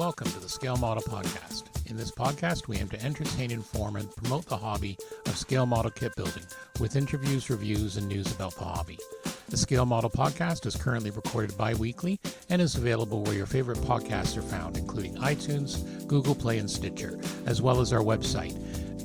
Welcome to the Scale Model Podcast. In this podcast, we aim to entertain, inform, and promote the hobby of scale model kit building with interviews, reviews, and news about the hobby. The Scale Model Podcast is currently recorded bi-weekly and is available where your favorite podcasts are found, including iTunes, Google Play, and Stitcher, as well as our website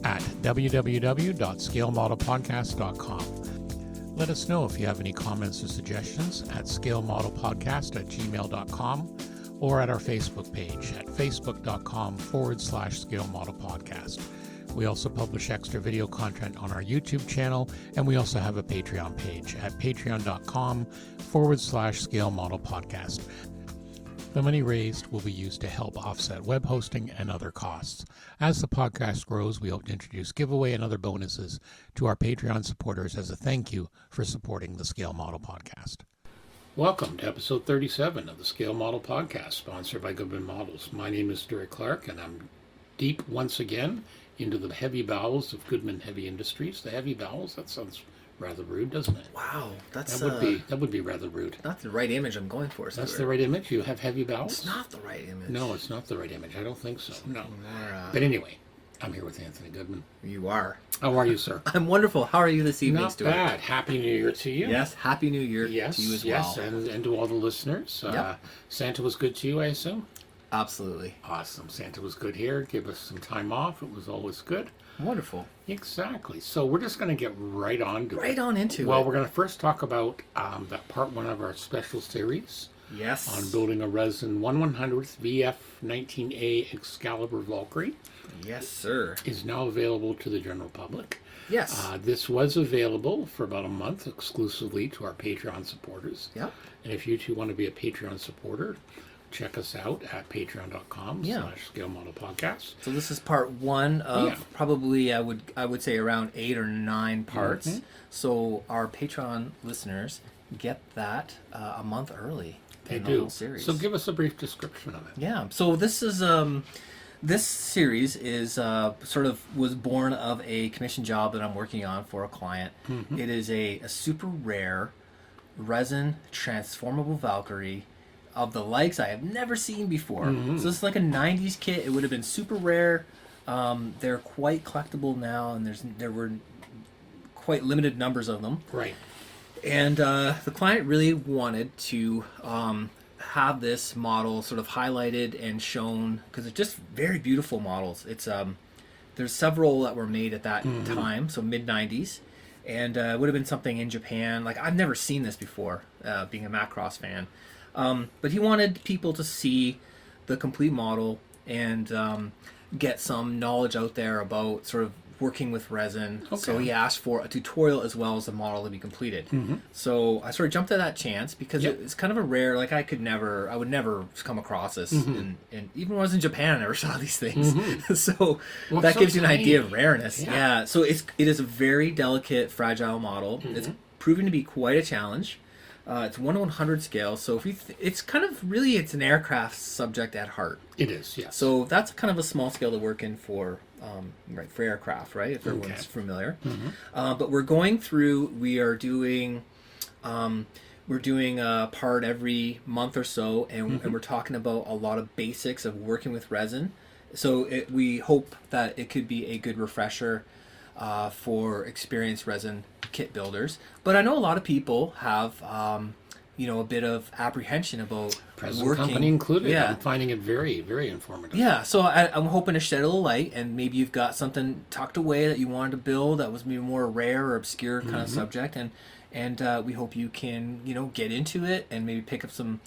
at www.scalemodelpodcast.com. Let us know if you have any comments or suggestions at scalemodelpodcast@gmail.com or at our Facebook page at facebook.com/Scale Model Podcast. We also publish extra video content on our YouTube channel, and we also have a Patreon page at patreon.com/Scale Model Podcast. The money raised will be used to help offset web hosting and other costs. As the podcast grows, we hope to introduce giveaway and other bonuses to our Patreon supporters as a thank you for supporting the Scale Model Podcast. Welcome to episode 37 of the Scale Model Podcast, sponsored by Goodman Models. My name is Stuart Clark, and I'm deep once again into the heavy bowels of Goodman Heavy Industries. The heavy bowels? That sounds rather rude, doesn't it? Wow, that would be rather rude. Not the right image I'm going for, Stuart. That's the right image? You have heavy bowels? It's not the right image. No, it's not the right image. I don't think so. No. More, But anyway, I'm here with Anthony Goodman. You are. How are you, sir? I'm wonderful. How are you this evening, Not Stuart? bad. Happy New Year to you. Yes, Happy New Year to you as well. Yes, and to all the listeners. Yep. Santa was good to you, I assume? Absolutely. Awesome. Santa was good here. Gave us some time off. It was always good. Wonderful. Exactly. So we're just going to get right on to it. Right on into it. Well, we're going to first talk about that part one of our special series Yes. on building a resin 1/100th VF19A Excalibur Valkyrie. Yes, sir. Is now available to the general public. Yes. This was available for about a month exclusively to our Patreon supporters. Yep. And if you two want to be a Patreon supporter, check us out at patreon.com/Scale Model Podcast. So this is part one of probably I would say around 8 or 9 parts. Mm-hmm. So our Patreon listeners get that a month early. They in the do. whole series. So give us a brief description of it. Yeah. So this is this series is sort of was born of a commission job that I'm working on for a client. Mm-hmm. It is a super rare resin transformable Valkyrie of the likes I have never seen before. Mm-hmm. So this is like a 90s kit. It would have been super rare. They're quite collectible now, and there were quite limited numbers of them. Right. And the client really wanted to have this model sort of highlighted and shown because they're just very beautiful models. It's there's several that were made at that time, so mid 90s, and it would have been something in Japan. Like I've never seen this before, being a Macross fan. But he wanted people to see the complete model and get some knowledge out there about sort of working with resin. Okay. So he asked for a tutorial as well as the model to be completed. Mm-hmm. So I sort of jumped at that chance because it's kind of a rare, like I would never come across this. And even when I was in Japan, I never saw these things. So that gives you an idea of rareness. Yeah. So it is a very delicate, fragile model. It's proven to be quite a challenge. It's 1/100 scale, so if it's kind of really it's an aircraft subject at heart. It is, yes. So that's kind of a small scale to work in for for aircraft, right? If everyone's familiar. But we're going through. We're doing a part every month or so, and we're talking about a lot of basics of working with resin. So we hope that it could be a good refresher for experienced resin kit builders. But I know a lot of people have a bit of apprehension about Present working. company included. Yeah. I'm finding it very, very informative. Yeah, so I'm hoping to shed a little light, and maybe you've got something tucked away that you wanted to build that was maybe more rare or obscure kind of subject, and we hope you can get into it and maybe pick up some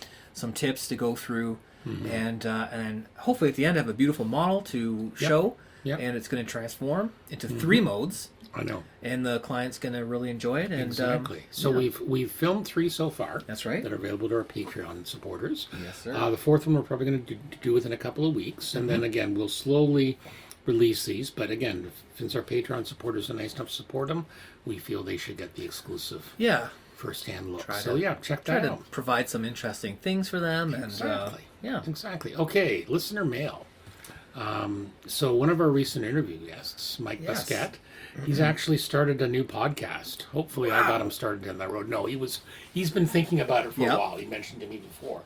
tips to go through, and hopefully at the end have a beautiful model to show. Yep. And it's going to transform into 3 modes. I know. And the client's going to really enjoy it. And, exactly. So we've filmed 3 so far. That's right. That are available to our Patreon supporters. Yes, sir. The 4th one we're probably going to do within a couple of weeks. And then again, we'll slowly release these. But again, since our Patreon supporters are nice enough to support them, we feel they should get the exclusive first-hand look. Check that out. Try to provide some interesting things for them. Exactly. And, Exactly. Okay, listener mail. So one of our recent interview guests, Mike Busquet, he's actually started a new podcast. Hopefully I got him started down that road. No, he's been thinking about it for a while. He mentioned to me before.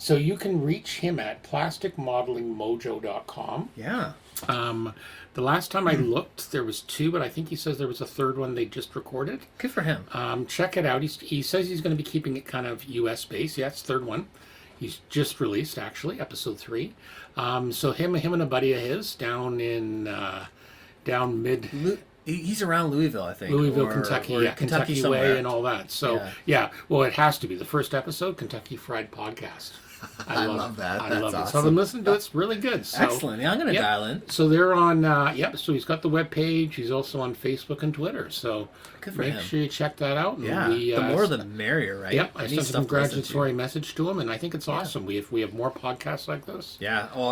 So you can reach him at plasticmodelingmojo.com. Yeah. The last time I looked, there was 2, but I think he says there was a 3rd one they just recorded. Good for him. Check it out. He says he's going to be keeping it kind of US based. Yeah, it's 3rd one. He's just released, actually, episode 3. So him and a buddy of his down in down mid He's around Louisville, I think. Louisville, or, Kentucky, or yeah, Kentucky somewhere. Way and all that. So yeah, well, it has to be the first episode, Kentucky Fried Podcast. I love that. I That's love it. So I've awesome. been listening to it. It's really good. So, Excellent. Yeah, I'm going to yep. dial in. So they're on, so he's got the webpage. He's also on Facebook and Twitter. So Good for make him. sure you check that out. And Yeah, the more the merrier, right? Yep, I Any sent a stuff to listen to. congratulatory message to him, and I think it's awesome. We have more podcasts like this. Yeah. Oh,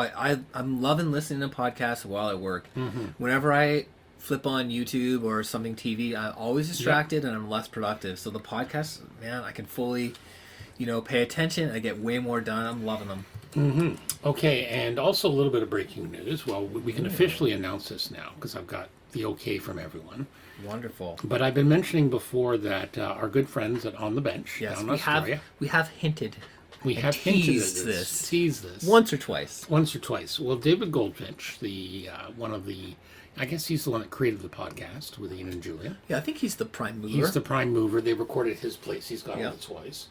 I'm loving listening to podcasts while I work. Mm-hmm. Whenever I flip on YouTube or something TV, I'm always distracted and I'm less productive. So the podcasts, man, I can fully, pay attention. I get way more done. I'm loving them. Okay, and also a little bit of breaking news. Well, we can officially announce this now because I've got the okay from everyone. Wonderful. But I've been mentioning before that our good friends at On the Bench Yes, down in we Australia, have hinted. we and have hinted at teased this. Teased this. Once or twice. Once or twice. Well, David Goldfinch, the one of the, I guess he's the one that created the podcast with Ian and Julia. Yeah, I think he's the prime mover. He's the prime mover. They recorded at his place. He's got Yeah. all the toys.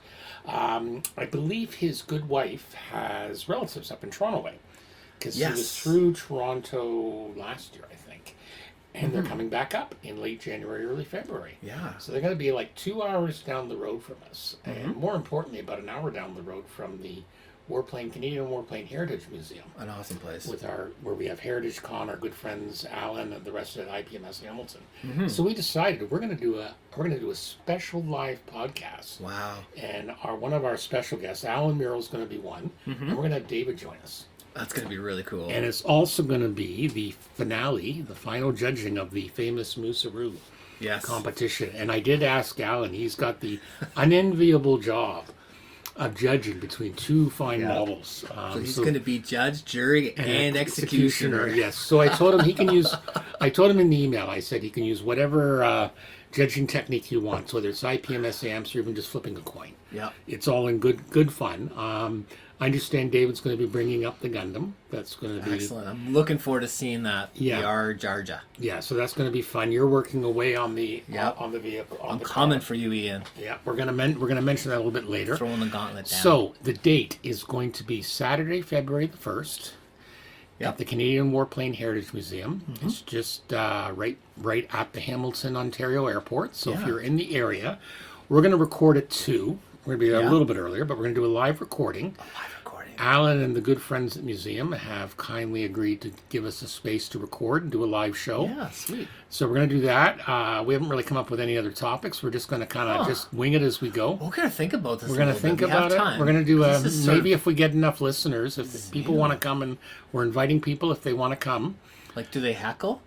I believe his good wife has relatives up in Toronto way because he was Yes. through Toronto last year, I think, and they're coming back up in late January, early February. Yeah. So they're going to be like 2 hours down the road from us, and more importantly, about an hour down the road from the Canadian Warplane Heritage Museum, An awesome place. where we have Heritage Con, our good friends Alan and the rest of it at IPMS Hamilton. So we decided we're going to do a special live podcast. Wow. And one of our special guests, Alan Merrill, is going to be one, and we're going to have David join us. That's going to be really cool. And it's also going to be the finale, the final judging of the famous Moosaroo Yes. competition. And I did ask Alan; he's got the unenviable job of judging between 2 fine models. So he's going to be judge, jury, and executioner. Yes. So I told him he can use. I told him in the email. I said he can use whatever judging technique you want, so whether it's IPMS amps or even just flipping a coin. Yeah. It's all in good fun. I understand David's going to be bringing up the Gundam. That's going to be Excellent. I'm looking forward to seeing that. Yeah. Yar Jarja. Yeah. So that's going to be fun. You're working away on the Yep. on the vehicle. I'm coming for you, Ian. Yeah, we're gonna mention that a little bit later. Throwing the gauntlet down. So the date is going to be Saturday, February the 1st, Yep. at the Canadian Warplane Heritage Museum. It's just right at the Hamilton, Ontario airport. So if Yeah. you're in the area, we're going to record at 2. We're going to be there Yeah. a little bit earlier, but we're going to do a live recording. Live recording. Alan and the good friends at the museum have kindly agreed to give us a space to record and do a live show. Yeah, sweet. So we're going to do that. We haven't really come up with any other topics. We're just going to kind of just wing it as we go. We're going to think about this. We're going to think about it. We're going to do maybe if we get enough listeners, if people want to come, and we're inviting people if they want to come. Like, do they heckle?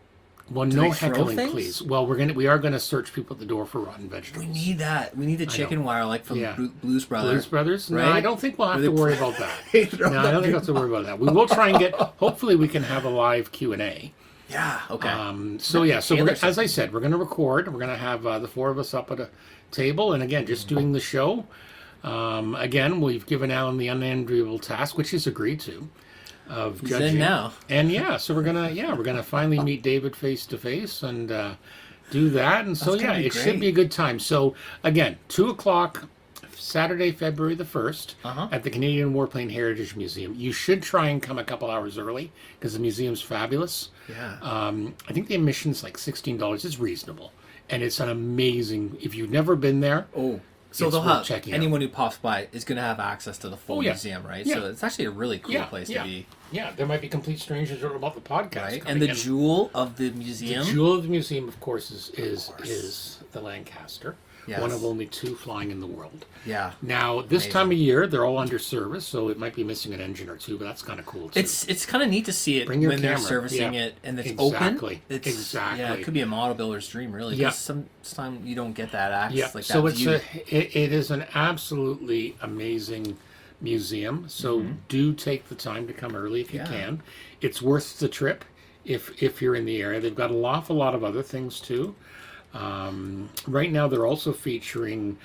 Well, Do no they throw heckling, things? please. Well, we are going to search people at the door for rotten We vegetables. need that. We need the chicken wire, like from Yeah. Blues Brothers. Blues Brothers? No, Right? I don't think we'll have Where to they worry about that. They throw No, I that don't think we'll have to worry about that. We will try and get. Hopefully, we can have a live Q&A. Yeah. Okay. So we're, Anderson. as I said, we're going to record. We're going to have the 4 of us up at a table, and again, just doing the show. Again, we've given Alan the unenviable task, which he's agreed to, of He's judging. in now. And so we're gonna finally meet David face to face and do that. And so That's gonna be it should great. be a good time. So again, 2:00 Saturday, February the 1st, at the Canadian Warplane Heritage Museum. You should try and come a couple hours early because the museum's fabulous. Yeah. I think the admission's like $16. It's reasonable, and it's an amazing. If you've never been there, Oh, so it's they'll worth have checking out. anyone who pops by is going to have access to the full Oh, yeah. museum, right? Yeah. So it's actually a really cool place to be, Yeah, there might be complete strangers about the podcast. right? coming And the in. jewel of the museum. The jewel of the museum, of course, is the Lancaster, Yes. one of only 2 flying in the world. Yeah. Now, this time of year, they're all under service, so it might be missing an engine or 2, but that's kind of cool too. It's kind of neat to see it Bring your when they're camera, servicing yeah. it and it's Exactly, open. exactly. Yeah, it could be a model builder's dream, really. Yeah. Because sometimes you don't get that access, Yeah, like so that it's view. it is an absolutely amazing museum. So do take the time to come early if you Mm-hmm. Yeah. can. It's worth the trip if you're in the area. They've got an awful lot of other things too. Right now, they're also featuring.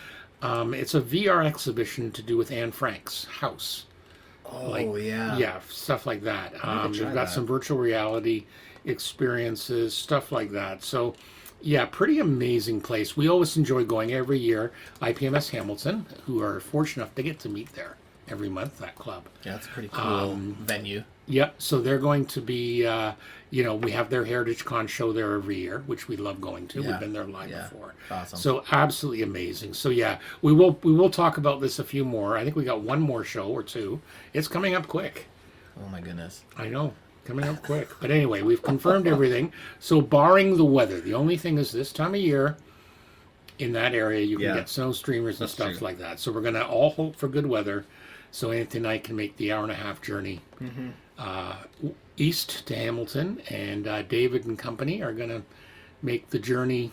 It's a VR exhibition to do with Anne Frank's house. Oh, yeah. yeah, stuff like that. I could try They've got that. some virtual reality experiences, stuff like that. So, yeah, pretty amazing place. We always enjoy going every year. IPMS Hamilton, who are fortunate enough to get to meet there every month, that club. Yeah, that's a pretty cool venue. Yep. So they're going to be, we have their Heritage Con show there every year, which we love going to. Yeah. We've been there live Yeah. before. Awesome. So absolutely amazing. So yeah, we will talk about this a few more. I think we got one more show or two. It's coming up quick. Oh my goodness. I know, coming up quick. But anyway, we've confirmed everything. So barring the weather, the only thing is this time of year in that area you can Yeah. get snow streamers and That's stuff true. like that. So we're gonna all hope for good weather, so Anthony and I can make the hour and a half journey east to Hamilton, and David and company are gonna make the journey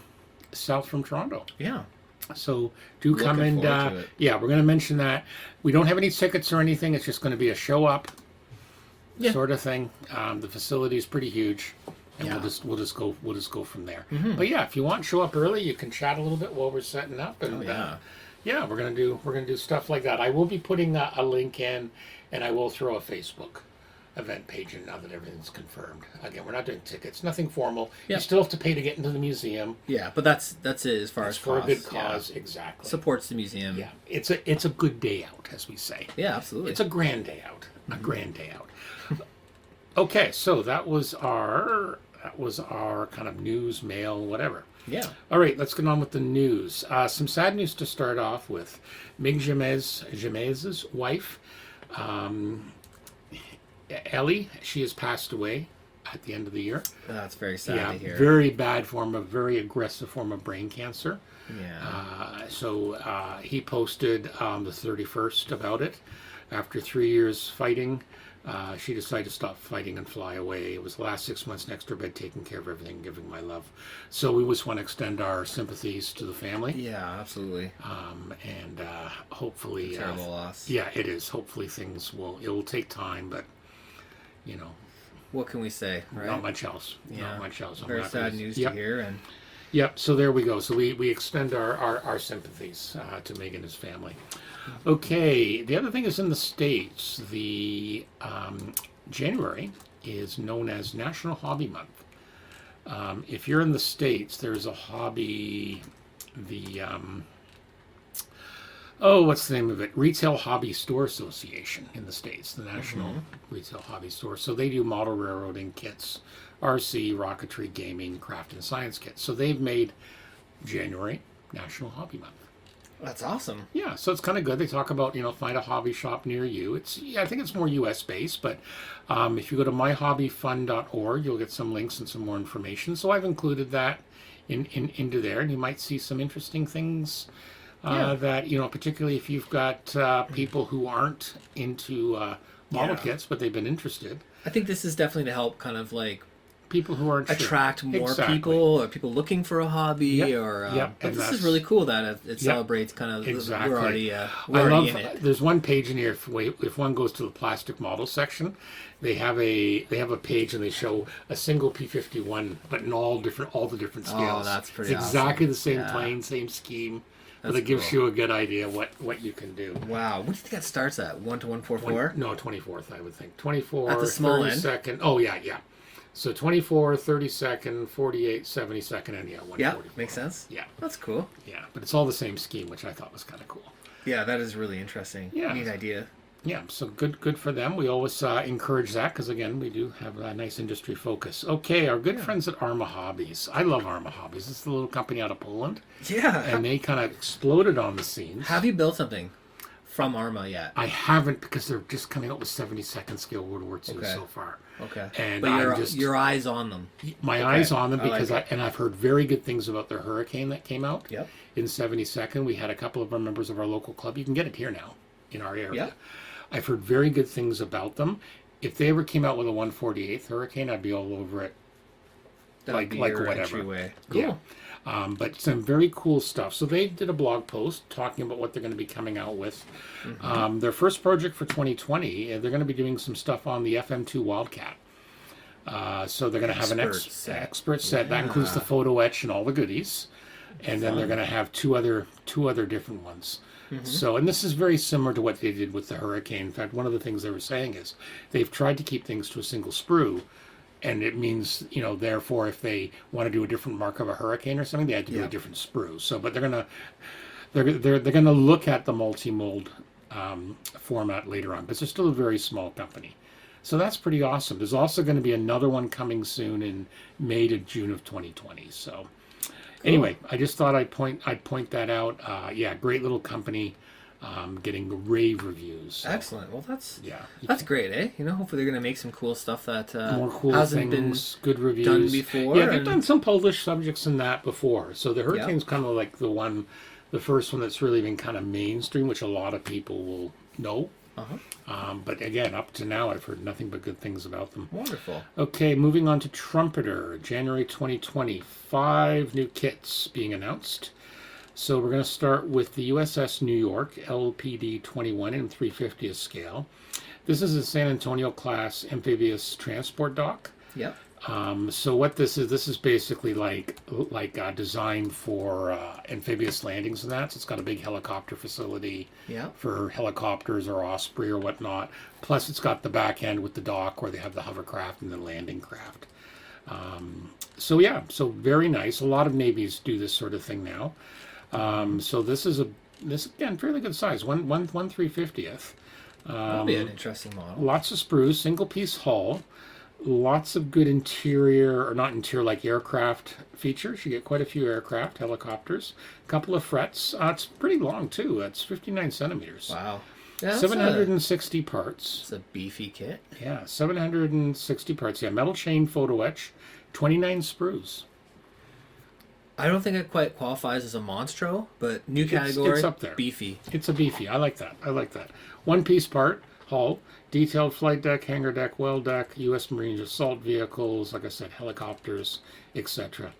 south from Toronto. Yeah. So do come Looking and forward to it. yeah, we're gonna mention that. We don't have any tickets or anything. It's just gonna be a show up Yeah. sort of thing. The facility is pretty huge, and Yeah. we'll just go from there. But yeah, if you want, show up early. You can chat a little bit while we're setting up, and Oh, yeah. yeah, we're gonna do stuff like that. I will be putting a link in, and I will throw a Facebook event page in now that everything's confirmed. Again, we're not doing tickets, nothing formal. Yeah. You still have to pay to get into the museum. Yeah, but that's it as far It's as for a good costs, yeah. cause, exactly. Supports the museum. Yeah, it's a good day out, as we say. Yeah, absolutely. It's a grand day out. A grand day out. Okay, so that was our kind of news, mail, whatever. yeah. All right, let's get on with the news. Some sad news to start off with. Mig Jamez's wife, Ellie, she has passed away at the end of the year. That's very sad to hear. Very bad form of, very aggressive form of brain cancer. Yeah. So he posted the 31st about it. After 3 years fighting, she decided to stop fighting and fly away. It was the last 6 months next to her bed, taking care of everything, giving my love. So we just want to extend our sympathies to the family. Yeah, absolutely. And hopefully... Terrible loss. Yeah, it is. Hopefully it will take time, but, What can we say, right? not much else. Yeah. Not much else. I'm Very not sad gonna- news Yep. to hear, and Yep, so there we go. So we extend our sympathies to Meg and his family. Okay, the other thing is in the States, the January is known as National Hobby Month. If you're in the States, there's a hobby, what's the name of it? Retail Hobby Store Association in the States, the National Retail Hobby Store. So they do model railroading kits, RC, rocketry, gaming, craft, and science kits. So they've made January National Hobby Month. that's awesome. Yeah, so it's kind of good. They talk about, find a hobby shop near you. I think it's more U.S. based, but if you go to myhobbyfun.org, you'll get some links and some more information. So I've included that into there, and you might see some interesting things Yeah. that, particularly if you've got people who aren't into model Yeah. kits, but they've been interested. I think this is definitely to help kind of like People who aren't sure. attract more Exactly. people, or people looking for a hobby, Yep. or Yep. but And this is that's- really cool that it celebrates kind of Exactly. we're already I in it. There's one page in here. If one goes to the plastic model section, they have a page and they show a single P51, but in all the different scales. that's pretty It's exactly the same Yeah. plane, same scheme, but That's it gives cool. you a good idea what you can do. Wow, what do you think that starts at? 1 to 144? No, 24th, I would think. 24, At the small 30 end? second. Oh, yeah. So 24, 30 second, 48, 70 second, and 140. Yeah, makes sense. Yeah, That's cool. yeah. But it's all the same scheme, which I thought was kind of cool. Yeah, that is really interesting. Yeah. Neat idea. Yeah, so good for them. We always encourage that because, again, we do have a nice industry focus. Okay, our good friends at Arma Hobbies. I love Arma Hobbies. It's a little company out of Poland, Yeah. and they kind of exploded on the scenes. Have you built something from Arma yet? I haven't because they're just coming out with 72nd scale World War II Okay. so far. Okay. And but I'm just your eyes on them. my eyes on them I like because it. I've heard very good things about their Hurricane that came out. Yep. In 72nd, we had a couple of our members of our local club. You can get it here now in our area. Yep. I've heard very good things about them. If they ever came out with a 148th Hurricane, I'd be all over it. That would Like be your whatever. entryway. Cool. Yeah. But some very cool stuff. So they did a blog post talking about what they're going to be coming out with. Their first project for 2020, they're going to be doing some stuff on the FM2 Wildcat. So they're going to have an Expert set. expert set. That includes the photo etch and all the goodies. and then they're going to have two other different ones. So, and this is very similar to what they did with the Hurricane. In fact, one of the things they were saying is they've tried to keep things to a single sprue, and it means, therefore, if they want to do a different mark of a Hurricane or something, they had to do a different sprue. So, but they're gonna look at the multi-mold format later on, but they're still a very small company. So that's pretty awesome. There's also going to be another one coming soon in May to June of 2020. So anyway, I just thought I'd point that out. Yeah, great little company, getting rave reviews. So, Excellent. Well, that's that's great, eh? Hopefully they're gonna make some cool stuff that more cool hasn't things, good reviews done before. Yeah, they've done some Polish subjects in that before. So the Hurricane's kind of like the first one that's really been kind of mainstream, which a lot of people will know. But again, up to now, I've heard nothing but good things about them. Wonderful. Okay, moving on to Trumpeter, January 2020. 5 new kits being announced. So we're going to start with the USS New York, LPD 21 in 350th scale. This is a San Antonio class amphibious transport dock. Yep. So what this is basically like designed for amphibious landings and that. So it's got a big helicopter facility for helicopters or Osprey or whatnot. Plus it's got the back end with the dock where they have the hovercraft and the landing craft. So very nice. A lot of navies do this sort of thing now. So this again fairly good size, 1/350th. That'll be an interesting model. Lots of sprues, single piece hull. Lots of good interior, or not interior, like aircraft features. You get quite a few aircraft, helicopters. A couple of frets. It's pretty long, too. It's 59 centimeters. Wow. Yeah, 760 parts. It's a beefy kit. Yeah, 760 parts. Yeah, metal chain photo etch, 29 sprues. I don't think it quite qualifies as a Monstro, but new category, it's up there. Beefy. It's a beefy. I like that. One piece part, hull. Detailed flight deck, hangar deck, well deck, U.S. Marines assault vehicles, like I said, helicopters, etc.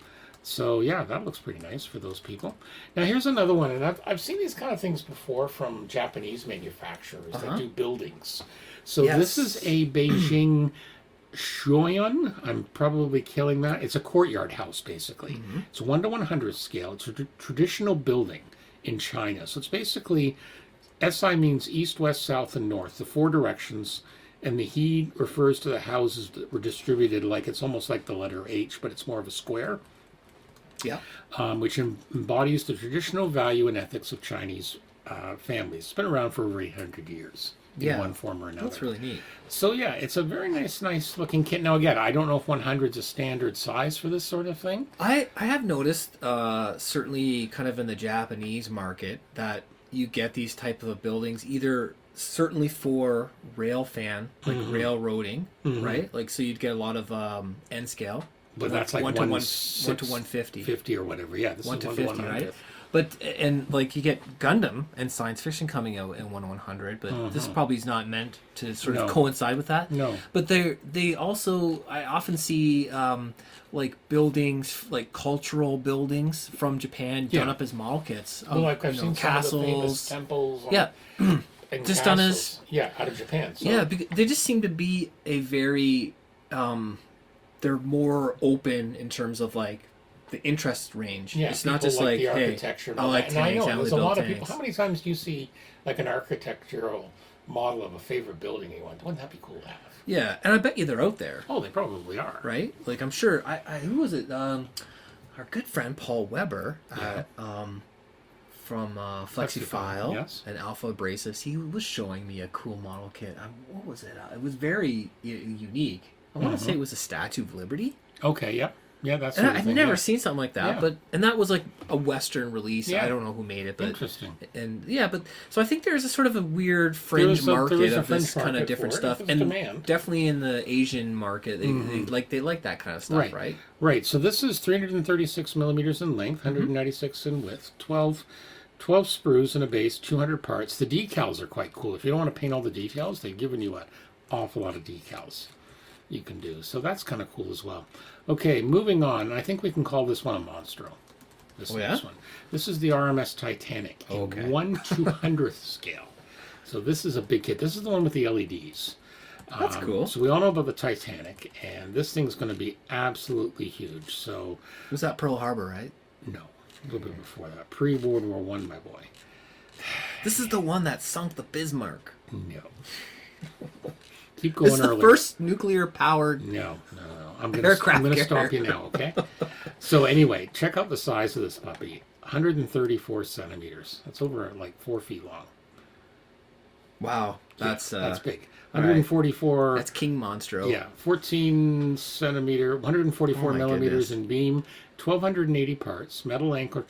So yeah, that looks pretty nice for those people. Now here's another one, and I've seen these kind of things before from Japanese manufacturers that do buildings. So this is a Beijing Shoyun. I'm probably killing that. It's a courtyard house, basically. It's 1/100 scale. It's a traditional building in China. So it's basically... SI means east, west, south, and north, the 4 directions, and the he refers to the houses that were distributed like it's almost like the letter H, but it's more of a square. Yeah. Which embodies the traditional value and ethics of Chinese families. It's been around for over 800 years in one form or another. That's really neat. So yeah, it's a very nice looking kit. Now again, I don't know if 100 is a standard size for this sort of thing. I have noticed, certainly kind of in the Japanese market, that you get these type of buildings either certainly for rail fan, like railroading, right? Like, so you'd get a lot of N scale. But that's like 1 to 150. 50 or whatever. Yeah, this 1 is to 1 50, to 100. right? But, and like you get Gundam and science fiction coming out in 1/100, but this probably is not meant to sort of coincide with that. No. But they also, I often see like buildings, like cultural buildings from Japan done up as model kits. Well, like I've seen castles, some of the famous temples. And just castles, done as out of Japan. So. Yeah, they just seem to be a very they're more open in terms of like the interest range. Yeah, it's not just like like, the hey, architecture. I like and I tanks. know I there's only a lot build of people. tanks. How many times do you see like an architectural model of a favorite building you want? Wouldn't that be cool to have? Yeah, and I bet you they're out there. Oh, they probably are. Right? Like I'm sure. I who was it? Our good friend Paul Weber from Flexifile and Alpha Abrasives. He was showing me a cool model kit. What was it? It was very unique. I want to say it was a Statue of Liberty. Okay. Yep. Yeah, that's. And I've never seen something like that, Yeah. and that was like a Western release. Yeah. I don't know who made it, but Interesting. And but so I think there's a sort of a weird fringe market of this kind of different stuff, and and definitely in the Asian market, they like that kind of stuff, right? Right. So this is 336 millimeters in length, 196 in width, 12 sprues and a base, 200 parts. The decals are quite cool. If you don't want to paint all the details, they've given you an awful lot of decals you can do. So that's kind of cool as well. Okay, moving on. I think we can call this one a Monstro. This next one. This is the RMS Titanic in 1/200th scale. So this is a big kit. This is the one with the LEDs. That's cool. So we all know about the Titanic, and this thing's going to be absolutely huge. So was that Pearl Harbor, right? no. A little bit before that. Pre-World War One, my boy. This is the one that sunk the Bismarck. No. Keep going This is the early. first nuclear-powered. No. I'm Aircraft going to stop carrier. you now, okay? So anyway, check out the size of this puppy. 134 centimeters. That's over like 4 feet long. Wow, that's That's big. all right. 144. That's King Monstro. Yeah, 14 centimeter, 144 Oh my millimeters goodness. in beam, 1,280 parts, metal anchor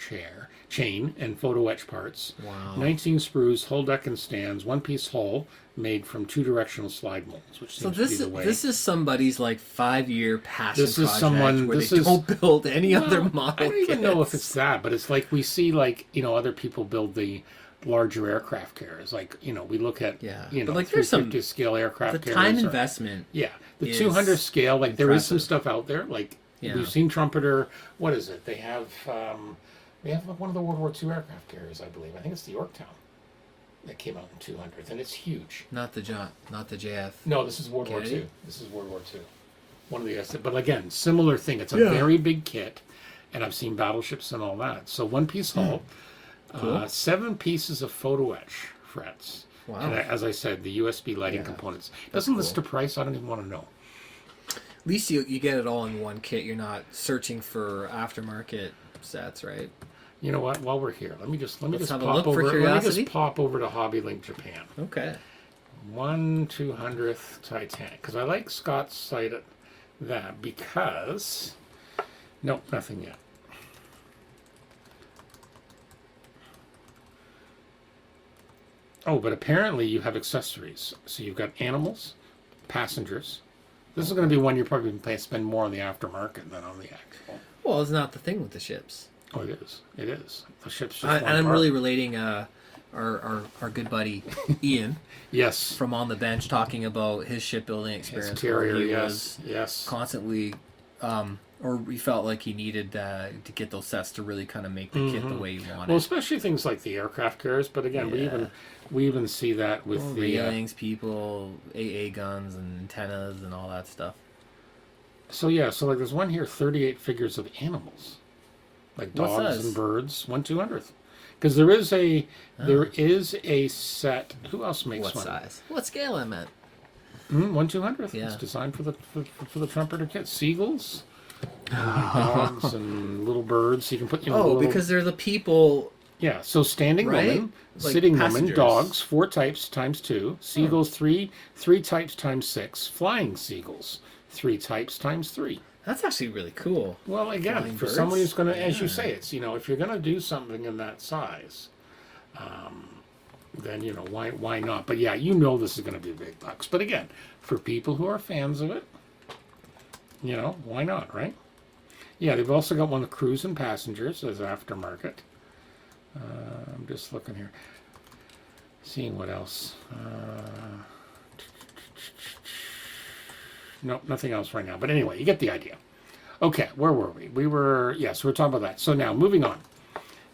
chain, and photo etch parts. Wow. 19 sprues, hull deck and stands, one-piece hull made from 2-directional slide molds, which So seems to be this the is way. somebody's like 5-year passion This is project someone- where this they is- don't build any other Well, model. I don't even know if kits. it's that, but it's like we see other people build the larger aircraft carriers. Like, we look at, Yeah. you know, But, like, there's some- 350 scale aircraft the carriers. time are- investment. Yeah, the is 200 scale, like there is some impressive. stuff out there. Like Yeah. we've seen Trumpeter. What is it? They have one of the World War II aircraft carriers, I believe. I think it's the Yorktown that came out in 200, and it's huge. Not the JF. No, this is World War Kennedy? II. This is World War II. One of the but again, similar thing. It's a Yeah. very big kit, and I've seen battleships and all that. So one piece hull, Cool. 7 pieces of photo etch frets. Wow. And as I said, the USB lighting Yeah. components. Doesn't list cool. the price. I don't even want to know. At least you get it all in one kit. You're not searching for aftermarket sets, right? You know what? While we're here, let me just have a pop look for over. Let me curiosity. just pop over to HobbyLink Japan. Okay. 1/200th Titanic, because I like Scott's site at that because nope, nothing yet. Oh, but apparently you have accessories. So you've got animals, passengers. This is going to be one you're probably going to spend more on the aftermarket than on the actual. Well, it's not the thing with the ships. Oh, it is. It is. The ship's just And one I'm part. really relating our good buddy Ian Yes. from On the Bench talking about his shipbuilding His experience. carrier, where he yes. was Yes. constantly, or he felt like he needed to get those sets to really kind of make the kit the way he wanted. Well, especially things like the aircraft carriers, but again, Yeah. we even see that with Well, the railings, people, AA guns, and antennas, and all that stuff. so like there's one here, 38 figures of animals, like What's dogs this? and birds, 1/200th, because there is a set. Who else makes What one? size? What scale I meant? 1/200th. Yeah. It's designed for the trumpeter kit. Seagulls, and dogs, and little birds. So you can put Oh, little, because they're the people. yeah. So standing Right? woman, Like sitting passengers. woman, dogs, 4 types times 2. Seagulls, three types times 6. Flying seagulls, 3 types times 3. That's actually really cool. Well, again, Flying for birds? someone who's going to, as you Yeah. say, it's if you're going to do something in that size, then why not? But yeah, this is going to be big bucks. But again, for people who are fans of it, why not, right? Yeah, they've also got one of crews and passengers as aftermarket. I'm just looking here, seeing what else. Nope, nothing else right now. But anyway, you get the idea. Okay, where were we? We were so we're talking about that. So now moving on.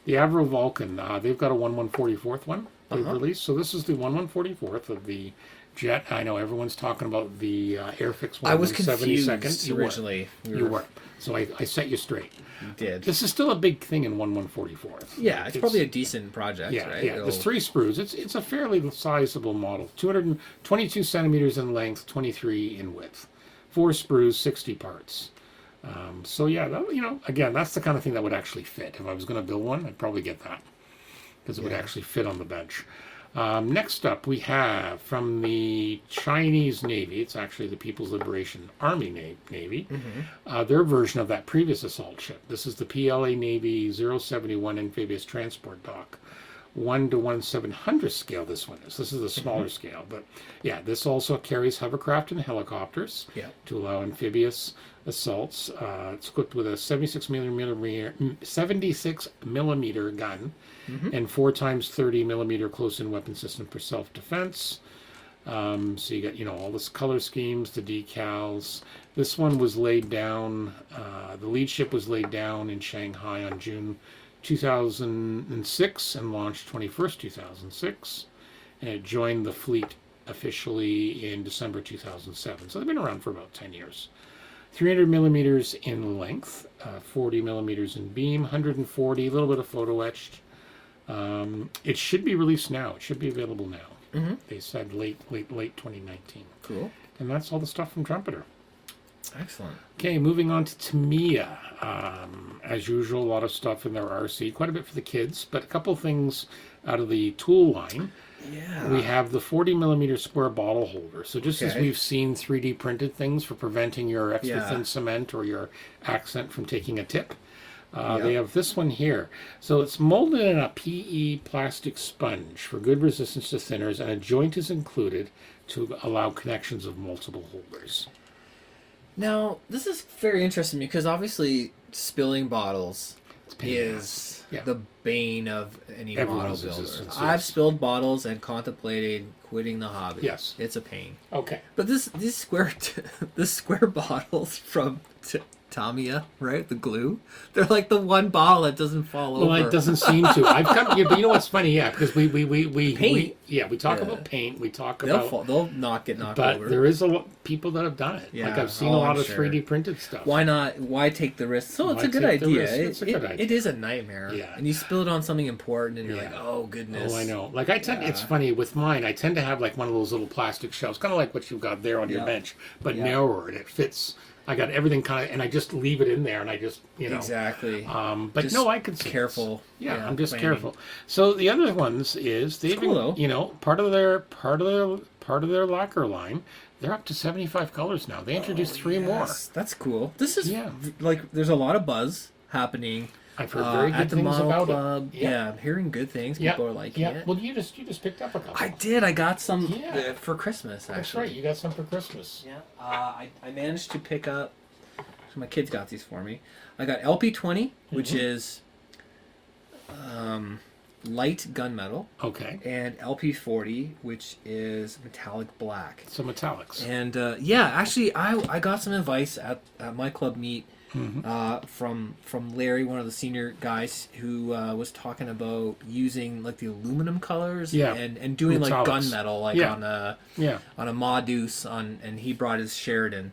The Avro Vulcan, they've got a 1/144th one they've released. So this is the 1/144th of the jet. I know everyone's talking about the Airfix one. I was 72nd. confused You were. originally. You were. So I set you straight. You did. This is still a big thing in 1/144th. Yeah, it's probably a decent project, Yeah, right? yeah. There's 3 sprues. It's a fairly sizable model. 222 centimeters in length, 23 in width. 4 sprues, 60 parts. So yeah, that, again, that's the kind of thing that would actually fit. If I was going to build one, I'd probably get that because it would actually fit on the bench. Next up, we have from the Chinese Navy. It's actually the People's Liberation Army Navy. Their version of that previous assault ship. This is the PLA Navy 071 amphibious transport dock. 1/1/700 scale. This one is. This is the smaller scale, but yeah, this also carries hovercraft and helicopters to allow amphibious assaults. It's equipped with a 76 millimeter gun and 4 times 30 millimeter close-in weapon system for self-defense. So you got all this color schemes, the decals. This one was laid down. The lead ship was laid down in Shanghai on June 2006 and launched 21st, 2006, and it joined the fleet officially in December 2007. So they've been around for about 10 years. 300 millimeters in length, 40 millimeters in beam, 140, a little bit of photo etched. It should be released now. It should be available now. Mm-hmm. They said late 2019. Cool. And that's all the stuff from Trumpeter. Excellent. Okay, moving on to Tamiya. As usual, a lot of stuff in their RC, quite a bit for the kids, but a couple things out of the tool line. Yeah. We have the 40 millimeter square bottle holder. So just as Okay. we've seen 3D printed things for preventing your extra Yeah. thin cement or your accent from taking a tip, Yeah. they have this one here. So it's molded in a PE plastic sponge for good resistance to thinners, and a joint is included to allow connections of multiple holders. Now, this is very interesting because obviously spilling bottles It's a pain in the ass. is Yeah. the bane of any Everyone's model builder. existence, I've yes. spilled bottles and contemplated quitting the hobby. Yes. It's a pain. Okay. But these square this square bottles from Tamiya, right? The glue. They're like the one bottle that doesn't fall over. Well, it doesn't seem to. I've got, but you know what's funny? Yeah, because we Paint. we talk Yeah. about paint. We talk They'll about, fall. They'll not get knocked but over. there is a lot people that have done it. Like Yeah. I've seen Oh, a lot I'm of sure. 3D printed stuff. Why not? Why take the risk? So it's Why a good take the idea. risk? It's a good idea. It is a nightmare. Yeah. And you spill it on something important, and you're Yeah. like, oh goodness. Oh, I know. Like I tend, it's Yeah. funny with mine. I tend to have like one of those little plastic shelves, kind of like what you've got there on your Yeah. bench, but Yeah. narrower, and it fits. I got everything kind of, and I just leave it in there, and I just, you know. Exactly. But Just no, I could see careful. this. Yeah, I'm just planning. careful. So the other ones is they've, cool, though. you know, part of their lacquer line. They're up to 75 colors now. They introduced three more. Yes, that's cool. This is Yeah. like there's a lot of buzz happening I've heard very at good the things model about club. it. Yeah. I'm hearing good things. Yeah. People are liking Yeah. it. Well, you just picked up a couple. I did. I got some Yeah. for Christmas. Actually. That's right. You got some for Christmas. Yeah. I managed to pick up. So my kids got these for me. I got LP20, which Mm-hmm. is light gunmetal, Okay. and LP40, which is metallic black. So metallics. And yeah, actually, I got some advice at my club meet from Larry, one of the senior guys, who was talking about using like the aluminum colors Yeah. and doing like Metallics. gunmetal, like Yeah. on a Yeah. Modus and he brought his Sheridan,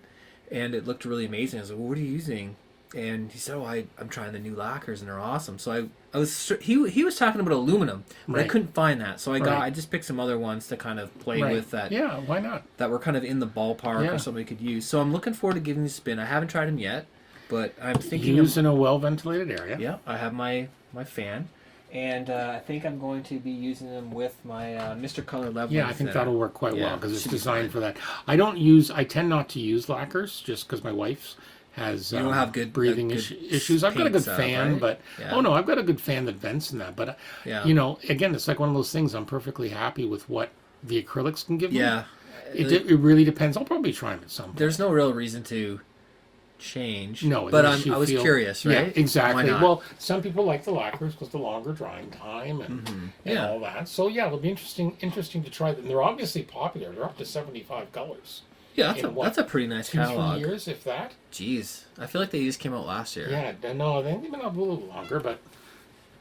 and it looked really amazing. I was like, well, what are you using? And he said, oh, I'm trying the new lacquers and they're awesome. So I was he was talking about aluminum, but I Right. couldn't find that. So Right. I just picked some other ones to kind of play Right. with that Yeah. Why not? that were kind of in the ballpark Yeah. or something we could use. So I'm looking forward to giving these a spin. I haven't tried them yet, but I'm thinking Use in a well ventilated area. yeah, I have my fan, and I think I'm going to be using them with my Mr. Color Levelings. Yeah, I think that are- that'll work quite Yeah, well because it's should be designed fine. for that. I tend not to use lacquers just because my wife's has You don't have good- breathing good issues. I've got a paint good setup, fan, right? but Yeah. oh no, I've got a good fan that vents in that. But Yeah. you know, again, it's like one of those things. I'm perfectly happy with what the acrylics can give me. Yeah. It really depends. I'll probably try them at some point. There's no real reason to change. No, but unless you I was feel- curious, right? Yeah, exactly. Why not? Well, some people like the lacquers because the longer drying time and Yeah. all that. So yeah, it'll be interesting to try them. They're obviously popular. They're up to 75 colors. yeah, in what, that's a pretty nice 2-3 catalog. years, if that. Jeez, I feel like they just came out last year. Yeah, no, they've been up a little longer, but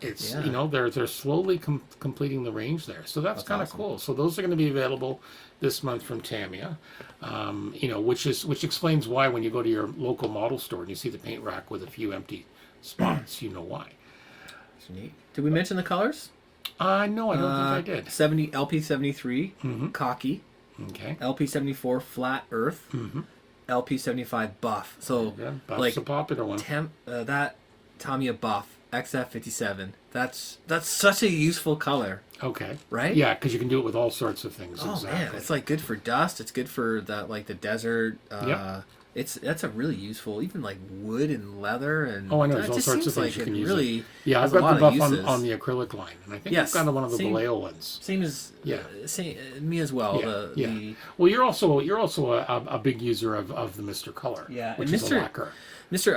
it's Yeah. you know they're slowly completing the range there. So that's kind of awesome. cool. So those are going to be available this month from Tamiya. You know, which explains why when you go to your local model store and you see the paint rack with a few empty spots, you know why. That's neat. Did we mention the colors? No, I don't think I did. 70 LP73 cocky, Okay. LP74 flat earth, LP75 buff. So Yeah, buff's like a popular one. that Tamiya buff XF57. That's such a useful color, Okay. right? Yeah, because you can do it with all sorts of things. Oh exactly. man, it's like good for dust. It's good for that like the desert. Yep. That's a really useful, even like wood and leather and. Oh, I know. it There's all just sorts of seems things you like can it use. really it. Yeah, I've has a got lot the of buff uses. on the acrylic line, and I think Yes, I've got one of the same- Vallejo ones. Same as Yeah. same me as well. Yeah, The, yeah. the Well, you're also a big user of the Mr. Color. Yeah, which and is a Mr. lacquer.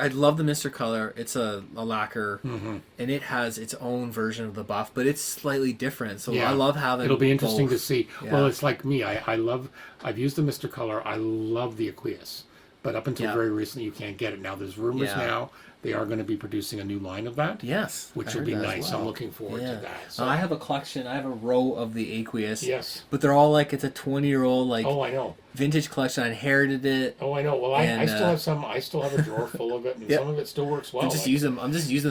I love the Mr. Color. It's a lacquer, Mm-hmm. and it has its own version of the buff, but it's slightly different. So Yeah. I love having. It'll be interesting to both. see. Yeah. Well, it's like me. I've used the Mr. Color. I love the Aqueous. But up until Yeah. very recently, you can't get it. Now, there's rumors Yeah. now they are going to be producing a new line of that. Yes, Which I will be heard that as nice. well. I'm looking forward to that. So, I have a collection. I have a row of the aqueous. yes. But they're all like, it's a 20-year-old like Oh, I know. vintage collection. I inherited it. Oh, I know. Well, And, I still have some. I still have a drawer full of it, and Yep. some of it still works well. I'm just using them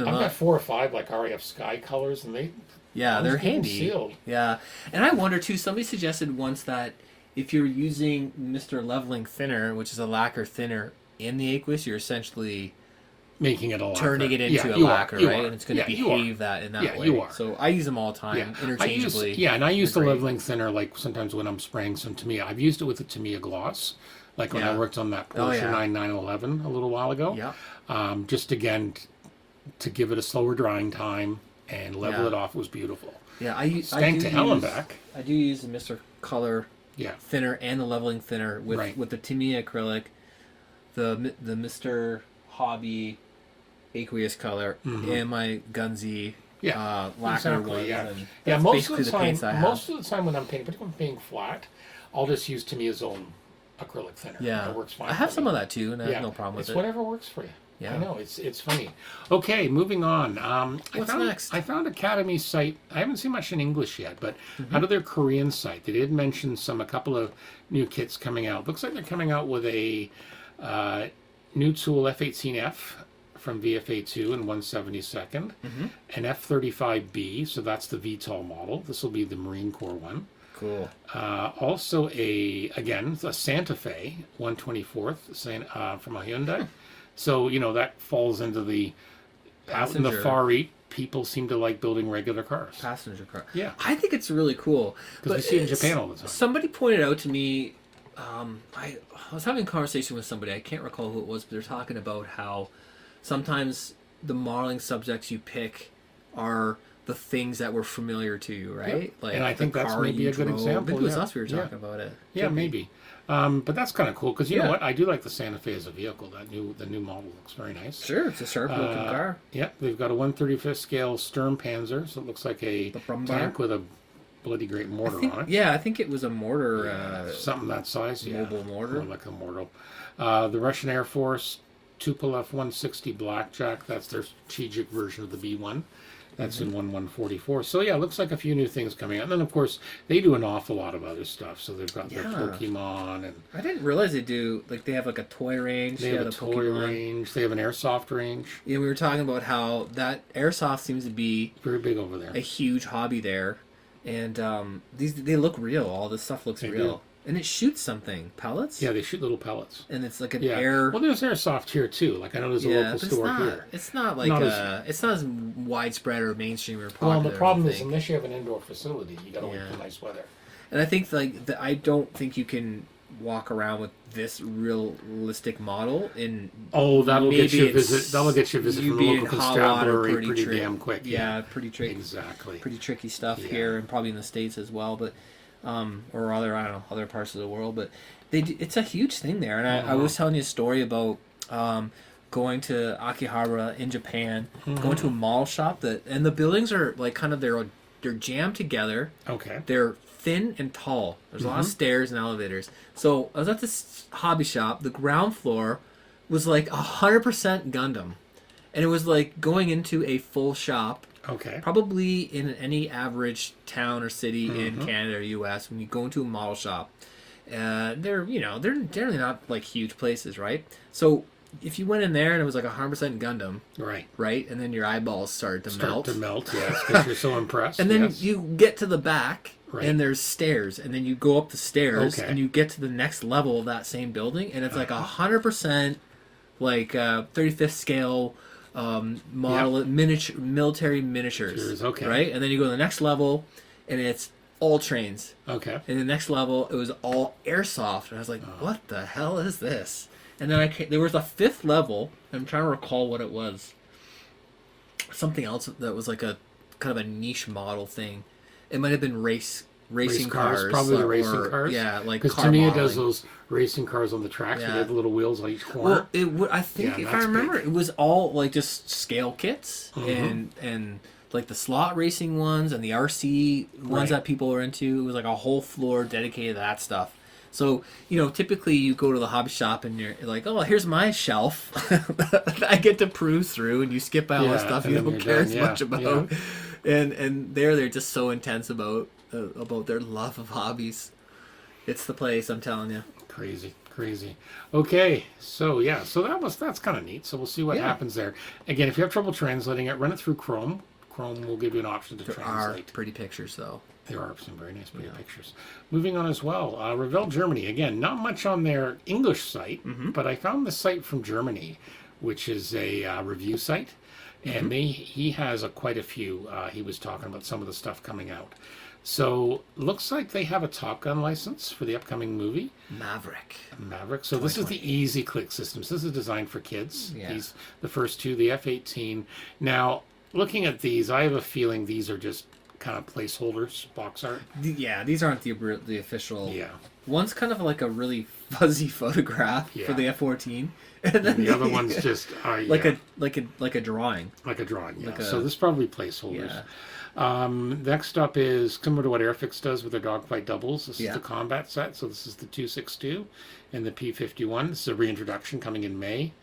I've up. got 4 or 5 like RAF Sky colors, and Yeah, they're just keep them handy. sealed. Yeah, and I wonder too. Somebody suggested once that if you're using Mr. Leveling Thinner, which is a lacquer thinner in the aqueous, you're essentially making it a lacquer. turning it into a you lacquer, you right? are. And it's going to you are. behave that in that Yeah, way. you are. So I use them all the time Yeah. interchangeably. And I use the They're great. leveling thinner like sometimes when I'm spraying some Tamiya. I've used it with the Tamiya gloss, like when I Yeah. worked on that Oh, Porsche yeah. 9911 a little while ago. Yeah. Just again to give it a slower drying time and level Yeah. it off was beautiful. Yeah, I Stank do to hell and use- back. I do use the Mr. Color Yeah. thinner and the leveling thinner with Right. with the Tamiya acrylic, the Mr. Hobby aqueous color, and my Gunzy Mm-hmm. Yeah, lacquer exactly, ones. yeah. And Yeah, that's most basically of the the paints I time, have. most of the time when I'm painting, particularly when I'm painting flat, I'll just use Tamiya's own acrylic thinner. Yeah, It works fine. I have for some me. of that too, and I have no problem with it's it. whatever works for you. Yeah. I know it's funny. Okay, moving on. What's I found, next? I found Academy's site. I haven't seen much in English yet, but Mm-hmm. out of their Korean site, they did mention a couple of new kits coming out. Looks like they're coming out with a new tool F18F from VFA2 and 1/72nd, Mm-hmm. an F35B, so that's the VTOL model. This will be the Marine Corps one. Cool. Also a Santa Fe 1/24th from a Hyundai. So that falls into the out in the Passenger. Far East. People seem to like building regular cars Passenger car. Yeah. I think it's really cool. because we see it in Japan all the time. Somebody pointed out to me, I was having a conversation with somebody, I can't recall who it was, but they're talking about how sometimes the modeling subjects you pick are the things that were familiar to you, right? Yep. And I think the that's car maybe you a good drove. example, Maybe it was yeah. us we were Yeah. talking about it. Yeah, Could be. maybe. But that's kind of cool because you know Yeah. what? I do like the Santa Fe as a vehicle. The new model looks very nice. Sure, it's a sharp looking car. Yeah, they've got a 1/35th scale Sturm Panzer, so it looks like a The Brummbär? tank with a bloody great mortar on it. Yeah, I think it was a mortar. Something that size, yeah. mobile mortar. More like a mortar. The Russian Air Force Tupolev 160 Blackjack. That's their strategic version of the B1. That's in 1144. So yeah, it looks like a few new things coming out. And then of course they do an awful lot of other stuff. So they've got their Yeah. Pokemon and I didn't realize they do, like they have like a toy range. they have the a toy Pokemon. range. They have an airsoft range. Yeah, we were talking about how that airsoft seems to be Very big over there. a huge hobby there, and they look real. All this stuff looks They real, do. and it shoots something pellets. Yeah, they shoot little pellets. and it's like an Yeah. air. Well, there's airsoft here too. Like I know there's a yeah, local but store it's not. here. It's not like Not as- it's not as widespread or mainstream or popular. Well, the problem I is think. unless you have an indoor facility, you got to wait Yeah. for nice weather. And I think I don't think you can walk around with this realistic model in. Oh, that'll get Maybe you a it's- visit. That'll get you a visit you'd from the be local in hot water constabulary pretty trick. damn quick. Yeah, pretty tricky. Exactly. Pretty tricky stuff Yeah. here, and probably in the States as well, but or other parts of the world. But it's a huge thing there, and I was telling you a story about going to Akihabara in Japan, going to a mall shop and the buildings are like kind of they're jammed together. Okay. They're thin and tall. There's a lot of stairs and elevators. So I was at this hobby shop. The ground floor was like 100% Gundam, and it was like going into a full shop. Okay. Probably in any average town or city in Canada or U.S. when you go into a model shop, they're generally not like huge places, right? So if you went in there and it was like 100% Gundam, Right. and then your eyeballs started to Start melt, to melt, yes, because you're so impressed. and then yes. you get to the back. Right. And there's stairs, and then you go up the stairs, Okay. and you get to the next level of that same building, and it's like 100% like 35th scale model miniature military miniatures. Miniatures, okay. Right, and then you go to the next level, and it's all trains. Okay. And the next level, it was all airsoft, and I was like, "What the hell is this?" And then there was a fifth level. I'm trying to recall what it was. Something else that was like a kind of a niche model thing. It might have been racing cars, probably the racing or- cars. Yeah, like because car Tamiya modeling. does those racing cars on the tracks. Yeah. They have the little wheels on each corner. Well, it would. I think Yeah, if I that's remember, big. it was all like just scale kits and like the slot racing ones and the RC ones Right. that people are into. It was like a whole floor dedicated to that stuff. So, typically you go to the hobby shop and you're like, oh, here's my shelf. I get to peruse through, and you skip by all the Yeah, stuff and you then don't you're care done. as Yeah, much about. yeah. And they're just so intense about their love of hobbies. It's the place, I'm telling you. Crazy. Okay, so yeah, so that's kind of neat. So we'll see what Yeah. happens there. Again, if you have trouble translating it, run it through Chrome. Chrome will give you an option to There are translate. pretty pictures, though. There are some very nice, pretty pictures. Moving on as well, Revell Germany. Again, not much on their English site, but I found the site from Germany, which is a review site, and he has quite a few. He was talking about some of the stuff coming out. So looks like they have a Top Gun license for the upcoming movie Maverick. So this is the easy click systems. This is designed for kids. Yeah. These the first two, the F-18. Now, looking at these, I have a feeling these are just kind of placeholders, box art. Yeah, these aren't the official. Yeah. One's kind of like a really fuzzy photograph Yeah. for the F-14, and then The other one's just like yeah, a drawing. like a drawing. Yeah. like a- So this is probably placeholders. Yeah. Next up is similar to what Airfix does with their dogfight doubles. This Yeah. is the combat set. So this is the 262 and the P51. This is a reintroduction coming in May.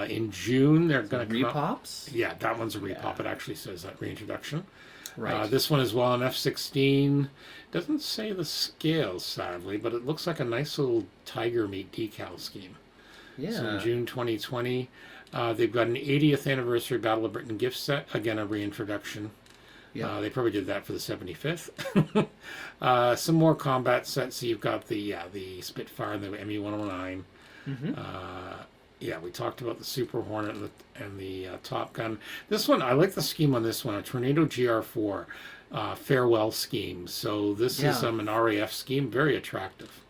In June, they're going to come out. Repops. Yeah, that one's a repop. It actually says that reintroduction. Right. This one as well, an F-16. Doesn't say the scale, sadly, but it looks like a nice little tiger meat decal scheme. yeah. So in June 2020, they've got an 80th anniversary Battle of Britain gift set. Again, a reintroduction. Yeah. They probably did that for the 75th. Some more combat sets. So you've got the Spitfire and the ME-109. Yeah, we talked about the Super Hornet and the Top Gun. This one, I like the scheme on this one, a Tornado GR4 farewell scheme. So this is Yeah. an RAF scheme, very attractive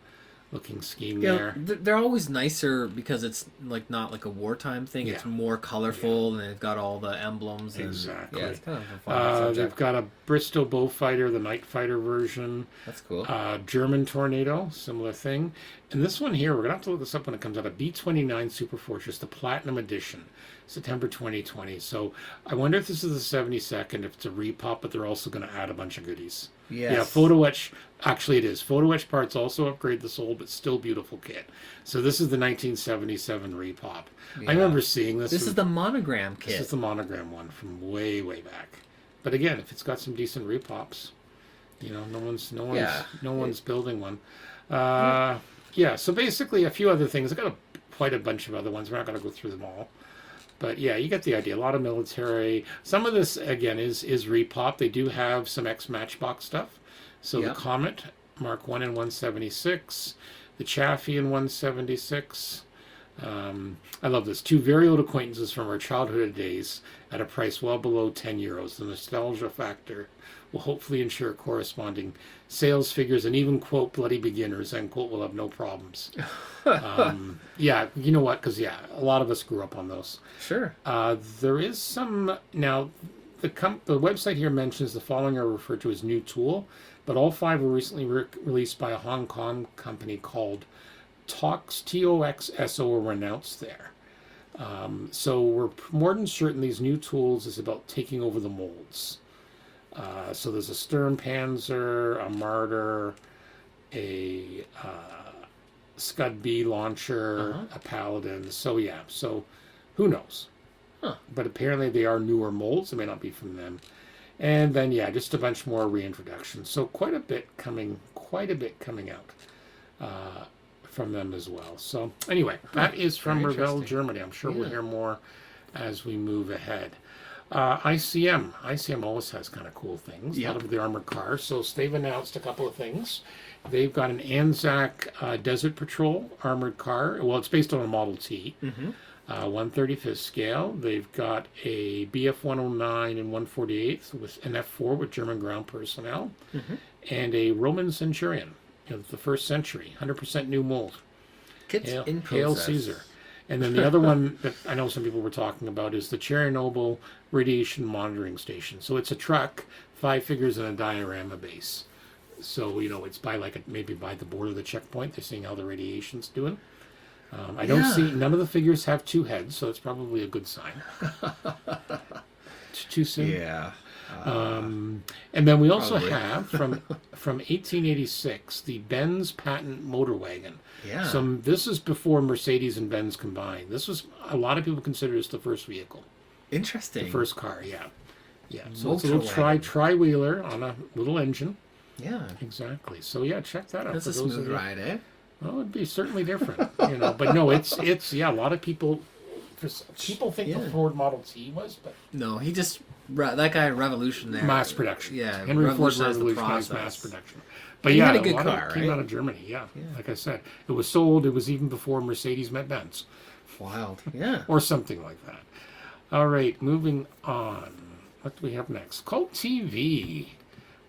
looking scheme Yeah, there. they're always nicer because it's like not like a wartime thing. It's Yeah. more colorful, and they've got all the emblems. And, Exactly. Yeah, it's kind of a fun They've subject. got a Bristow Bowfighter, the Night Fighter version. That's cool. German Tornado, similar thing. And this one here, we're going to have to look this up when it comes out, a B-29 Super Fortress, the Platinum Edition, September 2020. So I wonder if this is the 72nd, if it's a repop, but they're also going to add a bunch of goodies. Yes. Yeah, Photo Etch, actually it is. Photo Etch parts also upgrade the soul, but still beautiful kit. So this is the 1977 repop. Yeah. I remember seeing this. This is the monogram This kit. is the monogram one from way, way back. But again, if it's got some decent repops, no one's building one. Yeah. So basically, a few other things. I got quite a bunch of other ones. We're not going to go through them all. But yeah, you get the idea. A lot of military. Some of this again is repop. They do have some Matchbox stuff. So Yeah. the Comet Mark 1 in 176, the Chaffee in 176. I love this. Two very old acquaintances from our childhood days at a price well below €10. The nostalgia factor will hopefully ensure corresponding sales figures and even, quote, bloody beginners, end quote, will have no problems. Yeah, you know what? Because, yeah, a lot of us grew up on those. Sure. There is some... Now, the website here mentions the following are referred to as new tool, but all 5 were recently released by a Hong Kong company called Tox, T-O-X-S-O, were announced there. So we're more than certain these new tools is about taking over the molds. So there's a Sturm Panzer, a Martyr, a Scud B launcher, a Paladin. So yeah, so who knows? Huh. But apparently they are newer molds. It may not be from them. And then yeah, just a bunch more reintroductions. So quite a bit coming out from them as well. So anyway, that is from Very Revell, interesting. Germany. I'm sure we'll Yeah. hear more as we move ahead. ICM always has kind of cool things. Yeah. A lot of the armored cars. So they've announced a couple of things. They've got an Anzac Desert Patrol armored car. Well, it's based on a Model T. 135th scale. They've got a BF 109 and 148th with an F4 with German ground personnel, and a Roman Centurion, the first century, 100% new mold. Kit's in Hail process. Caesar. And then the other one that I know some people were talking about is the Chernobyl Radiation Monitoring Station. So it's a truck, 5 figures, and a diorama base. So, it's maybe by the border of the checkpoint. They're seeing how the radiation's doing. I don't see, none of the figures have 2 heads, so it's probably a good sign. Too soon? Yeah. And then we also Probably. have from 1886 the Benz patent motor wagon. Yeah. This is before Mercedes and Benz combined. This was a lot of people consider this the first vehicle, Interesting. the first car. Yeah, yeah. So it's a Motor little wagon. tri-wheeler on a little engine. Yeah. Exactly. So yeah, check that out. That's for a those of smooth you- ride, eh? Well, it'd be certainly different, you know. But no, it's yeah. A lot of people, people think Yeah. the Ford Model T was, but No, he just that guy revolutionary. mass production. Yeah, Henry Ford revolutionized the revolutionized process. mass production. But And he yeah, had a good lot car, of it came right? out of Germany. Yeah. Like I said, it was sold. It was even before Mercedes met Benz, Wild. Yeah. or something like that. All right, moving on. What do we have next? Cult TV.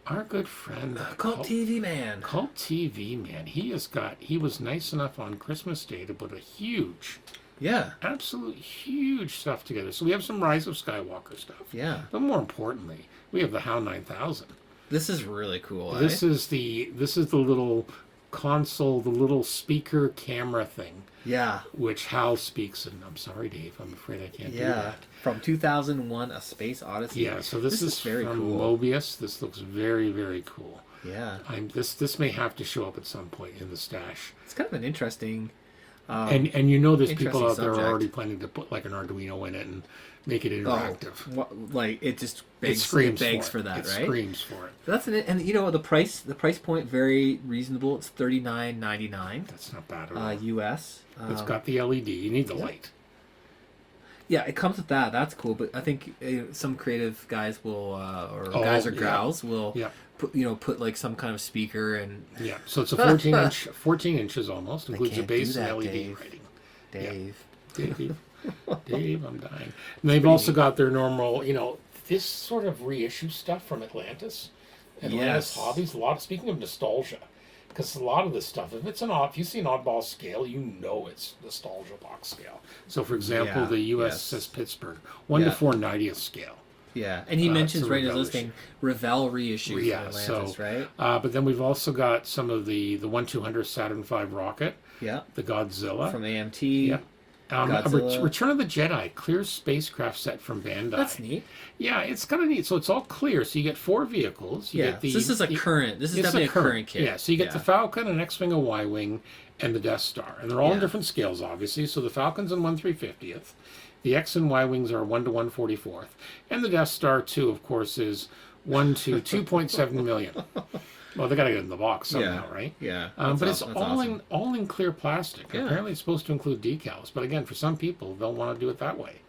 Our good friend, Cult TV man. Cult TV man. He was nice enough on Christmas Day to put a huge, Yeah. absolute huge stuff together. So we have some Rise of Skywalker stuff. Yeah. But more importantly, we have the HAL 9000. This is really cool. This is the little console, the little speaker camera thing, Yeah. which HAL speaks in. I'm sorry, Dave. I'm afraid I can't do Yeah. that. From 2001, A Space Odyssey. Yeah. So this is very from cool. Mobius. This looks very, very cool. Yeah. This may have to show up at some point in the stash. It's kind of an interesting. And you know there's people interesting out there subject. already planning to put like an Arduino in it and make it Oh, interactive. like it just It begs, screams begs for, for that, it right? screams for it. That's and you know the price point very reasonable. It's $39.99 That's not bad at all. US. It's got the LED. You need the light. Yeah, it comes with that. That's cool. But I think some creative guys will, or guys or yeah. gals will, Yeah. put like some kind of speaker and Yeah. So it's a 14 inches almost. Includes a can't do base and that, LED Dave. lighting. Dave. Dave, I'm dying. And they've also got their normal, this sort of reissue stuff from Atlantis. Atlantis Yes. Hobbies. Speaking of nostalgia, because a lot of this stuff, if you see an oddball scale, you know it's nostalgia box scale. So, for example, Yeah, the USS Pittsburgh, 1 to Yeah. 4/90th scale. Yeah, and he mentions it's a right in his Revell listing Revell reissues Yeah, of Atlantis, so, right? But then we've also got some of the 1/200 Saturn V rocket, Yeah, the Godzilla. from AMT. Yeah. A Godzilla. Return of the Jedi clear spacecraft set from Bandai. That's neat. Yeah, it's kind of neat. So it's all clear. So you get 4 vehicles. You Yeah, get the, so this is a current. This is it's definitely a current kit. Yeah, so you get the Falcon, an X-Wing, a Y-Wing, and the Death Star. And they're all in Yeah. different scales, obviously. So the Falcon's in 1/350th. The X and Y-Wings are 1 to 1/44th. And the Death Star, too, of course, is 1 to 2.7 million. Well, they got to get it in the box somehow, right? Yeah, But that's it's awesome. all in clear plastic. Yeah. Apparently, it's supposed to include decals. But again, for some people, they'll want to do it that way.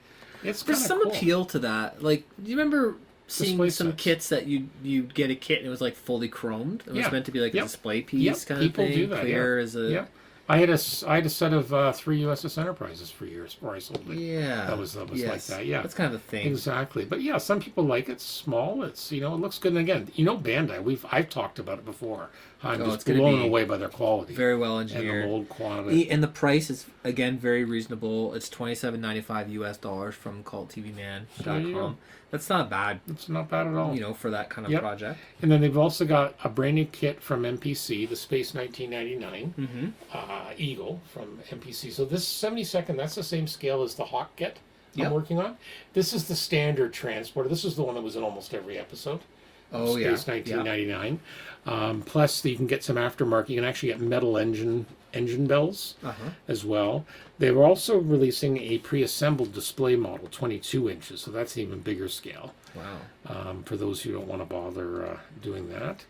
It's There's kinda some cool. appeal to that. Like, do you remember seeing Display some sets. kits that you get a kit and it was like fully chromed? It was Yeah. meant to be like Yep. a display piece Yep. kind People of thing. do that, Clear yeah. as a Yeah, I had a set of 3 USS Enterprises for years before I sold it. yeah. That was like Yes. that. Yeah, That's kind of a thing. exactly. But yeah, some people like it. It's small. It's it looks good. And again, Bandai. I've talked about it before. I'm it's just gonna blown be away by their quality Very well and the engineered. mold quality. And the price is again very reasonable. It's $27.95 US from There you go. CultTVman.com. That's not bad, It's not bad at all. for that kind of Yep. project. And then they've also got a brand new kit from MPC, the Space 1999 Eagle from MPC. So this 72nd, that's the same scale as the Hawk kit Yep. I'm working on. This is the standard transporter. This is the one that was in almost every episode. of Oh, yeah. Space 1999. Plus, you can get some aftermarket. You can actually get metal engine bells as well. They were also releasing a pre-assembled display model, 22 inches. So that's an even bigger scale. Wow. For those who don't want to bother doing that.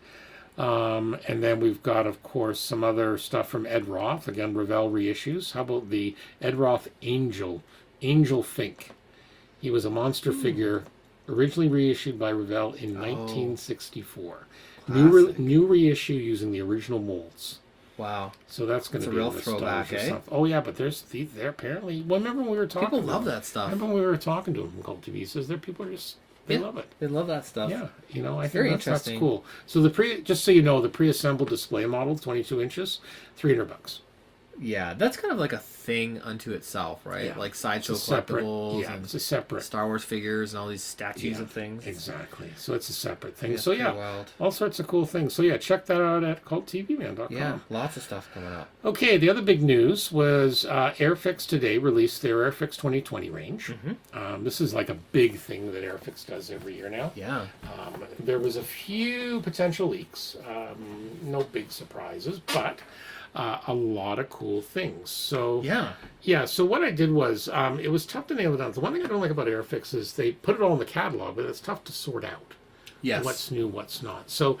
And then we've got, of course, some other stuff from Ed Roth. Again, Revell reissues. How about the Ed Roth Angel Fink? He was a monster figure, originally reissued by Revell in 1964. New reissue using the original molds. Wow. So that's going That's to a be real nostalgia throwback, eh? stuff. Oh yeah, but they're apparently. Well, remember when we were talking? People to love them? that stuff. Remember when we were talking to him from Cult TV? He says their people are just they love it. They love that stuff. Yeah, I very think that's interesting. cool. So just so you know, the pre-assembled display model, 22 inches, $300. Yeah, that's kind of like a thing unto itself, right? Yeah. Like Sideshow It's a separate, collectibles yeah, and it's a separate. Star Wars figures and all these statues Yeah, of things. exactly. So it's a separate thing. Yeah, So pretty yeah, wild. all sorts of cool things. So yeah, check that out at culttvman.com. Yeah, lots of stuff coming up. Okay, the other big news was Airfix today released their Airfix 2020 range. This is like a big thing that Airfix does every year now. Yeah. There was a few potential leaks, no big surprises, but a lot of cool things. So Yeah. so what I did was it was tough to nail it down. The one thing I don't like about Airfix is they put it all in the catalog, but it's tough to sort out Yes. what's new, what's not. So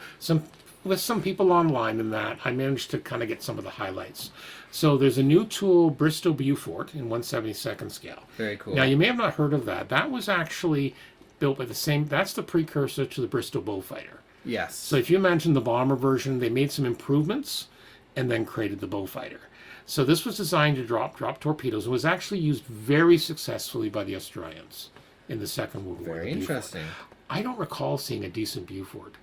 with some people online in that, I managed to kind of get some of the highlights. So there's a new tool, Bristow Beaufort, in 1/72nd scale. Very cool. Now you may have not heard of that. That was actually built by the same. That's the precursor to the Bristow Beaufighter. Yes. So if you imagine the bomber version, they made some improvements and then created the Beaufighter. So this was designed to drop torpedoes and was actually used very successfully by the Australians in the Second World War. Very the Beaufort. interesting. I don't recall seeing a decent Beaufort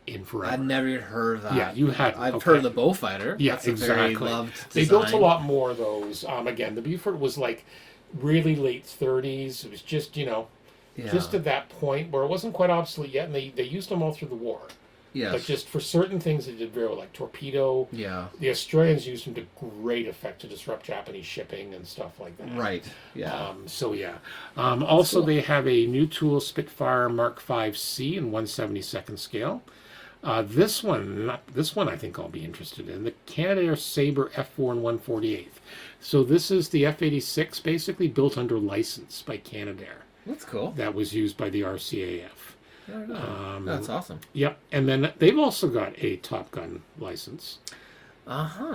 in forever. I've never even heard of that. Yeah, you had. I've heard of the Beaufighter. Yeah, That's a very exactly. loved They design. built a lot more of those. Again, the Beaufort was like really late 30s. It was just, just at that point where it wasn't quite obsolete yet, and they used them all through the war. Yes. But just for certain things they did very well, like torpedo. Yeah. The Australians used them to great effect to disrupt Japanese shipping and stuff like that. Right. Yeah. Also, cool. they have a new tool, Spitfire Mark 5C in 1/72nd scale. This one I think I'll be interested in. The Canadair Sabre F4 and 1/48th. So this is the F-86 basically built under license by Canadair. That's cool. That was used by the RCAF. I don't know. That's awesome. Yep, and then they've also got a Top Gun license.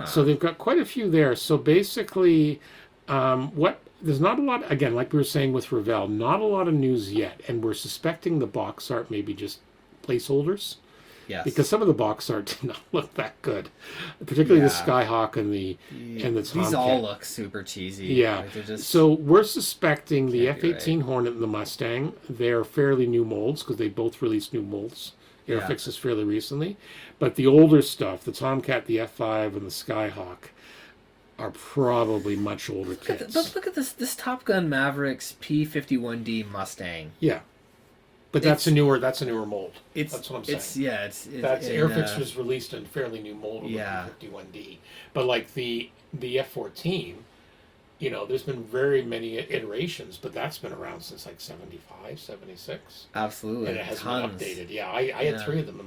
So they've got quite a few there. So basically, there's not a lot, again, like we were saying with Revell, not a lot of news yet, and we're suspecting the box art may be just placeholders. Yes. Because some of the box art did not look that good, particularly the Yeah. Skyhawk and the Tomcat. These all look super cheesy. Yeah. Like, they're just... So we're suspecting the Can't be F-18 Hornet and the Mustang. They're fairly new molds because they both released new molds. Yeah. Airfixes fairly recently, but the older stuff, the Tomcat, the F5, and the Skyhawk, are probably much older kits. But look at this Top Gun Mavericks P-51D Mustang. Yeah, but that's a newer mold. It's That's what I'm saying. It's Airfix was released in a fairly new mold of Yeah. the P-51D, but like the F-14, there's been very many iterations, but that's been around since like 75, 76. absolutely And it hasn't tons. been updated. Yeah, I had Yeah. 3 of them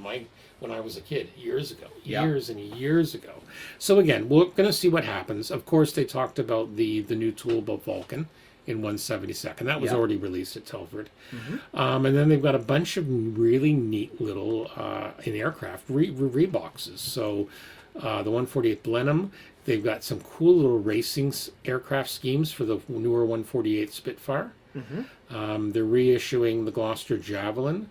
when I was a kid years ago, Yeah. years and years ago. So again, we're going to see what happens. Of course, they talked about the new tool about Vulcan in 1/72nd. That was Yeah. already released at Telford. And then they've got a bunch of really neat little in aircraft reboxes. So the 148 Blenheim. They've got some cool little racing aircraft schemes for the newer 148 Spitfire. They're reissuing the Gloucester Javelin,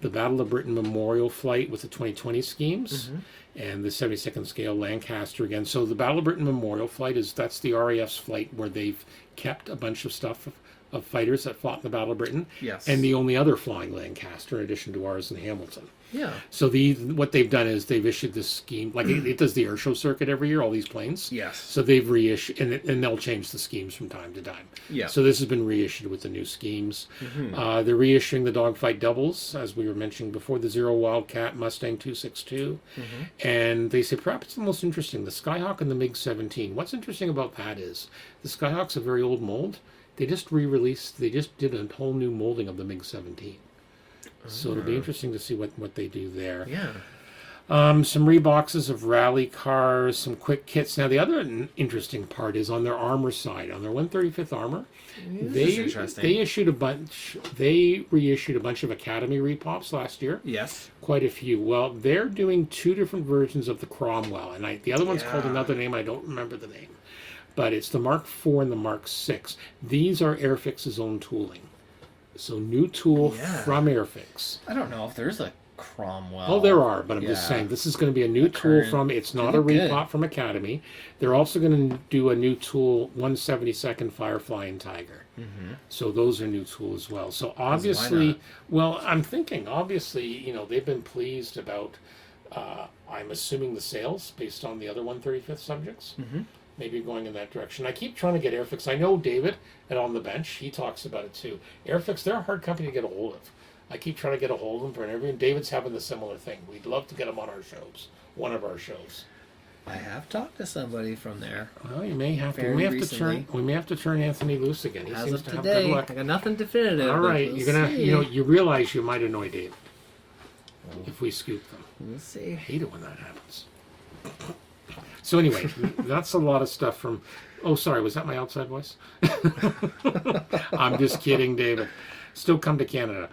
the Battle of Britain Memorial Flight with the 2020 schemes, and the 72nd scale Lancaster again. So the Battle of Britain Memorial Flight that's the RAF's flight where they've kept a bunch of stuff of fighters that fought in the Battle of Britain, Yes. and the only other flying Lancaster in addition to ours in Hamilton. Yeah. So what they've done is they've issued this scheme, like it does the air show circuit every year, all these planes. Yes. So they've reissued, and they'll change the schemes from time to time. Yeah. So this has been reissued with the new schemes. They're reissuing the dogfight doubles, as we were mentioning before, the Zero Wildcat Mustang 262. And they say perhaps the most interesting, the Skyhawk and the MiG-17. What's interesting about that is the Skyhawk's a very old mold. They just they just did a whole new molding of the MiG-17. So it'll be interesting to see what they do there. Yeah. Some reboxes of rally cars, some quick kits. Now, the other interesting part is on their armor side, on their 135th armor. This is interesting. They issued a bunch. They reissued a bunch of Academy repops last year. Yes. Quite a few. Well, they're doing 2 different versions of the Cromwell, and the other one's called Yeah. another name. I don't remember the name, but it's the Mark IV and the Mark VI. These are Airfix's own tooling. So new tool Yeah. from Airfix. I don't know if there's a Cromwell. Oh, there are, but I'm just Yeah. saying this is going to be a new tool current- from. It's not They a look good. repop from Academy. They're also going to do a new tool, 172nd Firefly and Tiger. So those are new tools as well. So obviously, not? well, I'm thinking obviously, they've been pleased about. I'm assuming the sales based on the other 135th subjects. maybe going in that direction. I keep trying to get Airfix. I know David at On the Bench, he talks about it too. Airfix, they're a hard company to get a hold of. I keep trying to get a hold of them for an interview, and David's having the similar thing. We'd love to get them on our shows, one of our shows. I have talked to somebody from there. Well, you may have to. Very We may have recently. to turn. We may have to turn Anthony loose again. He As seems of to have today, good I luck. got nothing definitive. All but right, we'll you're gonna. see. You know, you realize you might annoy David if we scoop them. We'll see. I hate it when that happens. So anyway, that's a lot of stuff from. Oh, sorry, was that my outside voice? I'm just kidding, David. Still come to Canada.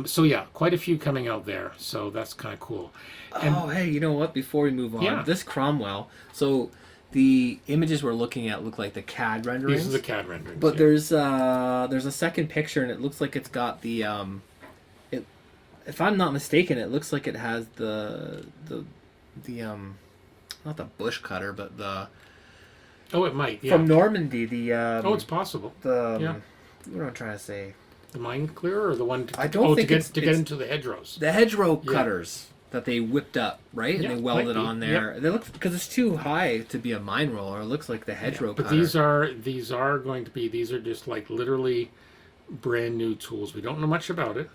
So yeah, quite a few coming out there. So that's kind of cool. And Oh, hey, you know what? Before we move on, Yeah. this Cromwell. So the images we're looking at look like the CAD renderings. these are the CAD renderings. But yeah. there's a second picture, and it looks like it's got the it. If I'm not mistaken, it looks like it has the not the bush cutter, but the Oh, it might. Yeah. from Normandy. The Oh, it's possible. the yeah. what am I trying to say? The mine clearer or the one to, I don't think to it's- get it's- into the hedgerows. The hedgerow Yeah. cutters that they whipped up, right? Yeah, And they welded might be. on there. They look because it's too high to be a mine roller. It looks like the hedgerow But cutter. these are going to be these are just like literally brand new tools. We don't know much about it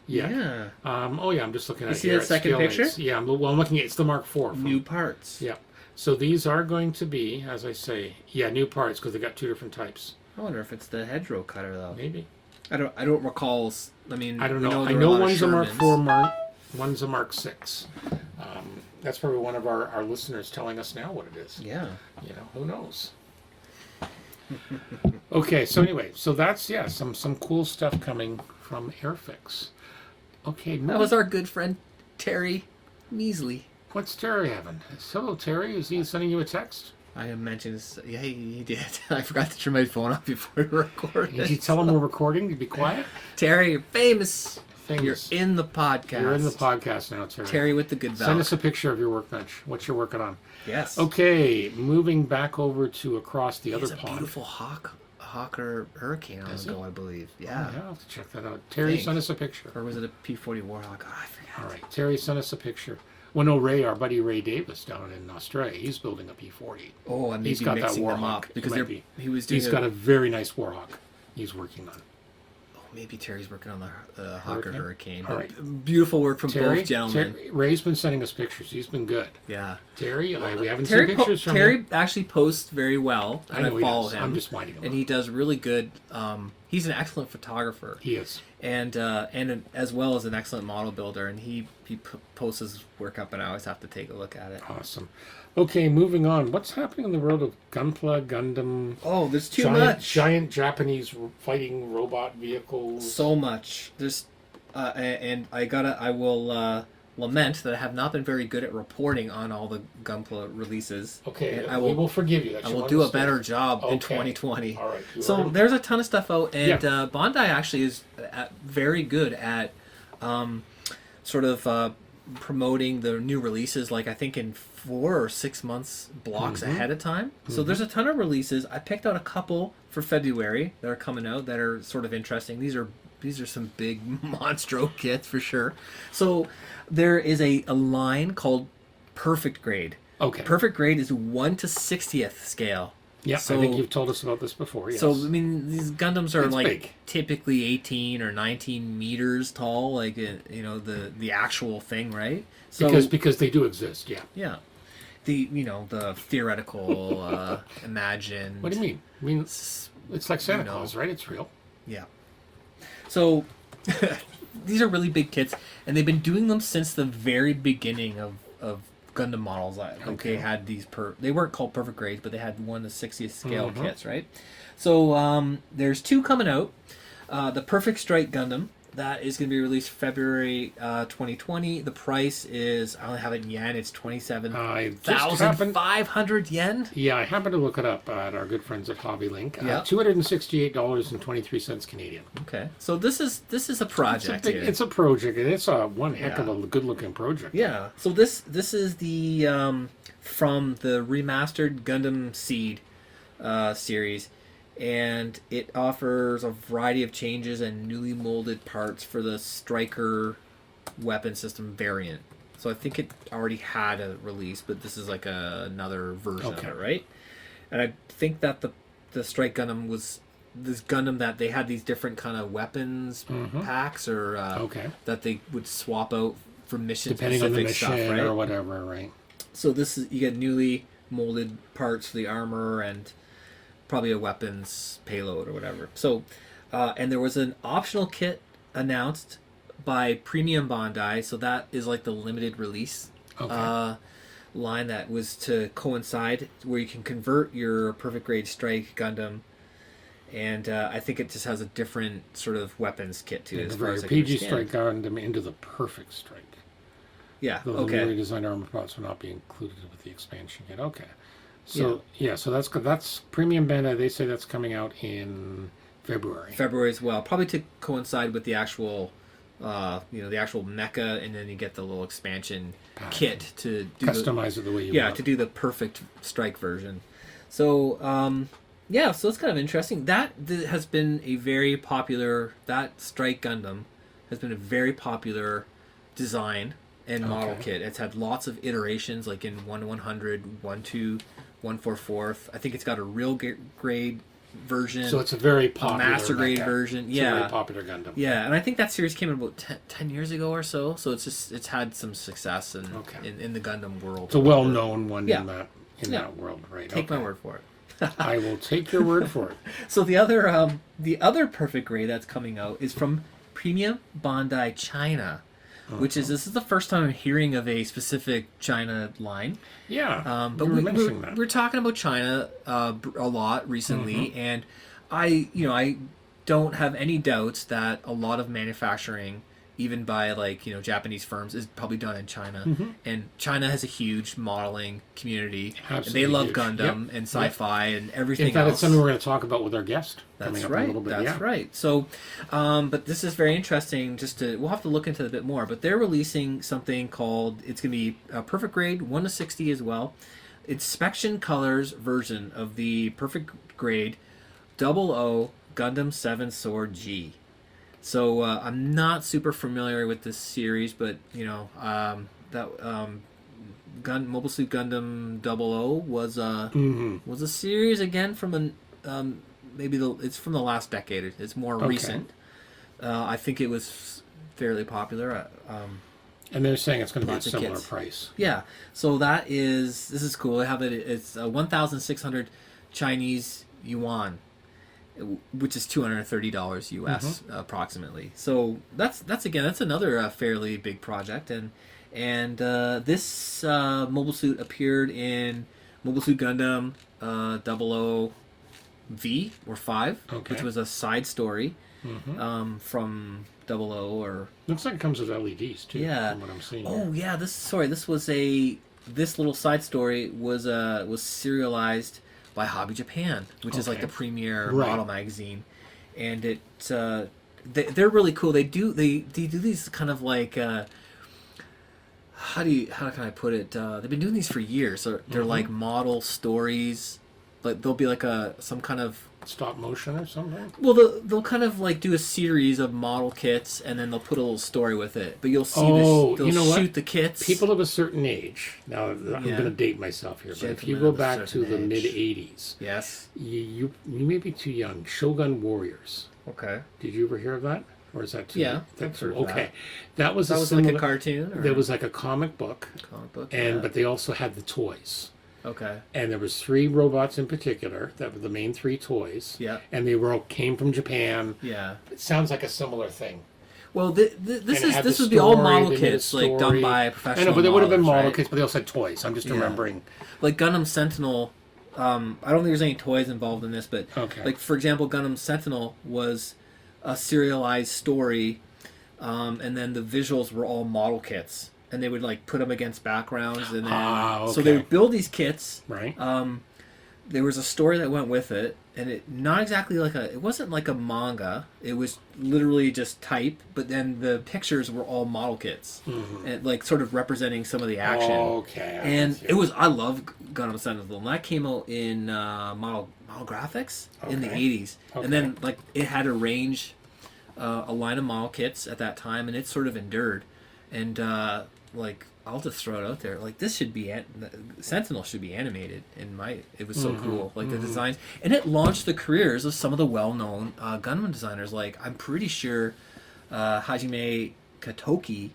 yet. Yeah, Oh yeah, I'm just looking at see here that at second scale picture? rates. Yeah, I'm looking at it's the Mark IV. From, new parts. Yeah. So these are going to be, as I say, new parts because they got two different types. I wonder if it's the hedgerow cutter though. Maybe. I don't recall. I mean, I don't we know. I there are know lot of one's a Mark Shermans. IV, one's a Mark VI. That's probably one of our listeners telling us now what it is. Yeah. You know, who knows? Okay, so anyway, so that's some cool stuff coming from Airfix. Okay, That was our good friend Terry Measley. what's Terry having? Hello, Terry. Is he sending you a text? I mentioned this. Yeah, he did. I forgot to turn my phone off before we recorded. Did you tell him we're recording to be quiet? Terry, you're famous. Famous. You're in the podcast. You're in the podcast now, Terry. Terry with the good Send valve. us a picture of your workbench. What you're working on. Yes. Okay, moving back over to across the He other has a pond. beautiful Hawker Hurricane on Does the he? go, I believe. Yeah, Yeah. I'll have to check that out. Terry, Think. send us a picture. Or was it a P40 Warhawk? Oh, I forget. All right, Terry, send us a picture. Well, no, Ray, our buddy Ray Davis down in Australia, he's building a P40. Oh, I may He's be got that mixing them Warhawk. up It because might they're, be. he was doing. He's got a very nice Warhawk he's working on. Oh, maybe Terry's working on the Hawker Hurricane. All right. Beautiful work from Terry, both gentlemen. Ray's been sending us pictures. He's been good. Yeah. Terry, we haven't Terry, seen pictures from him. Terry actually posts very well, I and I, know he follow does. him. I'm just winding him and up. he does really good. He's an excellent photographer, He is. and as well as an excellent model builder. And he posts his work up, and I always have to take a look at it. Awesome. Okay, moving on. What's happening in the world of Gunpla, Gundam, Oh, there's too much. giant Japanese fighting robot vehicles? So much. There's, and I will lament that I have not been very good at reporting on all the Gunpla releases. Okay, And I we will will forgive you. That's I your will one do a mistake. better job in Okay. 2020. All right. you So are- there's a ton of stuff out, and Yeah. Bandai actually is very good at sort of promoting the new releases. Like I think in 4 or 6 months blocks ahead of time. So there's a ton of releases. I picked out a couple for February that are coming out that are sort of interesting. These are some big monstro kits for sure. So there is a line called Perfect Grade. Okay. Perfect Grade is 1 to 60th scale. Yeah, So- I think you've told us about this before. Yes. So I mean, these Gundams are It's like big. typically 18 or 19 meters tall, like the actual thing, right? So because they do exist. Yeah. yeah, the theoretical imagined. What do you mean? I mean, it's like Santa You know. Claus, right? It's real. Yeah. So these are really big kits, and they've been doing them since the very beginning of Gundam models. Okay. They had these they weren't called perfect grades, but they had 1 to 60th scale Mhm. kits, right? So there's 2 coming out. The Perfect Strike Gundam, that is going to be released February 2020. The price is, I only have it in yen, it's I just happened. 27,500 yen. Yeah, I happened to look it up at our good friends at HobbyLink. Yeah. $268.23 Canadian. Okay, so this is a project here. It's a project, and it's a one heck of Yeah. a good-looking project. Yeah. So this is the from the remastered Gundam Seed series, and it offers a variety of changes and newly molded parts for the Striker weapon system variant. So I think it already had a release, but this is like another version Okay. of it, right? and I think that the Strike Gundam was this Gundam that they had these different kind of weapons packs or Okay. that they would swap out for mission Depending on the specific mission stuff, right? or whatever, right? So this is you get newly molded parts for the armor and probably a weapons payload or whatever. So, and there was an optional kit announced by Premium Bandai. So that is like the limited release Okay. line that was to coincide where you can convert your Perfect Grade Strike Gundam. And I think it just has a different sort of weapons kit to it. As far Convert as your I can PG understand. Strike Gundam into the Perfect Strike. Yeah. Though the Okay. newly designed armor parts will not be included with the expansion kit. Okay. So so that's good. That's Premium Bandai. They say that's coming out in February. February as well, probably to coincide with the actual, the actual mecha, and then you get the little expansion Pack. kit to do Customize it the way you yeah, want. to do the perfect strike version. So so it's kind of interesting. That has been a very popular. That Strike Gundam has been a very popular design and model Okay. kit. It's had lots of iterations, like in 1/100, 1/2, 1/4. I think it's got a real grade version. So it's a very popular master grade mecha. version. It's a Yeah. very popular Gundam. Yeah, and I think that series came out about 10 years ago or so. So it's had some success Okay. in the Gundam world. It's a well-known one Yeah. in that Yeah. that world, right? Take my Okay. word for it. I will take your word for it. So the other perfect grade that's coming out is from Premium Bandai China, which is this is the first time I'm hearing of a specific China line. Yeah, But you were mentioning that. we're talking about China a lot recently, and I don't have any doubts that a lot of manufacturing, even by Japanese firms, is probably done in China. And China has a huge modeling community, and they Absolutely love huge. Gundam Yep. and sci-fi and everything In fact, else. it's something we're going to talk about with our guest coming That's up right. in a little bit. That's yeah. right. So, but this is very interesting. We'll have to look into it a bit more. But they're releasing something called it's going to be a Perfect Grade 1/60 as well. Inspection Colors version of the Perfect Grade 00 Gundam 7 Sword G. So I'm not super familiar with this series, but Mobile Suit Gundam 00 was a series again from it's from the last decade. It's more Okay. recent. I think it was fairly popular. And they're saying it's going to be a Lots of similar kits. price. Yeah, so this is cool. I have it. It's 1,600 Chinese yuan, which is $230 US approximately. So that's another fairly big project, and this mobile suit appeared in Mobile Suit Gundam 00 V or 5, Okay. which was a side story from 00 or Looks like it comes with LEDs too. Yeah. From what I'm seeing. oh yeah, this little side story was serialized by Hobby Japan, which is like Okay. the premier Right. model magazine, and they're really cool. They do these kind of like how can I put it? They've been doing these for years. So they're like model stories, but they'll be like some kind of Stop motion or something. well, they'll kind of like do a series of model kits, and then they'll put a little story with it. But you'll see Oh, they'll you know what? shoot the kits. People of a certain age. Now I'm Yeah. going to date myself here, but if you Gentlemen go of a back to certain the age. mid '80s, Yes. you may be too young. Shogun Warriors. Okay. Did you ever hear of that? Or is that too? Yeah, that's I've heard of okay. That was That a was similar, like a cartoon. Or There was like a comic book, comic book. and yeah. but they also had the toys. Okay. And there was 3 robots in particular that were the main 3 toys. Yeah. And they were all came from Japan. Yeah. It sounds like a similar thing. Well, And it had this the would be all story, model they made a kits like done story. by I professional. know, but there would have been modelers, model right? kits, but they also had toys. I'm just Yeah. remembering. Like Gundam Sentinel. I don't think there's any toys involved in this, but Okay. like for example, Gundam Sentinel was a serialized story, and then the visuals were all model kits, and they would like put them against backgrounds, and then so they okay. would build these kits. Right. There was a story that went with it, and it not exactly it wasn't like a manga. It was literally just type, but then the pictures were all model kits, and like sort of representing some of the action. Okay. I And see. it was I love Gundam Sentinel, and that came out in model graphics in the Okay. 80s, Okay. and then like it had a range, a line of model kits at that time, and it sort of endured. and like I'll just throw it out there. Like this should be Sentinel should be animated. It was so cool. Like the designs, and it launched the careers of some of the well-known Gundam designers. Like I'm pretty sure Hajime Katoki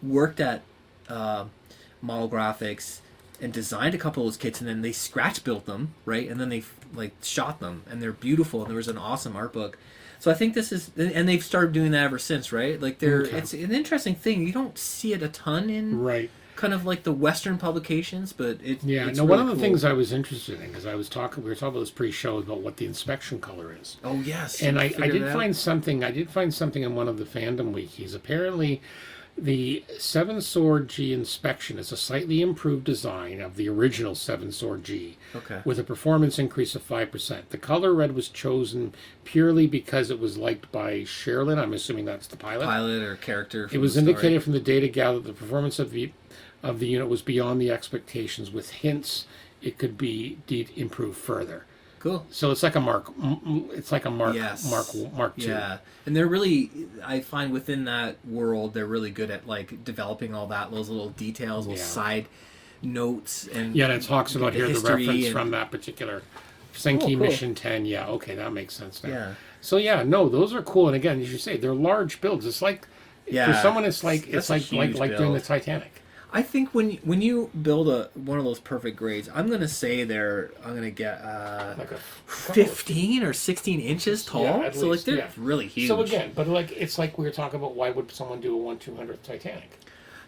worked at Model Graphics and designed a couple of those kits, and then they scratch built them, right? And then they like shot them, and they're beautiful. And there was an awesome art book. So I think this is, and they've started doing that ever since, right? Like it's an interesting thing. You don't see it a ton in kind of like the Western publications, but it's one really of the cool. things I was interested in, because we were talking about this pre-show about what the inspection color is. Oh yes, And I did find something in one of the fandom wikis. Apparently, the Seven Sword G inspection is a slightly improved design of the original Seven Sword G, with a performance increase of 5%. The color red was chosen purely because it was liked by Sherilyn. I'm assuming that's the pilot or character. It was indicated from the data gathered the performance of the unit was beyond the expectations, with hints it could be improved further. Cool. So it's like a Mark. It's like a Mark. Yes. Mark II. Yeah, and they're really. I find within that world, they're really good at like developing all those little details, little side notes, and and it talks about here the reference and from that particular Senki cool. Mission 10. Yeah, okay, that makes sense now. Yeah. So those are cool. And again, as you say, they're large builds. It's like for someone, it's like doing the Titanic. I think when you build one of those perfect grades, I'm gonna get Like a 15 or 16 inches tall. Yeah, at so least, like they're really huge. So again, but like it's like we were talking about, why would someone do a 1/200th Titanic?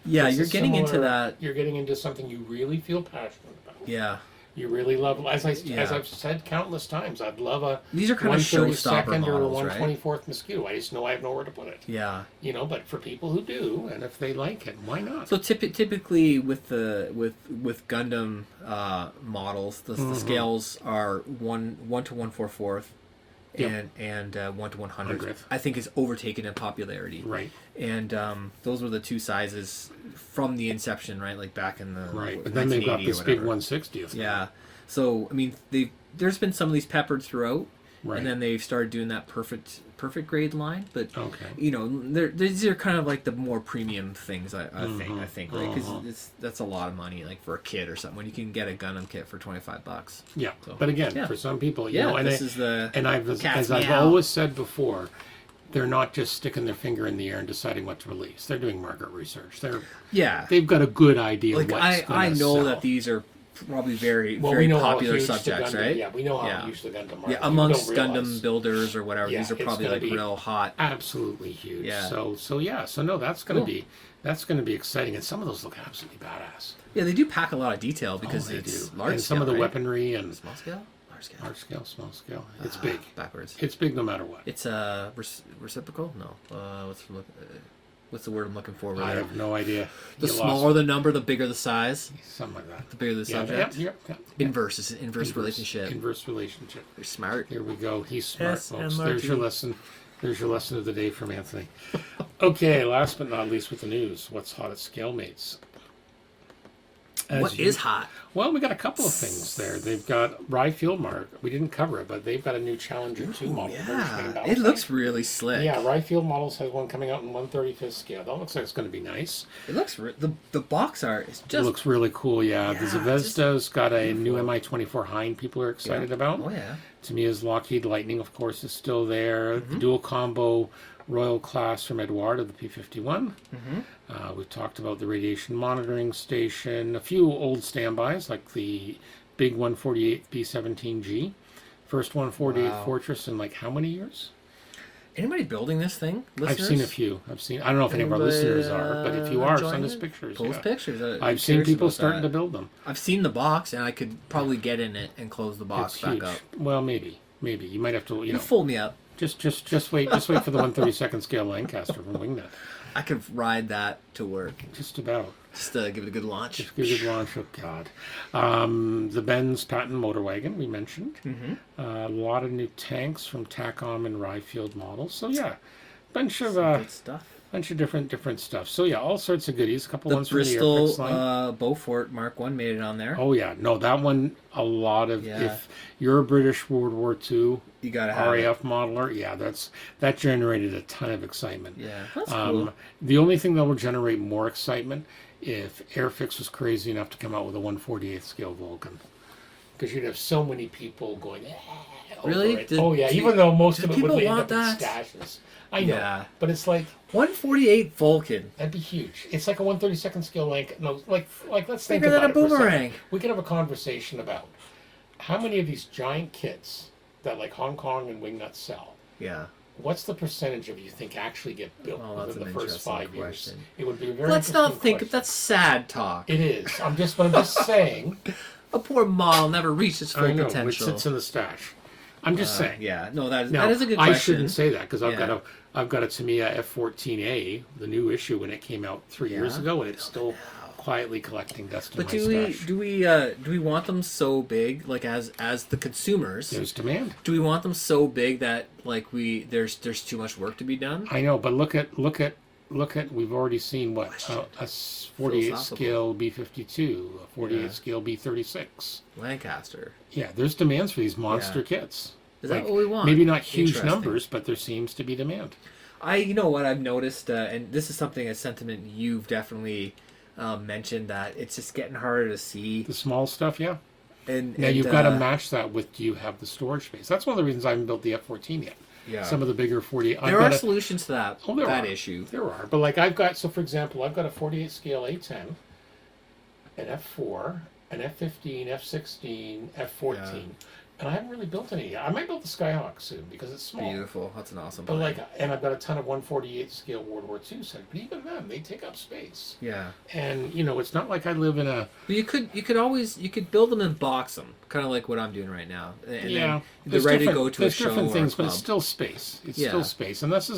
Yeah, It's you're getting into similar- that. You're getting into something you really feel passionate about. Yeah. You really love, as I've said countless times, I'd love These are kind of showstopper 1/32 or a models, right? 1/24th Mosquito. I just know I have nowhere to put it. Yeah. But for people who do, and if they like it, why not? So typically with Gundam models, the scales are 1 to 1/4, Yep. and 1 to 100th. 100th. I think is overtaken in popularity. Right. And those were the two sizes from the inception, right? Like back in the Right. But then they've got 1980 or this big whatever. 1/60th. Yeah. So I mean, there's been some of these peppered throughout, Right. and then they've started doing that perfect grade line. But Okay. these are kind of like the more premium things. I think, right? Because that's a lot of money, like for a kit or something. When you can get a Gundam kit for $25. Yeah. So, But again, for some people, and this is the as I've always said before, they're not just sticking their finger in the air and deciding what to release. They're doing market research. They've got a good idea. Like what's I know sell. that these are probably very we very know how popular huge the subjects, Gundam- right? Yeah, we know how huge the Gundam are. Yeah, People amongst don't realize. Gundam builders or whatever, Yeah, these are it's probably gonna like be real hot. Absolutely huge. Yeah. So no, that's going to Cool. be exciting, and some of those look absolutely badass. Yeah, they do pack a lot of detail because They it's do. large And scale, some of the right? weaponry and Small scale, large scale, large scale, small scale. It's big. backwards. It's big no matter what. It's reciprocal. No, what's the word I'm looking for? Over I there? have no idea. The You smaller lost the number, the bigger the size. something like that. The bigger the Yeah, subject. yeah. Inverse is inverse relationship. Inverse relationship. You're smart. Here we go. He's smart, folks. SMRT. There's your lesson. There's your lesson of the day from Anthony. Okay, last but not least with the news. What's hot at Scalemates? What is hot? Well, we got a couple of things there. They've got Rye Fieldmark. We didn't cover it, but they've got a new Challenger 2 model. Yeah, it looks really slick. Yeah, Rye Field Models has one coming out in 1/35th scale. That looks like it's going to be nice. It looks the box art is It just looks really cool, yeah. The Yeah, Zvezda's got a beautiful. new MI-24 Hind people are excited about. Oh yeah. Tamiya's Lockheed Lightning, of course, is still there. Mm-hmm. The dual combo Royal class from Edouard of the P-51. Mm-hmm. We've talked about the radiation monitoring station. A few old standbys, like the big 148 B-17G. First 148 Wow. Fortress in like how many years? Anybody building this thing? Listeners? I've seen a few. I don't know if any of our listeners are, but if you are, send us pictures. Post yeah. pictures. I've seen people starting to build them. I've seen the box, and I could probably get in it and close the box It's back huge. up. Well, maybe. You might have to, You fold me up. just wait for the 1/32 scale Lancaster from Wingnet. I could ride that to work. Just about. Just to give it a good launch. Just give it a launch. Oh God. The Benz patent motor wagon we mentioned. A lot of new tanks from TACOM and Rye Field models. So yeah, bunch of Good stuff. bunch of different stuff. So yeah, all sorts of goodies. A couple The ones from the Bristol Airfix line. Beaufort Mark 1 made it on there. Oh yeah, no, that one a lot of. Yeah. If you're a British World War II You gotta have RAF modeler, yeah, that generated a ton of excitement. it. Yeah, that's cool. The only thing that will generate more excitement if Airfix was crazy enough to come out with a 1/48 scale Vulcan, because you'd have so many people going. Over Really? it. Oh yeah, even though most of it would people end want up in that? stashes. I know, Yeah. but it's like 148 Vulcan. that'd be huge. It's like a 1/32 scale link. No, like let's think Bigger about than a it for boomerang. second. We could have a conversation about how many of these giant kits that like Hong Kong and Wingnut sell. Yeah. What's the percentage of you think actually get built Oh, that's within an the first interesting 5 years? question. It would be a very. Let's not interesting think question. that's sad talk. It is. I'm just saying. A poor model never reached its full I know it potential. sits in the stash. I'm just saying. Yeah, no, that Now, is a good I question. shouldn't say that because Yeah. I've got a Tamiya F14A, the new issue when it came out 3 years Yeah. ago, and it's still quietly collecting dust in But my do stash. we want them so big, like as the consumers? There's demand. Do we want them so big that like there's too much work to be done? I know, but look at we've already seen what a 48 Philosophical. scale B52, a 48 Yeah. scale B36. Lancaster. Yeah, there's demands for these monster kits. Is that what we want? Maybe not huge Interesting. numbers, but there seems to be demand. You know what I've noticed, and this is something a sentiment you've definitely mentioned, that it's just getting harder to see. The small stuff, yeah. And Now you've got to match that with, do you have the storage space? That's one of the reasons I haven't built the F14 yet. Yeah. Some of the bigger 48. There are solutions to that there are. issue. There are, but like for example, I've got a 48 scale A10, an F4, an F15, F16, F14, and I haven't really built any yet. I might build the Skyhawk soon because it's small. Beautiful. That's an awesome. But point. and I've got a ton of 148 scale World War II set. But even them, they take up space. Yeah. And it's not like I live in a. But you could build them and box them, kind of like what I'm doing right now. And Yeah, then they're there's ready to different- go to a there's show different or things, a but it's club. still space. It's Yeah. still space, and this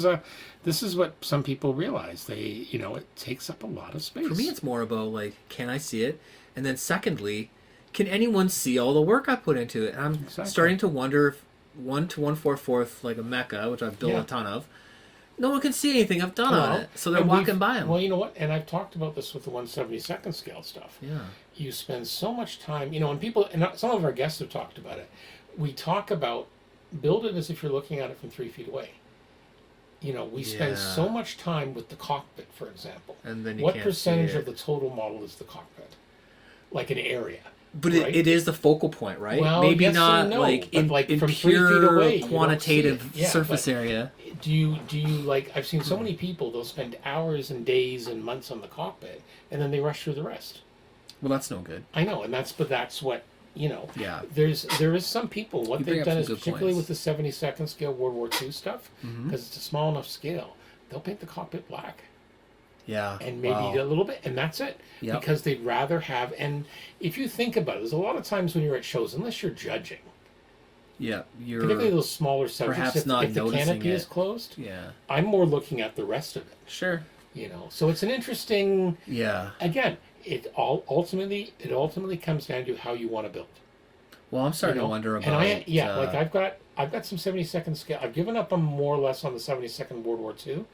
is what some people realize. They, it takes up a lot of space. For me, it's more about like, can I see it? And then secondly, can anyone see all the work I put into it? And I'm Exactly. starting to wonder if 1 to 1/4, like a Mecha, which I've built Yeah. a ton of, no one can see anything I've done on Well, it. So they're and walking by them. Well, you know what? And I've talked about this with the 1/72 scale stuff. Yeah. You spend so much time, and people, and some of our guests have talked about it. We talk about build it as if you're looking at it from 3 feet away. We spend Yeah. so much time with the cockpit, for example. And then you what can't percentage see of the total model is the cockpit? Like an area. But right? it is the focal point, right? Well, Maybe yes not and no, like but in, like in from 3 feet pure away, you don't quantitative see it. Yeah, surface but area. Do you like? I've seen so many people. They'll spend hours and days and months on the cockpit, and then they rush through the rest. Well, that's no good. I know, and that's what Yeah. There is some people. What You bring they've up done some is good particularly points. with the 72nd scale World War II stuff, Mm-hmm. because it's a small enough scale. They'll paint the cockpit black Yeah. and maybe Wow. a little bit, and that's it. Yep. Because they'd rather have. And if you think about it, there's a lot of times when you're at shows, unless you're judging, Yeah. particularly You're those smaller subjects, perhaps if, not if the noticing canopy it. is closed, yeah. I'm more looking at the rest of it. Sure. So it's an interesting. Yeah. Again, it ultimately comes down to how you want to build. Well, I'm starting to wonder about. And like I've got some 72nd scale. I've given up on more or less on the 72nd World War II.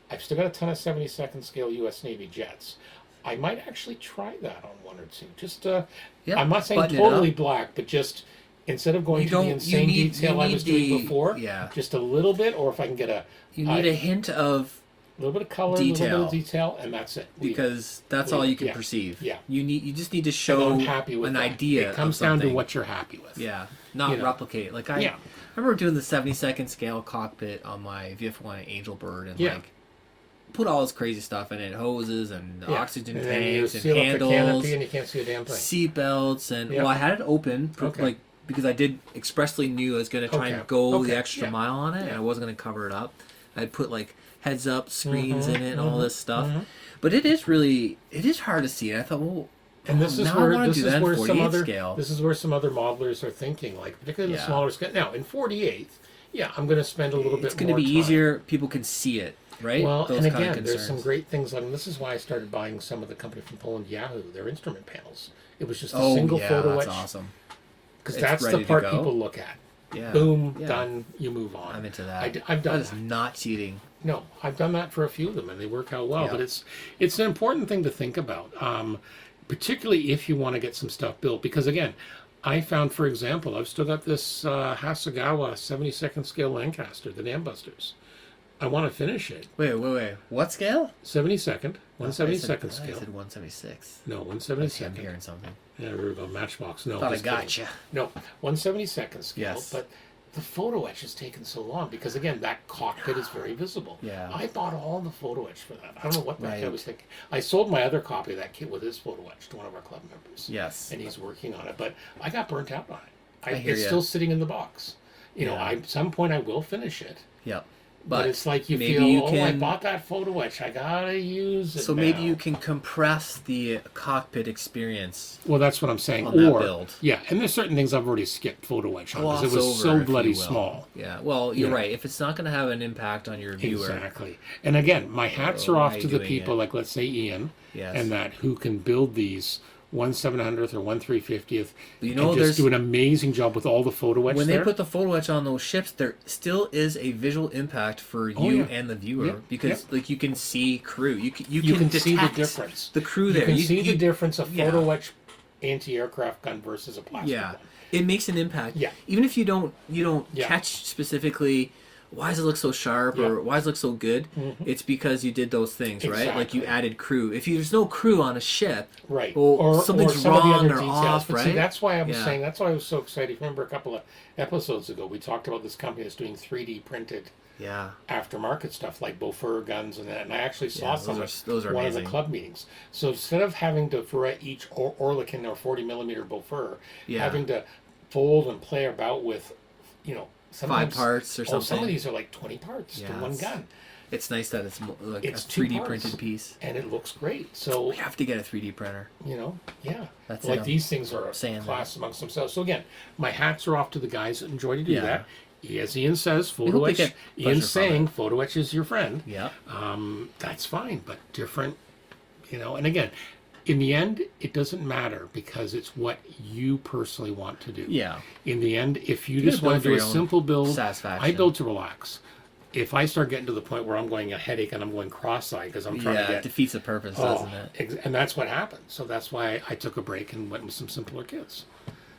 I've still got a ton of 72nd scale U.S. Navy jets. I might actually try that on one or two. Just I'm not saying button it totally up. black, but just instead of going You to the don't- insane you need- detail you I need was doing the- before, yeah. just a little bit, or if I can get You need a hint of little bit of color, a little bit Detail. of detail, and that's it. because that's all you can Yeah. perceive. Yeah. You just need to And show I'm happy with an that. idea. It comes of down to something. what you're happy with. Yeah, not replicate. Like I Yeah. remember doing the 72nd scale cockpit on my VF1 Angel Bird and Yeah. like put all this crazy stuff in it, hoses and Yeah. oxygen And then you tanks and seal up the handles, canopy and you can't see a damn thing. seat belts, and Yeah. well, I had it open Okay. like because I did expressly knew I was going to try Okay. and go Okay. the extra Yeah. mile on it, and Yeah. I wasn't going to cover it up. I'd put like heads up screens Mhm, in it and all mhm, this stuff, mhm. but it is hard to see. And I thought, well. And this is now I where wanna this do is that in where some 48 other scale. this is where some other modelers are thinking, like particularly the Yeah. smaller scale. Now in 48, yeah, I'm going to spend a little bit. It's going to more be time. easier. People can see it, right? Well, Those and kind of again, there's some concerns. great things. And this is why I started buying some of the company from Poland, Yahoo, their instrument panels. It was just a Oh single yeah, photo that's etch, awesome. because It's that's ready the to part go. people look at. Yeah. Boom, Yeah. done. You move on. I'm into that. I've done That is that. not cheating. No, I've done that for a few of them, and they work out well. Yeah. But it's an important thing to think about, particularly if you want to get some stuff built. Because again, I found, for example, I've still got this Hasegawa 72nd scale Lancaster, the Dam Busters. I want to finish it. Wait. What scale? 72nd, I 172nd said scale. 176. No, I'm 172nd. hearing something. Yeah, we were about Matchbox. No, Thought I just kidding. gotcha. No, 172nd scale. Yes. But the photo etch has taken so long because again, that cockpit is very visible. Yeah. I bought all the photo etch for that. I don't know what the heck I Right. was thinking. I sold my other copy of that kit with his photo etch to one of our club members. Yes. And he's working on it, but I got burnt out on it. I hear it's ya. still sitting in the box. Yeah. At some point I will finish it. Yep. But it's like you maybe feel, you I can- bought that photo etch. I gotta use it So maybe now. you can compress the cockpit experience. Well, that's what I'm saying. On that Or build. yeah, and there's certain things I've already skipped photo etch on because it Gloss was over, so if bloody you will. small. Yeah. Well, you're Yeah. right. If it's not going to have an impact on your viewer, Exactly. And again, my hats are why off are to you the doing people it? like, let's say, Ian, Yes. and that who can build these 1/700th or 1/350th, You know, and there's- just do an amazing job with all the photo etch when there. they put the photo etch on those ships, there still is a visual impact for you Oh, yeah. and the viewer Yeah, because yeah. like you can see crew. You can you can see the detect difference. The crew You there. can see the difference of yeah. photo etch anti-aircraft gun versus a plastic Yeah, one. it makes an impact. Yeah. Even if you don't Yeah. catch specifically why does it look so sharp Yeah. or why does it look so good, it's because you did those things, right? Like you Exactly. added crew. If there's no crew on a ship, Right. well, something's some of the wrong other or details. off, But right? see, that's why I was Yeah. saying, that's why I was so excited. Remember a couple of episodes ago, we talked about this company that's doing 3D printed yeah, aftermarket stuff like Beaufort guns and that. And I actually saw Yeah, some those are at one of the amazing. club meetings. So instead of having to, for each Oerlikon or 40 millimeter Beaufort, Yeah. having to fold and play about with, sometimes, parts or Some of something. these are like 20 parts to Yeah, one it's- gun. It's nice that it's like It's a two 3D parts. printed piece. And it looks great. So, We have to get a 3D printer. yeah. That's Like it, I'm these things are a saying class amongst themselves. So again, my hats are off to the guys that enjoy to do Yeah. that. As Ian says, hope photo they etch. get pleasure Ian's from saying photo etch is your friend. Yeah. That's fine, but different, And again, in the end, it doesn't matter because it's what you personally want to do. Yeah. In the end, if you gotta just build want for to do a your own simple build, satisfaction. I build to relax. If I start getting to the point where I'm going a headache and I'm going cross-eyed because I'm trying Yeah, to it get defeats the purpose, doesn't it? and that's what happened. So that's why I took a break and went with some simpler kits.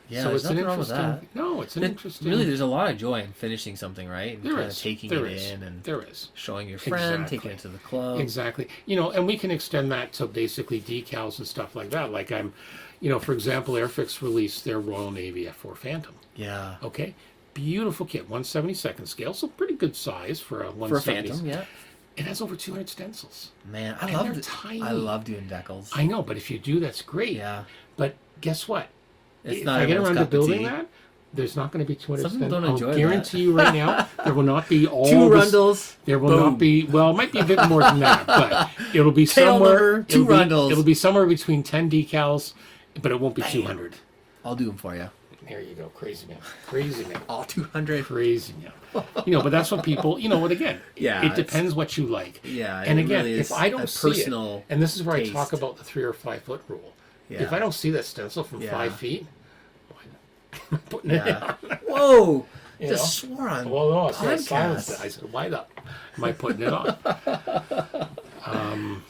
Yeah, so there's it's an nothing wrong with interesting. that. No, it's an It- interesting. Really, there's a lot of joy in finishing something, right? And there kind is. of taking There it is. in and There is. showing your friend, Exactly. taking it to the club. Exactly. And we can extend that to basically decals and stuff like that. Like for example, Airfix released their Royal Navy F4 Phantom. Yeah. Okay. Beautiful kit, 1/72nd scale, so pretty good size for a For a 170. Phantom, yeah. It has over 200 stencils. Man, And they're tiny. I love doing decals. I know, but if you do, that's great. Yeah. But guess what? It's if not I get everyone's around to cup of building tea. that, there's not going to be 200 Some people stencils. don't enjoy I'll that. guarantee you right now, there will not be all Two this- rundles. There will boom. not be. Well, it might be a bit more than that, but it'll be Tail somewhere. number, two it'll be- rundles. It'll be somewhere between 10 decals, but it won't be 200. I'll do them for you. There you go, crazy man, crazy man, All 200. crazy man. But that's what people. What again? Yeah, it it's- depends what you like. Yeah, and it again, really if is I a don't see it, personal and this is where I taste. talk about the 3 or 5 foot rule. If Yeah. I don't see that stencil from Yeah. 5 feet, I'm putting it Yeah. on. Whoa! You Just swore on Well, no, I said podcast. silence it. I said, why the? Am I putting it on?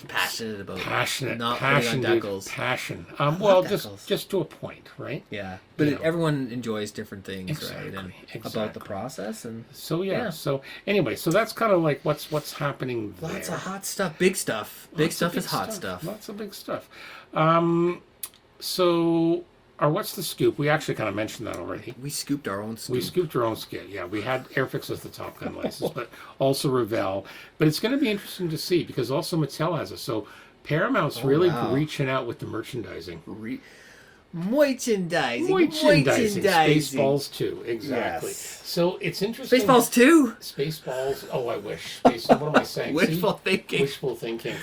Passionate about Passionate, not passion, putting on dude, decals. passion. Well, decals. just to a point, right? Yeah, but You know. everyone enjoys different things, Exactly, right? And about exactly. the process and So Yeah. So anyway, so that's kind of like what's happening there. lots of hot stuff, big stuff. Big Lots of stuff is hot stuff. Lots of big stuff. So, what's the scoop? We actually kind of mentioned that already. We scooped our own scoop. We scooped our own skit. Yeah, we had Airfix as the Top Gun license, but also Revell. But it's going to be interesting to see because also Mattel has it. So Paramount's really wow. reaching out with the merchandising. Merchandising. Merchandising. Spaceballs too. Exactly. Yes. So it's interesting. Spaceballs 2? Spaceballs. Oh, I wish. What am I saying? Wishful See? thinking. Wishful thinking.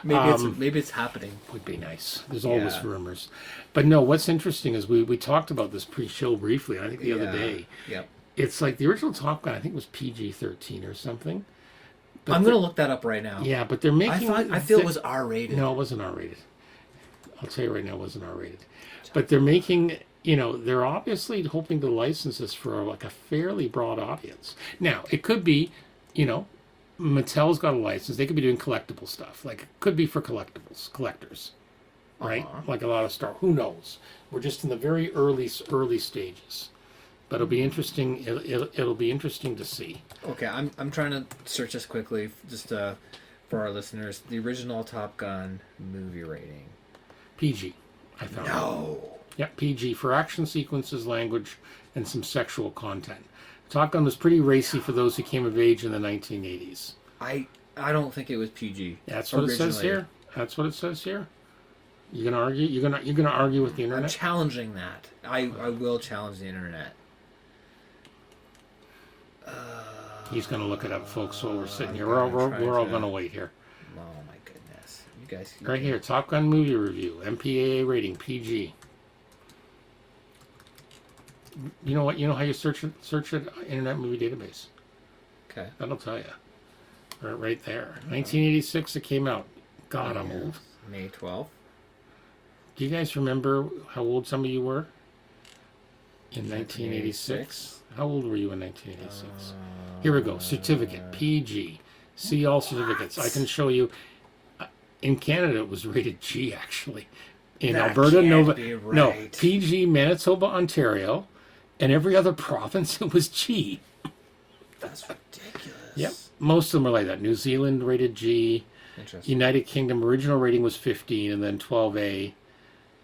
Maybe it's happening. Would be nice. There's always Yeah. rumors. But no, what's interesting is we talked about this pre-show briefly, I think the other day. Yep. It's like the original Top Gun, I think it was PG-13 or something. But I'm gonna look that up right now. Yeah, but they're making... I feel it was R-rated. No, it wasn't R-rated. I'll tell you right now, it wasn't R-rated. But they're making... they're obviously hoping to license this for like a fairly broad audience. Now, it could be, Mattel's got a license. They could be doing collectible stuff. Like, it could be for collectors, right? Like a lot of Star. Who knows? We're just in the very early stages. But it'll be interesting. It'll be interesting to see. Okay, I'm trying to search this quickly, just for our listeners. The original Top Gun movie rating. PG. I found. No. Yeah, PG for action sequences, language, and some sexual content. Top Gun was pretty racy for those who came of age in the 1980s. I don't think it was PG. That's what it says here. That's what it says here. You gonna argue? You're gonna argue with the I'm internet? challenging that. I will challenge the internet. He's gonna look it up, folks. While we're sitting here, we're all gonna wait here. Oh my goodness, you guys! Right here, Top Gun movie review, MPAA rating, PG. You know what? You know how you search it? Search it, Internet Movie Database. Okay. That'll tell you. Right there. 1986 it came out. God, I'm old. May 12th. Do you guys remember how old some of you were? In 1986? How old were you in 1986? Here we go. Certificate. PG. See all certificates. I can show you. In Canada, it was rated G, actually. In That Alberta, can't Nova. be No, right. PG, Manitoba, Ontario. And every other province, it was G. That's ridiculous. Yep. Most of them are like that. New Zealand rated G. Interesting. United Kingdom original rating was 15, and then 12A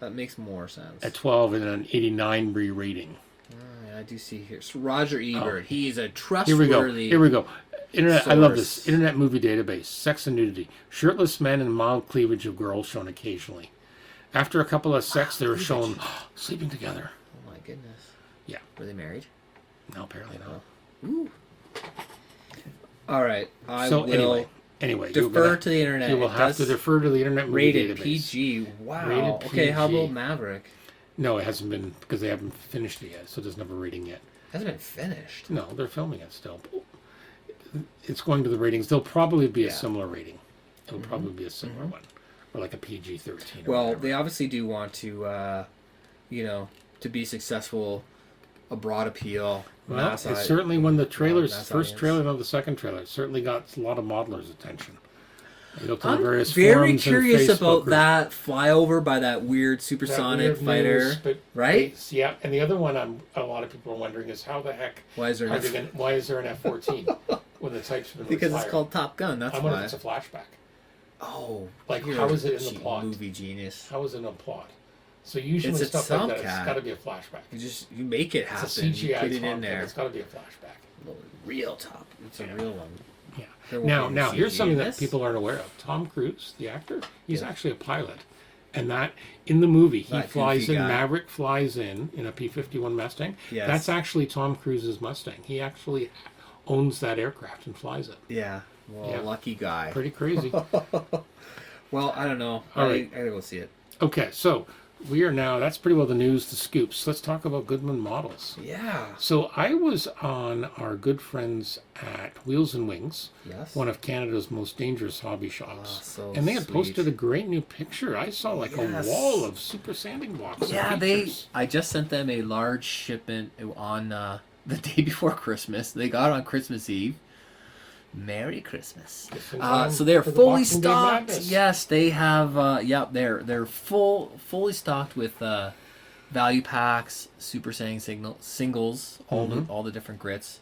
That makes more sense. at 12, and then 89 re-rating. I do see here. So Roger Ebert. He is a Here we trustworthy. go. Here we go. Internet. I love source. this. Internet Movie Database. Sex and nudity. Shirtless men and mild cleavage of girls shown occasionally. After a couple of sex, they were shown sleeping together. Oh my goodness. Yeah. Were they married? No, apparently not. Ooh. All right. I So will anyway, defer to the internet. You will It have to does defer to the Internet Movie rated Database. PG. Wow. Rated Okay, how PG. about Maverick? No, it hasn't been because they haven't finished it yet, so it doesn't have a rating yet. Hasn't been finished. No, they're filming it still. It's going to the ratings. There'll probably be a Yeah. similar rating. It'll probably be a similar one, or like a PG-13. Well, they obviously do want to, to be successul, a broad appeal. Well, mass it's eye- certainly when the trailers, mass first audience. trailer, not the second trailer, it certainly got a lot of modelers' attention. You go to the I'm various very forums and curious Facebook about groups. that flyover by that weird That supersonic weird fighter, news, but right? Yeah, and the other one a lot of people are wondering is how the heck Why is there are no? they gonna, why is there an F-14 when the type's been Because retired? it's called Top Gun. That's I wonder why. if it's a flashback. Oh, Like, you're how is it in a the plot? Movie genius. How is it a plot? So usually It's with a stuff like that, it's Tomcat. got to be a flashback. You make it happen. It's a CGI you put it in Tomcat. there. It's got to be a flashback. Real top. It's a real one. Yeah. There won't be Now, any here's CG something in that this. people aren't aware of. Tom Cruise, the actor, he's Yeah. actually a pilot, and that in the movie he That flies goofy in. guy. Maverick flies in a P-51 Mustang. Yes. That's actually Tom Cruise's Mustang. He actually owns that aircraft and flies it. Yeah. Well, Yeah. lucky guy. Pretty crazy. Well, I don't know. All I right. gotta go see it. Okay, so we are now. That's pretty well the news, the scoops. Let's talk about Goodman Models. Yeah. So I was on our good friends at Wheels and Wings, Yes. one of Canada's most dangerous hobby shops. so and they had sweet. posted a great new picture. I saw like Yes. a wall of super sanding blocks. Yeah, and they. features. I just sent them a large shipment on the day before Christmas. They got it on Christmas Eve. Merry Christmas. Just in time So they're for the fully Boxing Day stocked. madness. Yes, they have. They're fully stocked with value packs, super sailing singles, Mm-hmm. all the different grits,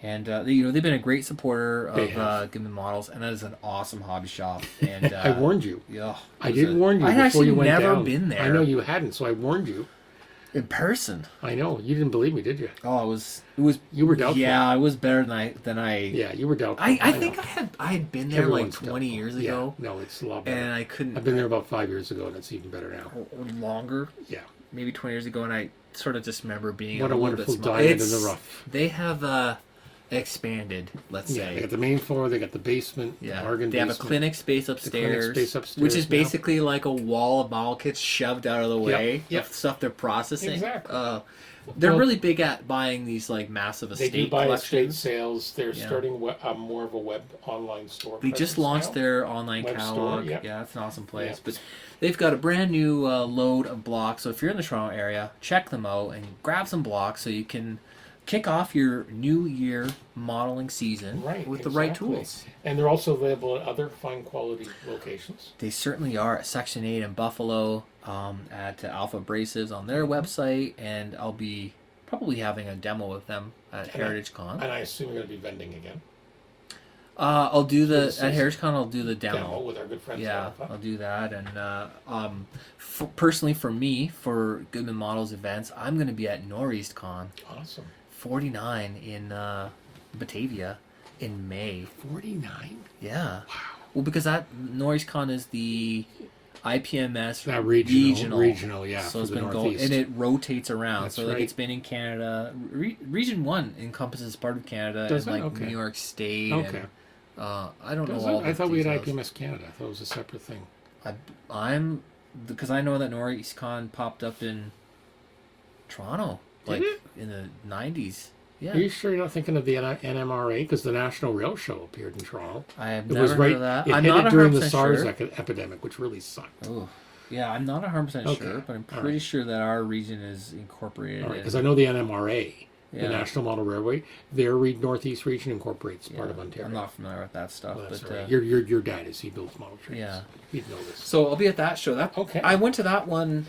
and they've been a great supporter They of have. Goodman Models, and that is an awesome hobby shop. And I warned you. Yeah, I did warn you I had before actually you went never down. been there. I know you hadn't, so I warned you. in person. I know you didn't believe me, did you? Oh, it was. You were doubtful. Yeah, it was better than I. Yeah, you were doubtful. I know. think I had been there Everyone's like 20 doubtful. years Yeah, ago, no, it's a lot better. and I couldn't. I've been there about 5 years ago, and it's even better now. or longer, Yeah. maybe 20 years ago, and I sort of just remember being What a little wonderful bit small. diamond in the rough. They have expanded, let's Yeah, they say. got the main floor, they got the basement, the Yeah, bargain they have a basement. clinic space upstairs, space upstairs which is now. basically like a wall of model kits shoved out of the way yep. of stuff they're processing. Exactly. They're Well, really big at buying these like massive They estate do buy estate collections. sales. They're Yeah. starting more of a web online store. They just presence launched now. their online Web store, catalog. yep. Yeah, it's an awesome place. Yep. But they've got a brand new load of blocks. So if you're in the Toronto area, check them out and grab some blocks so you can kick off your new year modeling season Right, with the right exactly. tools. And they're also available at other fine quality locations. They certainly are at Section 8 in Buffalo, at Alpha Abrasives on their website, and I'll be probably having a demo with them at Heritage Con. And I assume you're going to be vending again. I'll do This at is Heritage Con. I'll do the Demo with our good friends at Yeah, Alpha. I'll do that. And personally, for me, for Goodman Models events, I'm going to be at Northeast Con Awesome. 49 in Batavia in May. 49? Yeah. Wow. Well, because that Northeast Con is the IPMS That regional, yeah, So for it's the been going, Northeast. and it rotates around. That's so like right. it's been in Canada. Region 1 encompassses part of Canada Does and it? like Okay. New York State. Okay. And, I don't Does know all it? the I thought we had details. IPMS Canada. I thought it was a separate thing. I'm because I know that Northeast Con popped up in Toronto, like it? in the 90s. Yeah, Are you sure you're not thinking of the NMRA? Because the National Rail Show appeared in Toronto. I have It never was heard right. of that. It I'm hit not it during the 100% SARS sure. epidemic, which really sucked. Oh, yeah, I'm not 100% Okay. sure, but I'm All pretty sure that our region is incorporated. All right, in- because I know the NMRA, Yeah. the National Model Railway, their Northeast region incorporates part of Ontario. I'm not familiar with that stuff, Well, that's but all right. Your dad is. He builds model trains. yeah. He'd know this. So I'll be at that show. Okay. I went to that one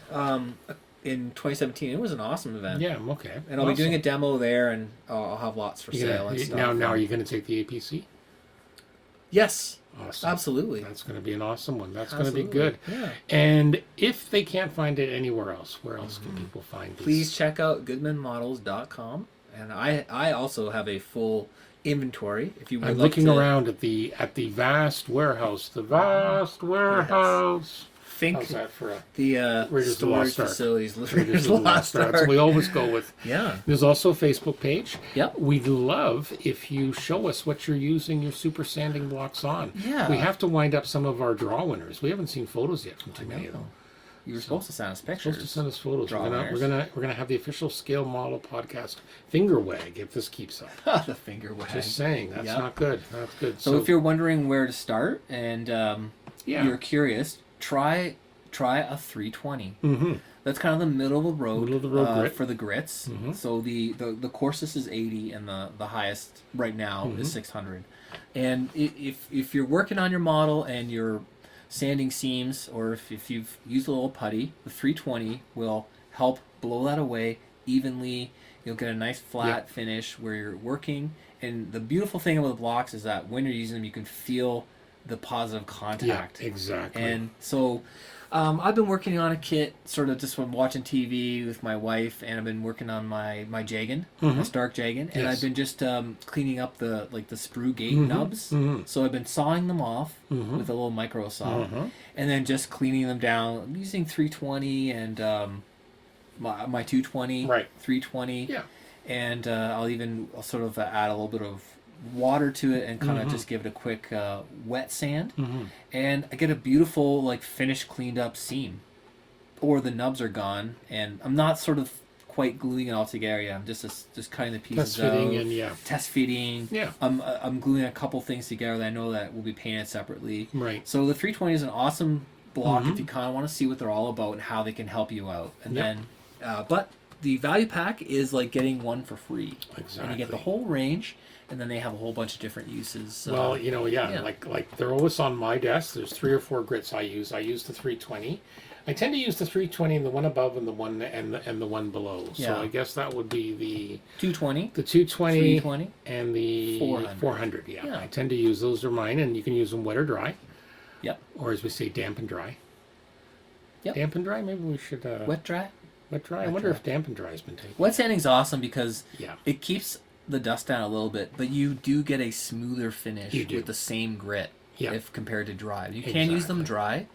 in 2017. It was an awesome event. Yeah. Okay. And I'll be doing a demo there, and I'll have lots for sale and stuff. Now, are you going to take the APC? Yes, Awesome. absolutely. That's going to be an awesome one. That's going to be Absolutely. good. Yeah. And if they can't find it anywhere else, where else can people find these? Please check out goodmanmodels.com, and I also have a full inventory if you would I'm like looking to around at the vast warehouse. The vast warehouse. think How's that for a the Raiders of the Lost storage Ark? facilities. Raiders Raiders of the Lost Ark? So we always go with. Yeah. There's also a Facebook page. Yep. We'd love if you show us what you're using your super sanding blocks on. Yeah. We have to wind up some of our draw winners. We haven't seen photos yet from too many of them. You were supposed to send us pictures. Supposed to send us photos. Draw We're winners. gonna have the official Scale Model Podcast finger wag if this keeps up. The finger wag. Just saying, that's Yep. not good. That's good. So if you're wondering where to start and Yeah. you're curious, try a 320. Mm-hmm. That's kind of the middle of the road, Middle of the road grit. for the grits. Mhm. So the coarsest is 80, and the highest right now Mm-hmm. is 600. And if you're working on your model and you're sanding seams, or if you've used a little putty, the 320 will help blow that away evenly. You'll get a nice flat finish where you're working. And the beautiful thing about the blocks is that when you're using them, you can feel the positive Yeah, contact. exactly. And so I've been working on a kit sort of just from watching TV with my wife, and I've been working on my Jagan, my Stark Jagan, and Yes. I've been just cleaning up the sprue gate nubs. So I've been sawing them off with a little micro saw, and then just cleaning them down. I'm using 320 and my 220, Right. 320, Yeah. and I'll sort of add a little bit of water to it and kind of just give it a quick wet sand, and I get a beautiful like finished cleaned up seam, or the nubs are gone, and I'm not sort of quite gluing it all together yet. I'm just cutting the pieces Test fitting out, and yeah. test fitting. Yeah. I'm gluing a couple things together that I know that will be painted separately. Right. So the 320 is an awesome block if you kind of want to see what they're all about and how they can help you out. And Yep. then, but the value pack is like getting one for free. Exactly. And you get the whole range, and then they have a whole bunch of different uses. Well, yeah. like they're always on my desk. There's 3 or 4 grits I use. I use the 320. I tend to use the 320 and the one above and the one and the one below. Yeah. So I guess that would be the 220, 220 320. and the 400. Yeah. Yeah. I tend to use those are mine, and you can use them wet or dry, Yep. or as we say, damp and dry. Yep. Damp and dry. Maybe we should Wet dry. wet dry. I Wet wonder dry. if damp and dry has been taken. Wet sanding's awesome because Yeah. it keeps the dust down a little bit, but you do get a smoother finish You do. with the same grit Yeah. if compared to dry. You can use them dry,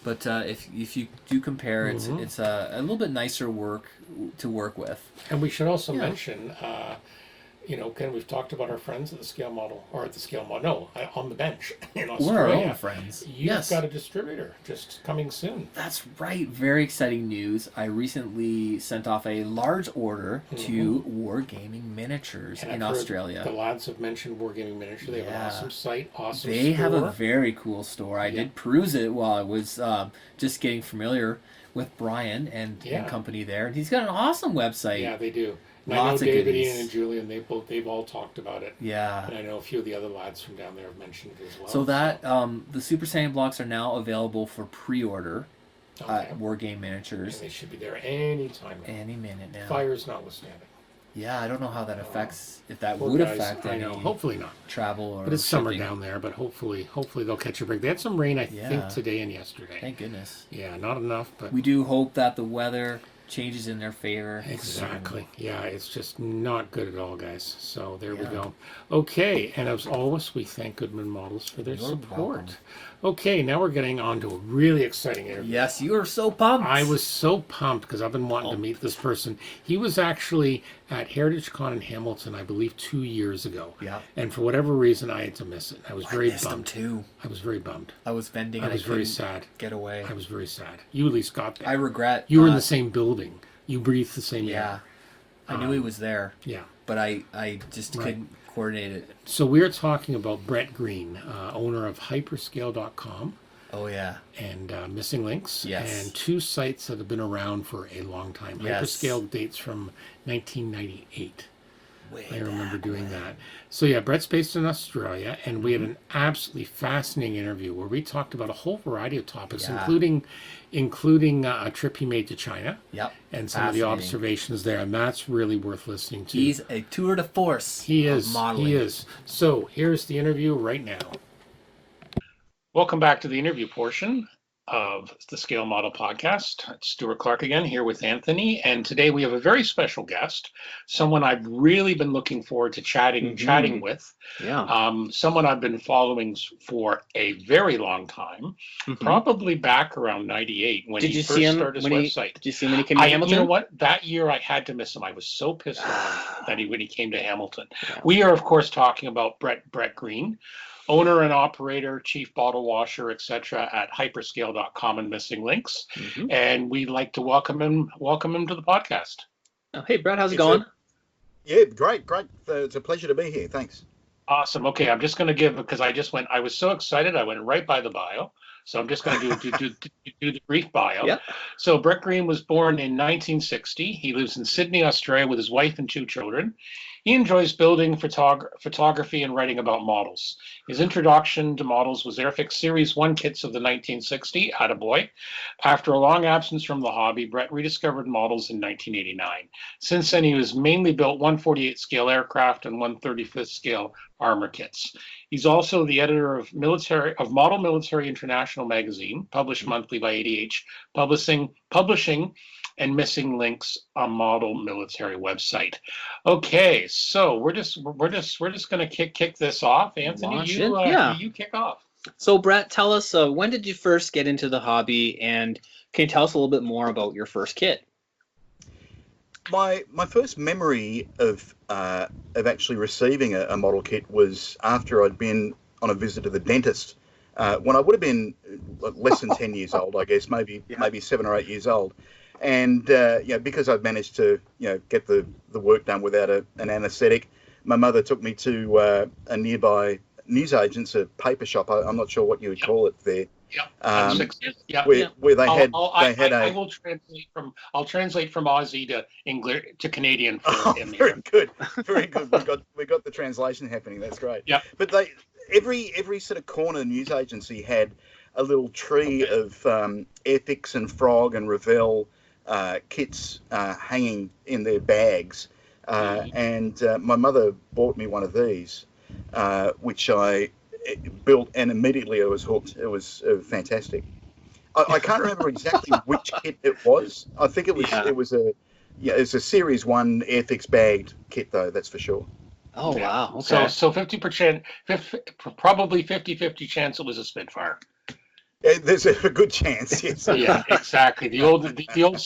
but if you do compare, it's a little bit nicer work to work with. And we should also Yeah. mention, Ken, we've talked about our friends at the Scale Model, or at the Scale Model, no, on the bench in Australia. We're our own friends. You've Yes. got a distributor just coming soon. That's right. Very exciting news. I recently sent off a large order to Wargaming Miniatures And in I've heard Australia. The lads have mentioned Wargaming Miniature. They have Yeah. an awesome site, awesome They have a store. very cool store. I did peruse it while I was just getting familiar with Brian and Yeah. company there. And he's got an awesome website. Yeah, they do. And I know Lots of David, goodies. Ian, and Julian, they've all talked about it. Yeah. And I know a few of the other lads from down there have mentioned it as well. So that the Super Saiyan blocks are now available for pre-order at War Game Miniatures. And they should be there any time now. Any minute now. Fires notwithstanding. Yeah, I don't know how that affects, if that Poor would guys, affect I any know. Hopefully not. travel or But it's summer shipping. down there, but hopefully they'll catch a break. They had some rain, I think, today and yesterday. Thank goodness. Yeah, not enough, but We do hope that the weather changes in their favor. exactly. Yeah, it's just not good at all, guys. So there we go. Okay, and as always, we thank Goodman Models for their You're support. welcome. Okay, now we're getting on to a really exciting interview. Yes, you are so pumped. I was so pumped because I've been wanting to meet this person. He was actually at Heritage Con in Hamilton, I believe, 2 years ago. Yeah. And for whatever reason, I had to miss it. I was very missed him bummed. too. I was very bummed. I was vending I and was very couldn't sad. get away. I was very sad. You at least got there. I regret. You were in not- the same building. You breathed the same Yeah. air. I knew he was there, Yeah. but I just couldn't coordinate it. So we're talking about Brett Green, owner of Hyperscale.com Oh yeah. and Missing Links, Yes. and two sites that have been around for a long time. Yes. Hyperscale dates from 1998. Way I remember back doing when. that. So yeah, Brett's based in Australia, and we had an absolutely fascinating interview where we talked about a whole variety of topics, Yeah. including a trip he made to China. Yep. And some of the Fascinating. observations there, and that's really worth listening to. He's a tour de force. He of is. modeling. He is. So here's the interview right now. Welcome back to the interview portion of the Scale Model Podcast. It's Stuart Clark again here with Anthony, and today we have a very special guest, someone I've really been looking forward to chatting with. Yeah. Someone I've been following for a very long time, probably back around '98 when Did he you first see him started his when website. Did you see him when he came to Hamilton? You know what? That year I had to miss him. I was so pissed off that when he came to Hamilton. We are, of course, talking about Brett Green, owner and operator, chief bottle washer, etc. at Hyperscale.com and Missing Links. And we'd like to welcome him to the podcast. Oh, hey, Brett, how's it going? Yeah, great. It's a pleasure to be here. Thanks. Awesome. Okay, I'm just going to give, because I was so excited, I went right by the bio. So I'm just going to do the brief bio. Yep. So Brett Green was born in 1960. He lives in Sydney, Australia with his wife and two children. He enjoys building, photography, and writing about models. His introduction to models was Airfix Series 1 kits of the 1960, Attaboy. After a long absence from the hobby, Brett rediscovered models in 1989. Since then, he has mainly built 1/48 scale aircraft and 1/35 scale armor kits. He's also the editor of Model Military International magazine, published monthly by ADH, publishing and Missing Links, a Model Military website. Okay, so we're just going to kick this off. Anthony, Launch you it? you kick off. So, Brett, tell us, when did you first get into the hobby, and can you tell us a little bit more about your first kit? My first memory of actually receiving a model kit was after I'd been on a visit to the dentist when I would have been less than 10 years old, I guess, maybe 7 or 8 years old. And because I'd managed to get the work done without an anaesthetic, my mother took me to a nearby newsagent's, a paper shop. I'm not sure what you would call it there. Yeah. Where they had I will translate from Aussie to English to Canadian for him. Very good. We got the translation happening. That's great. Yeah. But every sort of corner news agency had a little tree of Airfix and Frog and Revell kits hanging in their bags, and my mother bought me one of these, which I built, and immediately I was hooked. It was fantastic. I can't remember exactly which kit it was. I think it was a Series 1 Airfix bagged kit, though. That's for sure. Oh, wow. Okay. So 50%, probably 50-50 chance it was a Spitfire. There's a good chance. Yes. Yeah, exactly. The old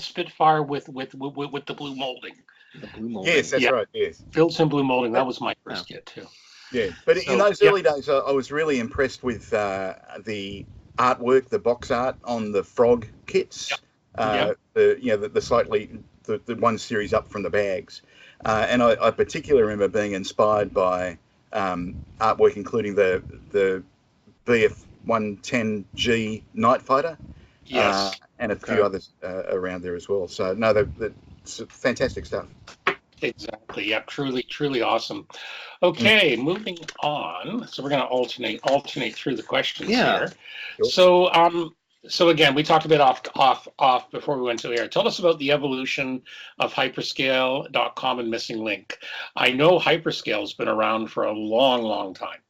Spitfire with the blue molding. The blue molding. Yes, that's right. Yes. Built-in blue molding. That was my first kit too. Yeah, but in those early days, I was really impressed with the artwork, the box art on the Frog kits. The one series up from the bags, and I particularly remember being inspired by artwork, including the BF 110G Night Fighter, and a few others around there as well. So no, that's fantastic stuff. Exactly. Yeah. Truly awesome. Okay, moving on. So we're going to alternate through the questions Yeah. here. Sure. So again, we talked a bit off before we went to the air. Tell us about the evolution of Hyperscale.com and Missing Link. I know Hyperscale's been around for a long time.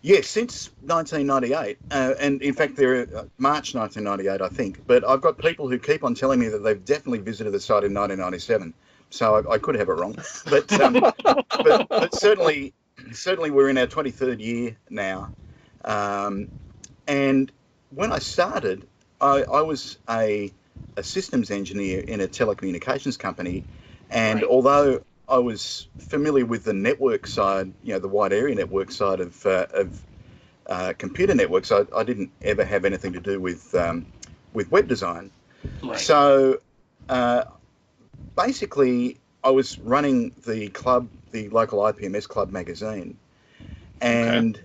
Yes, since 1998, and in fact, they're March 1998, I think. But I've got people who keep on telling me that they've definitely visited the site in 1997. So I could have it wrong, but certainly we're in our 23rd year now. And when I started, I was a systems engineer in a telecommunications company, and Right. although I was familiar with the network side, the wide area network side of computer networks, I didn't ever have anything to do with web design. Right. So basically, I was running the local IPMS club magazine, and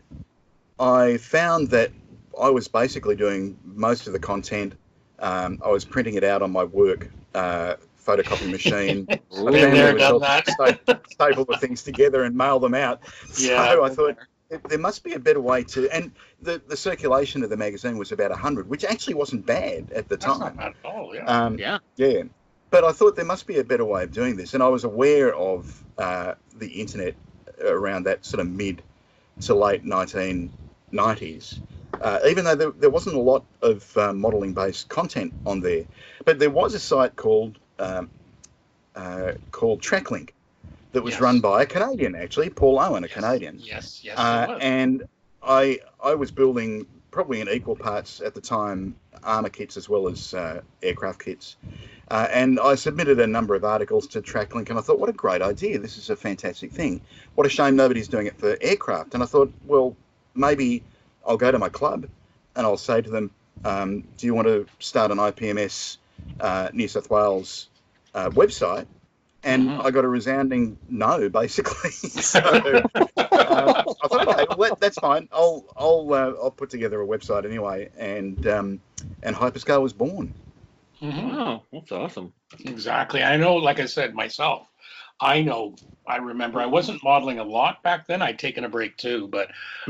I found that I was basically doing most of the content. I was printing it out on my work photocopy machine. My Been family there, was done helping that. staple the things together and mail them out. Yeah. So I thought there must be a better way to. And the circulation of the magazine was about 100, which actually wasn't bad at the That's time. not bad at all. Yeah. Yeah. Yeah. But I thought there must be a better way of doing this. And I was aware of the internet around that sort of mid to late 1990s, even though there wasn't a lot of modelling based content on there. But there was a site called TrackLink that was Yes. run by a Canadian, actually, Paul Owen, a Canadian. Yes. It was. And I was building probably in equal parts at the time armour kits as well as aircraft kits. And I submitted a number of articles to TrackLink, and I thought, what a great idea. This is a fantastic thing. What a shame nobody's doing it for aircraft. And I thought, well, maybe I'll go to my club and I'll say to them, do you want to start an IPMS New South Wales website? And I got a resounding no, basically. So I thought, okay, well, that's fine. I'll put together a website anyway, and Hyperscale was born. Wow, that's awesome. Exactly. I know, like I said myself, I remember I wasn't modeling a lot back then. I'd taken a break too, but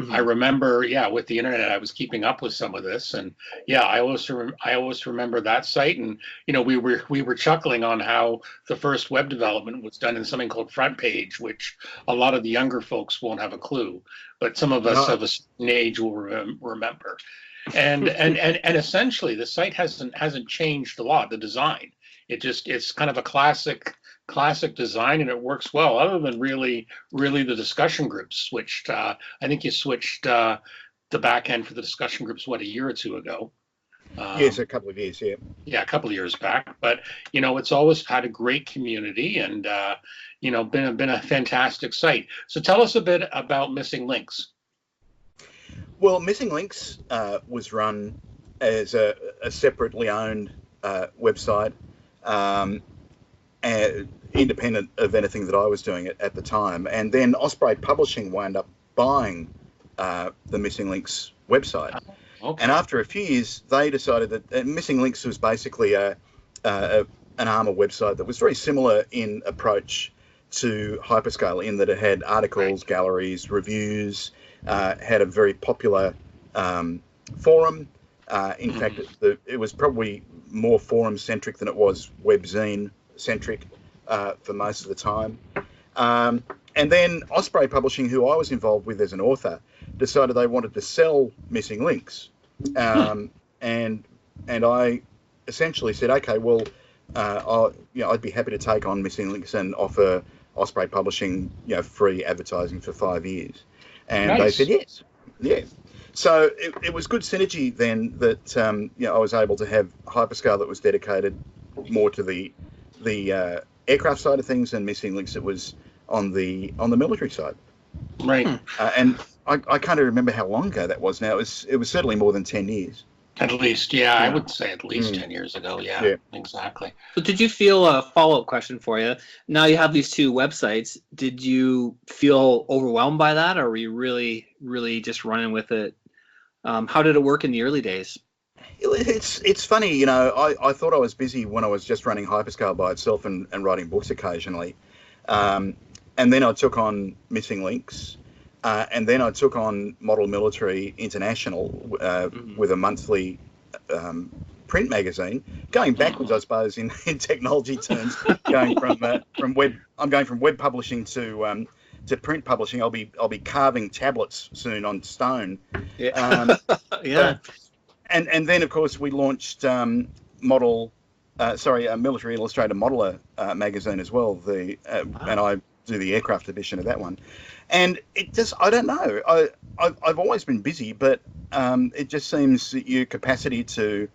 I remember, with the internet, I was keeping up with some of this, and I always remember that site, and we were chuckling on how the first web development was done in something called Front Page, which a lot of the younger folks won't have a clue, but some of us of a certain age will remember. And essentially the site hasn't changed a lot. The design, it's kind of a classic design, and it works well, other than really the discussion groups switched. I think you switched the back end for the discussion groups a year or two ago. Yes, a couple of years. A couple of years back, but it's always had a great community, and been a fantastic site. So tell us a bit about Missing Links. Well, Missing Links was run as a separately owned website, independent of anything that I was doing at the time. And then Osprey Publishing wound up buying the Missing Links website. Okay. And after a few years, they decided that Missing Links was basically an armour website that was very similar in approach to Hyperscale, in that it had articles, galleries, reviews, had a very popular forum. In fact, it was probably more forum-centric than it was webzine-centric for most of the time. And then Osprey Publishing, who I was involved with as an author, decided they wanted to sell Missing Links. And I essentially said, okay, well, I'd be happy to take on Missing Links and offer Osprey Publishing, free advertising for 5 years. And They said yes. Yeah. So it was good synergy then that I was able to have Hyperscale that was dedicated more to the aircraft side of things, and Missing Links that was on the military side. Right. And I can't even remember how long ago that was now. It was certainly more than 10 years. At least, I would say at least 10 years ago. Yeah, exactly. So did you feel, a follow-up question for you, now you have these two websites, did you feel overwhelmed by that, or were you really, really just running with it? How did it work in the early days? It's funny, I thought I was busy when I was just running Hyperscale by itself and writing books occasionally. And then I took on Missing Links, and then I took on Model Military International with a monthly print magazine. Going backwards, I suppose, in technology terms, going from web. I'm going from web publishing to print publishing. I'll be carving tablets soon on stone. Yeah. Yeah. And then of course we launched Military Illustrator Modeler magazine as well. And I do the aircraft edition of that one. And it just, I don't know. I've always been busy, but it just seems that your capacity to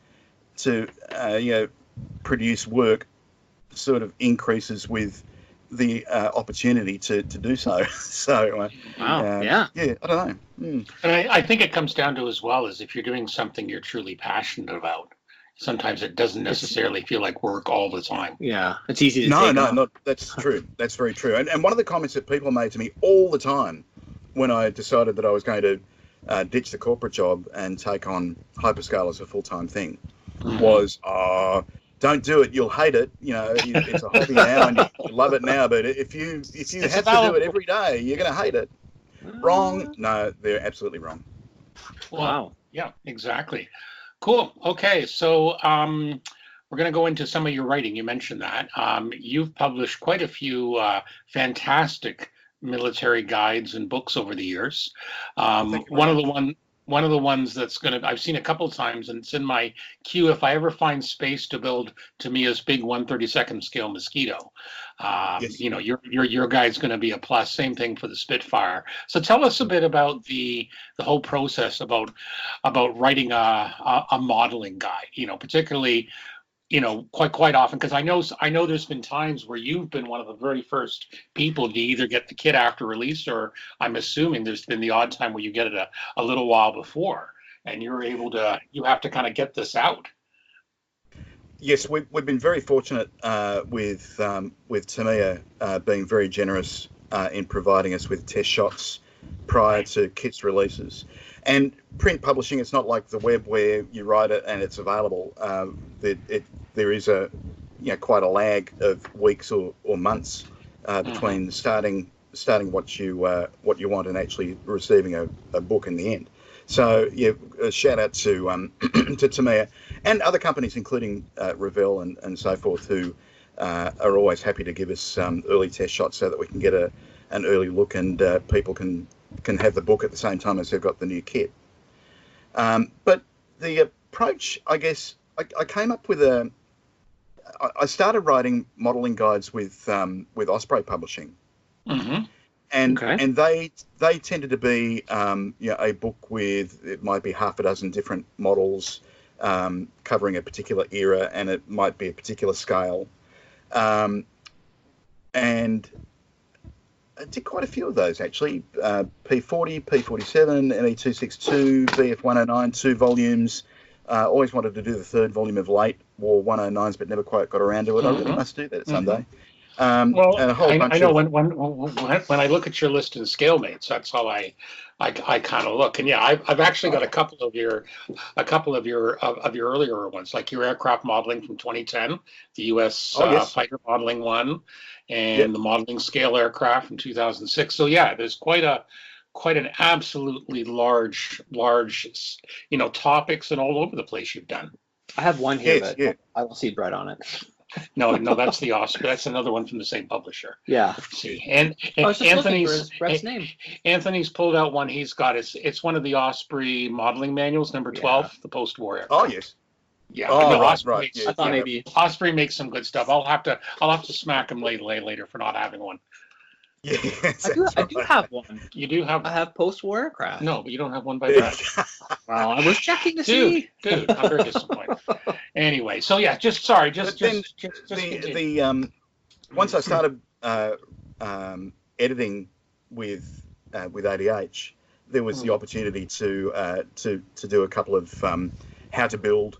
produce work sort of increases with the opportunity to do so. So Wow. Yeah. I don't know. Mm. And I think it comes down to as well as if you're doing something you're truly passionate about, sometimes it doesn't necessarily feel like work all the time. Yeah. It's easy to No, that's true. That's very true. And one of the comments that people made to me all the time when I decided that I was going to ditch the corporate job and take on Hyperscale as a full-time thing was, don't do it. You'll hate it. It's a hobby now and you love it now. But if you have to do it every day, you're going to hate it. Wrong. No, they're absolutely wrong. Wow. Yeah, exactly. Cool. Okay. So we're going to go into some of your writing. You mentioned that. You've published quite a few fantastic military guides and books over the years. One of the ones that's I've seen a couple of times, and it's in my queue if I ever find space to build Tamiya's big 1/32 scale Mosquito. Yes. Your guide's going to be a plus. Same thing for the Spitfire. So tell us a bit about the whole process about writing a modeling guide. Particularly, quite often, because I know there's been times where you've been one of the very first people to either get the kit after release, or I'm assuming there's been the odd time where you get it a little while before, and you have to kind of get this out. Yes, we've been very fortunate with Tamiya being very generous in providing us with test shots prior to kits releases. And print publishing, it's not like the web where you write it and it's available. There is quite a lag of weeks or months between starting what you want and actually receiving a book in the end. So a shout out to to Tamiya and other companies, including Revell and so forth, who are always happy to give us early test shots so that we can get an early look and people can have the book at the same time as they've got the new kit. But the approach, I guess, I came up with I started writing modelling guides with Osprey Publishing. Mm-hmm. And Okay. and they tended to be a book with, it might be half a dozen different models covering a particular era, and it might be a particular scale. And I did quite a few of those actually. P40, P47, ME262, BF109, 2 volumes. Always wanted to do the 3rd volume of late War 109s, but never quite got around to it. I really must do that someday. And a whole bunch I know of, when I look at your list of Scalemates, that's how I kind of look. And yeah, I've actually got a couple of your earlier ones, like your aircraft modeling from 2010, the U.S. Yes. fighter modeling one, and the modeling scale aircraft from 2006. So yeah, there's quite an absolutely large topics and all over the place you've done. I have one here Yes, that yeah. I will see Brett on it. No, that's the Osprey. That's another one from the same publisher. Yeah. See, and I was just looking for Anthony's Brett's name. Anthony's pulled out one he's got. It's one of the Osprey modeling manuals, number 12, the post-war aircraft. oh yes. Yeah. Oh, no, right, Osprey right, makes, yeah. I thought maybe. Osprey makes some good stuff. I'll have to smack him later for not having one. Yes, I do have one. You do have I have post-war aircraft. no, but you don't have one by Brett. Well, I was checking to see. Dude, I'm very disappointed. Anyway, so yeah, just But then continue. once I started editing with ADH, there was the opportunity to do a couple of how to build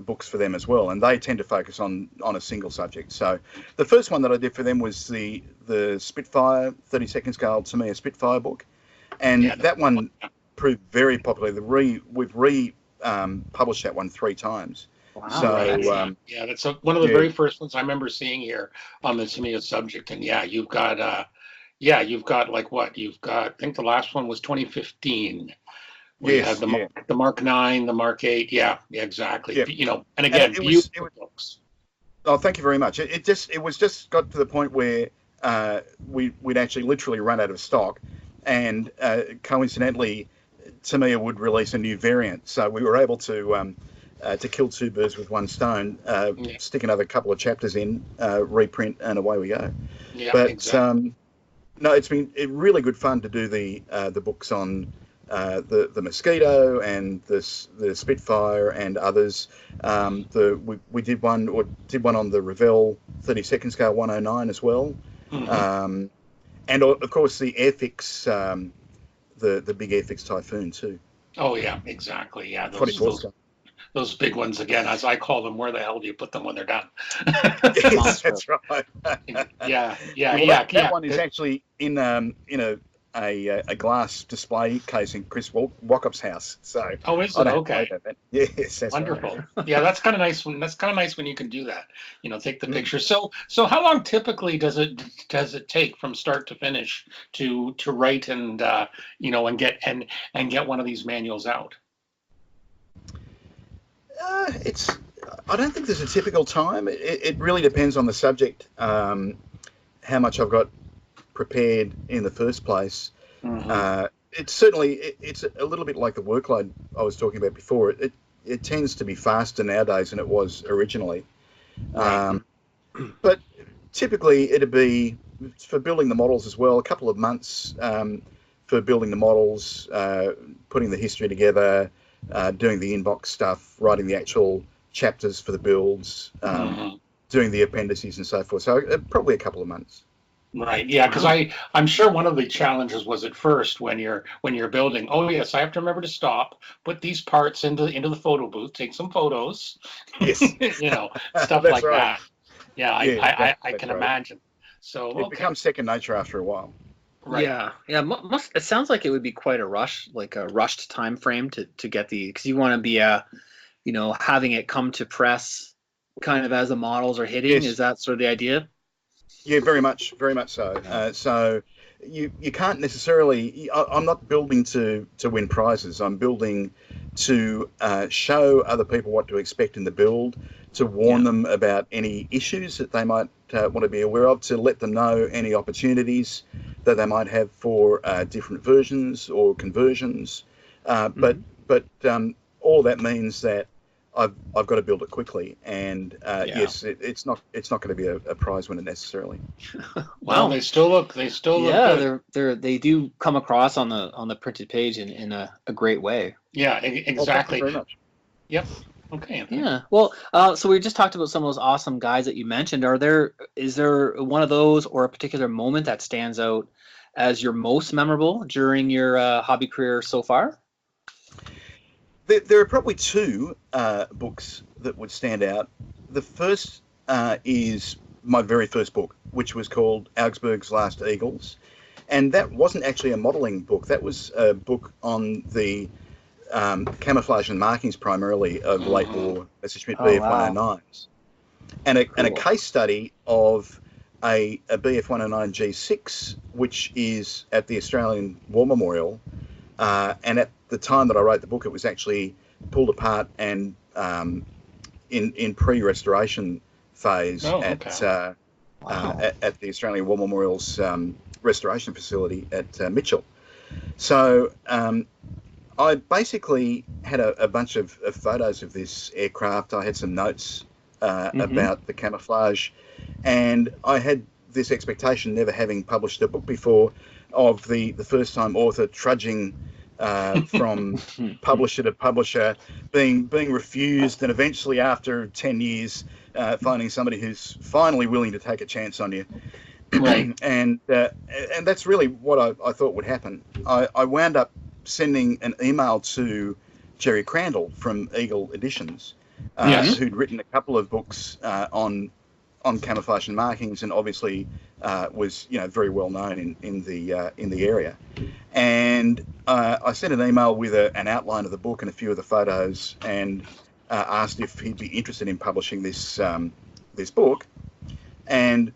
books for them as well, and they tend to focus on a single subject. So the first one that I did for them was the Spitfire 32nd scale Tamiya Spitfire book, and that one proved very popular. We've published that one 3 times. So Yeah, that's one of the yeah, very first ones I remember seeing here on the Tamiya subject. And you've got like what? You've got, I think the last one was 2015, where you had yes, yeah, the Mark 9, the Mark 8. Yeah, exactly. yeah, And and again, beautiful books. oh, thank you very much. It was just got to the point where we'd actually literally run out of stock, and coincidentally, Tamiya would release a new variant, so we were able to kill two birds with one stone, Yeah, stick another couple of chapters in, reprint, and away we go. yeah, But exactly. no, it's been really good fun to do the books on the Mosquito and the Spitfire and others. We did one on the Revell 32nd scale 109 as well, Hmm. and of course the Airfix, the big Airfix Typhoon too, Oh yeah, exactly. Yeah, 24 scale. those big ones again, as I call them. Where the hell do you put them when they're done? Yes, Monster. that's right. Yeah, Well, that one is 'cause- actually in a glass display case in Chris Walkup's house. So oh, is I it don't okay? worry about that. Yes, that's Wonderful. right. Yeah, that's kind of nice when you can do that. Take the picture. So how long typically does it take from start to finish to write and and get one of these manuals out? It's. I don't think there's a typical time. It really depends on the subject, how much I've got prepared in the first place. Hmm. It's a little bit like the workload I was talking about before. It tends to be faster nowadays than it was originally. Right. But typically it'd be for building the models as well, a couple of months for building the models, putting the history together, doing the inbox stuff, writing the actual chapters for the builds, Hmm. doing the appendices and so forth. So probably a couple of months. Right. Yeah, because I'm sure one of the challenges was at first when you're building. Oh yes, I have to remember to stop, put these parts into the photo booth, take some photos, Yes, stuff that's like right. that. Yeah, Yeah, I that's can right. imagine. So It okay, becomes second nature after a while. right. Yeah. Must it sounds like it would be quite a rush, like a rushed time frame to get because you want to be having it come to press kind of as the models are hitting. Is Yes, that sort of the idea? yeah, very much so. So you can't necessarily. I'm not building to win prizes. I'm building to show other people what to expect in the build, to warn Yeah. them about any issues that they might want to be aware of, to let them know any opportunities that they might have for different versions or conversions. But Hmm. all that means that I've got to build it quickly, and Yeah. yes, it's not going to be a prize winner necessarily. Well, Wow. they still look Yeah, good. they do come across on the printed page in a great way. Yeah, Well, thank you exactly. very much. Yep. Okay, Anthony. Yeah. Well, so we just talked about some of those awesome guys that you mentioned. Is there one of those or a particular moment that stands out as your most memorable during your hobby career so far? There are probably two books that would stand out. The first is my very first book, which was called Augsburg's Last Eagles. And that wasn't actually a modelling book. That was a book on the camouflage and markings primarily of late Hmm. war Messerschmitt Oh Bf wow. 109s. And a Cool. case study of a Bf 109 G6, which is at the Australian War Memorial. And at the time that I wrote the book, it was actually pulled apart and in pre-restoration phase Oh, okay. Wow. at the Australian War Memorial's restoration facility at Mitchell. So I basically had a bunch of photos of this aircraft. I had some notes Hmm. about the camouflage, and I had this expectation, never having published a book before, of the first time author trudging from publisher to publisher, being refused, and eventually after 10 years finding somebody who's finally willing to take a chance on you. Right. And that's really what I thought would happen. I wound up sending an email to Jerry Crandall from Eagle Editions, Yes. who'd written a couple of books on camouflage and markings, and obviously was very well known in the area. And I sent an email with an outline of the book and a few of the photos, and asked if he'd be interested in publishing this book, and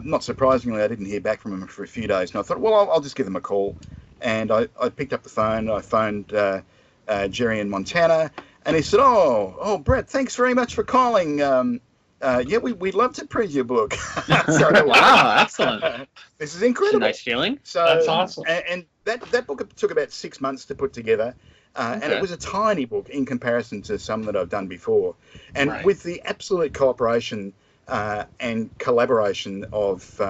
not surprisingly, I didn't hear back from him for a few days, and I thought, well, I'll just give them a call, and I picked up the phone, I phoned Jerry in Montana, and he said, oh, Brett, thanks very much for calling. Yeah, we'd love to print your book. So, Wow, excellent. This is incredible. Nice feeling. So That's awesome. And that book took about 6 months to put together, and Okay. it was a tiny book in comparison to some that I've done before. And Right. with the absolute cooperation and collaboration of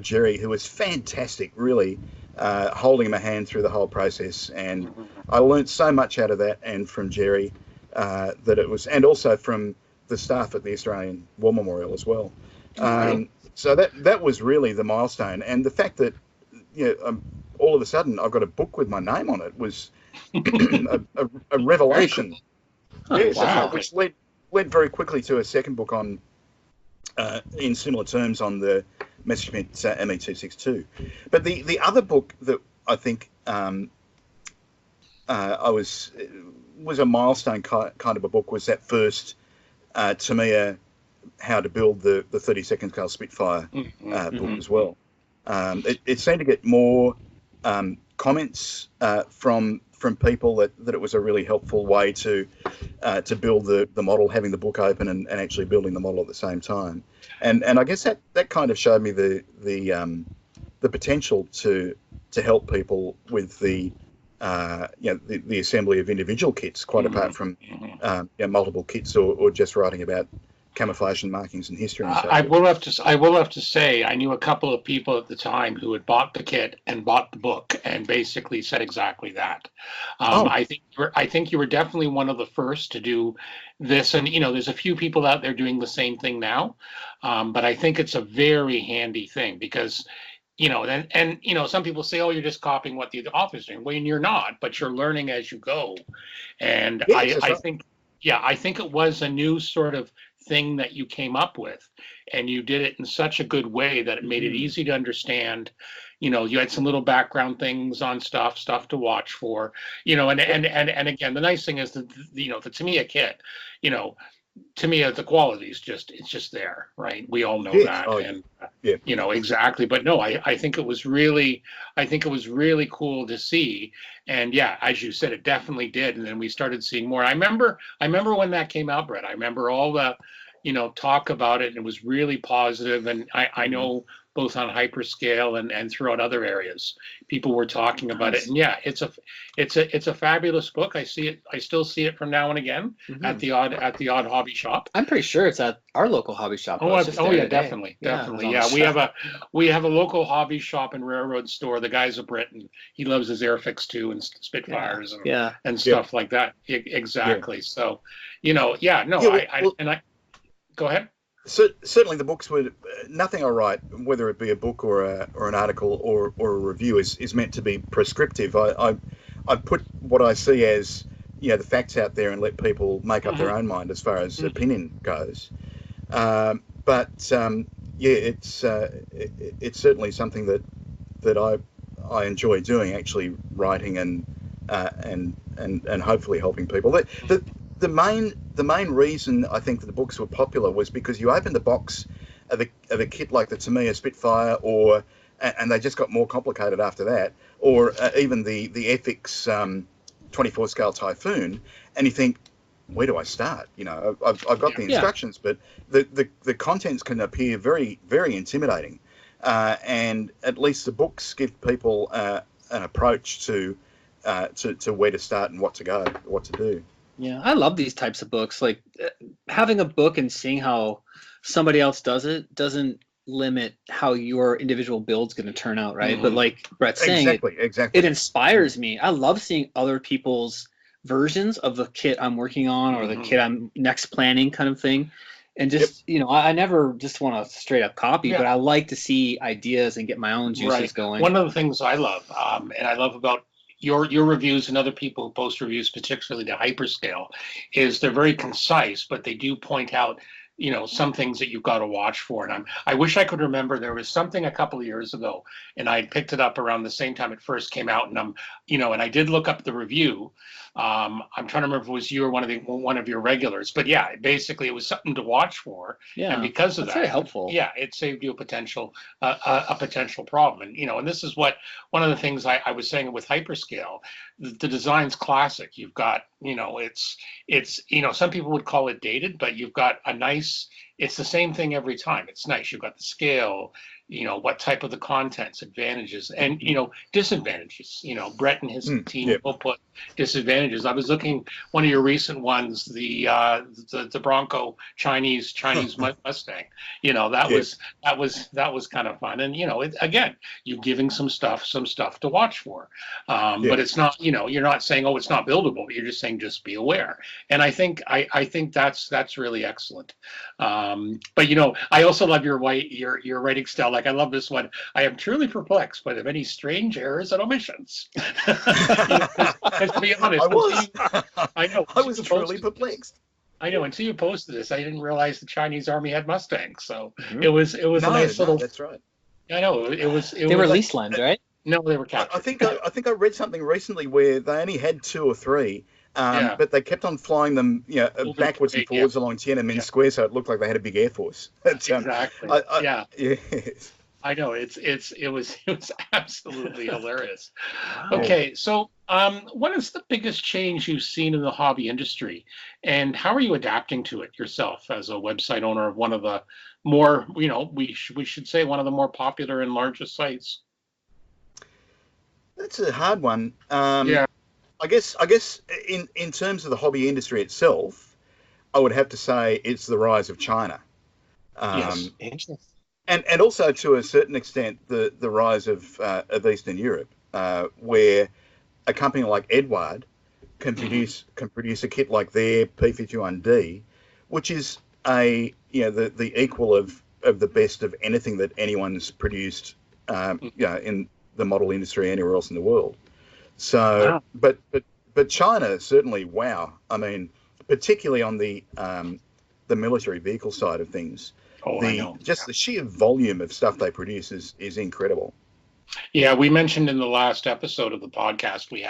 Jerry, who was fantastic, really holding my hand through the whole process. And I learned so much out of that, and from Jerry, that it was, and also from the staff at the Australian War Memorial as well. So that was really the milestone, and the fact that all of a sudden I've got a book with my name on it was a revelation. Huh, Yes, wow. which led very quickly to a second book on, in similar terms, on the Messerschmitt ME262. But the other book that I think was a milestone kind of a book was that first Tamiya How to Build the 32nd Scale Spitfire book as well. It seemed to get more comments from people that it was a really helpful way to build the model, having the book open and actually building the model at the same time. And I guess that kind of showed me the potential to help people with the assembly of individual kits, quite apart from multiple kits or just writing about camouflage and markings and history and so I forth. will have to say, I knew a couple of people at the time who had bought the kit and bought the book, and basically said exactly that. I think you were definitely one of the first to do this, and there's a few people out there doing the same thing now, but I think it's a very handy thing because. And some people say, "Oh, you're just copying what the author's doing." Well, you're not, but you're learning as you go. And Yes, that's right. I think it was a new sort of thing that you came up with, and you did it in such a good way that it made it easy to understand. You had some little background things on stuff to watch for. And again, the nice thing is that the Tamiya kit, Tamiya, the quality is just there, right? We all know Yes. that, Oh, and yeah. exactly. But no, I think it was really cool to see, and yeah, as you said, it definitely did. And then we started seeing more. I remember when that came out, Brett. I remember all the talk about it, and it was really positive. And I know both on Hyperscale and throughout other areas, people were talking about it. And yeah, it's a fabulous book. I still see it from now and again at the odd hobby shop. I'm pretty sure it's at our local hobby shop. I was just there Yeah, today. definitely. Yeah, it was on Yeah, the we have a local hobby shop and railroad store. The guy's a Brit, and he loves his Airfix 2 and Spitfires and stuff like that. Exactly. So, no, I go ahead. So, certainly the books were nothing I write, whether it be a book or an article or a review, is meant to be prescriptive. I put what I see as the facts out there and let people make up their own mind as far as opinion goes. But it's certainly something that I enjoy doing, actually writing and hopefully helping people. The main reason I think that the books were popular was because you opened the box of a kit like the Tamiya Spitfire, and they just got more complicated after that, or even the FX 24 scale Typhoon, and you think, where do I start? I've got the instructions, but the contents can appear very, very intimidating, and at least the books give people an approach to where to start and what to do. Yeah, I love these types of books. Like having a book and seeing how somebody else does it doesn't limit how your individual build's going to turn out, right? But like Brett's saying, exactly. It inspires me. I love seeing other people's versions of the kit I'm working on or the kit I'm next planning, kind of thing. And just I never just want to straight up copy, but I like to see ideas and get my own juices going. One of the things I love, and I love about your reviews and other people who post reviews, particularly to Hyperscale, is they're very concise, but they do point out some things that you've got to watch for. And I wish I could remember, there was something a couple of years ago, and I picked it up around the same time it first came out, and and I did look up the review. I'm trying to remember if it was you or one of your regulars, but yeah, basically it was something to watch for. Yeah, and because of that's that, very helpful. Yeah, it saved you a potential problem. And this is what one of the things I was saying with Hyperscale, the design's classic. You've got, it's some people would call it dated, but you've got it's the same thing every time. It's nice. You've got the scale, what type of the contents, advantages, and disadvantages. Brett and his team will put disadvantages. I was looking one of your recent ones, the Bronco Chinese Mustang. That was kind of fun. And again, you're giving some stuff to watch for. But it's not, you're not saying, oh, it's not buildable. You're just saying, just be aware. And I think that's really excellent. But I also love your writing style. Like, I love this one. I am truly perplexed by the many strange errors and omissions. Because to be honest, I was truly perplexed. I know, until you posted this, I didn't realize the Chinese army had Mustangs. So it was a nice little. That's right. I know it was. They were leased land, right? No, they were captured. I think I read something recently where they only had 2 or 3. But they kept on flying them, backwards and forwards along Tiananmen Square, so it looked like they had a big air force. Exactly. Yes. I know it was absolutely hilarious. Wow. Okay, so what is the biggest change you've seen in the hobby industry, and how are you adapting to it yourself as a website owner of one of the more, we should say one of the more popular and largest sites? That's a hard one. I guess in terms of the hobby industry itself, I would have to say it's the rise of China. Yes. Interesting. And also to a certain extent the rise of Eastern Europe, where a company like Eduard can produce a kit like their P51D, which is the equal of the best of anything that anyone's produced in the model industry anywhere else in the world. So, wow. but China certainly, wow. I mean, particularly on the military vehicle side of things, the sheer volume of stuff they produce is incredible. Yeah, we mentioned in the last episode of the podcast we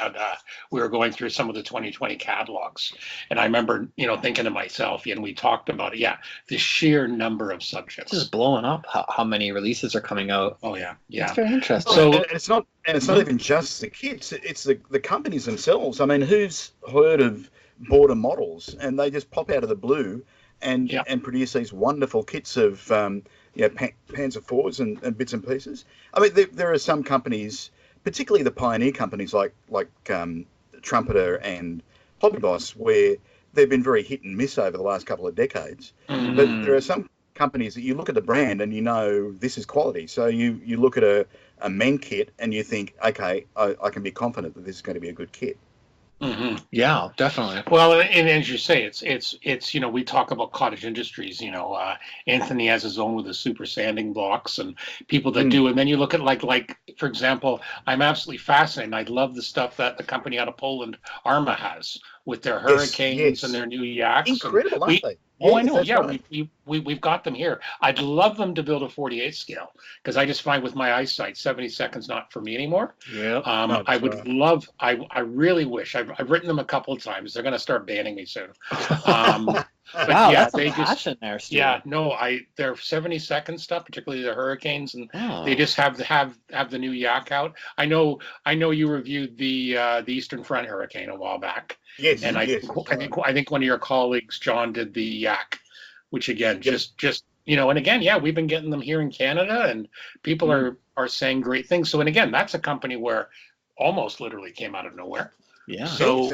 were going through some of the 2020 catalogs, and I remember thinking to myself, and we talked about it. Yeah, the sheer number of subjects just blowing up. How many releases are coming out? Oh yeah. It's very interesting. So it's not even just the kits; it's the companies themselves. I mean, who's heard of Border Models, and they just pop out of the blue and produce these wonderful kits of Panzer IVs and bits and pieces. I mean, there are some companies, particularly the pioneer companies like Trumpeter and Hobby Boss, where they've been very hit and miss over the last couple of decades. Mm-hmm. But there are some companies that you look at the brand and this is quality. So you look at a men kit and you think, okay, I can be confident that this is going to be a good kit. Mm-hmm. Yeah, definitely. Well, and as you say, it's we talk about cottage industries. Anthony has his own with the super sanding blocks and people that do. And then you look at like for example, I'm absolutely fascinated. I love the stuff that the company out of Poland, Arma, has with their Hurricanes and their new Yaks. Incredible, aren't they? Oh, I know. Yeah, right. we've got them here. I'd love them to build a 48 scale because I just find with my eyesight, 70 seconds not for me anymore. Yeah. I would love. I really wish. I've written them a couple of times. They're going to start banning me soon. But wow, yeah, that's a passion there, Steve. Yeah, no, their 70-second stuff, particularly the Hurricanes, and they just have the new Yak out. I know you reviewed the Eastern Front Hurricane a while back. Yes, and I think one of your colleagues, John, did the Yak, which again, just and again, we've been getting them here in Canada, and people are saying great things. So, and again, that's a company where almost literally came out of nowhere. Yeah. So,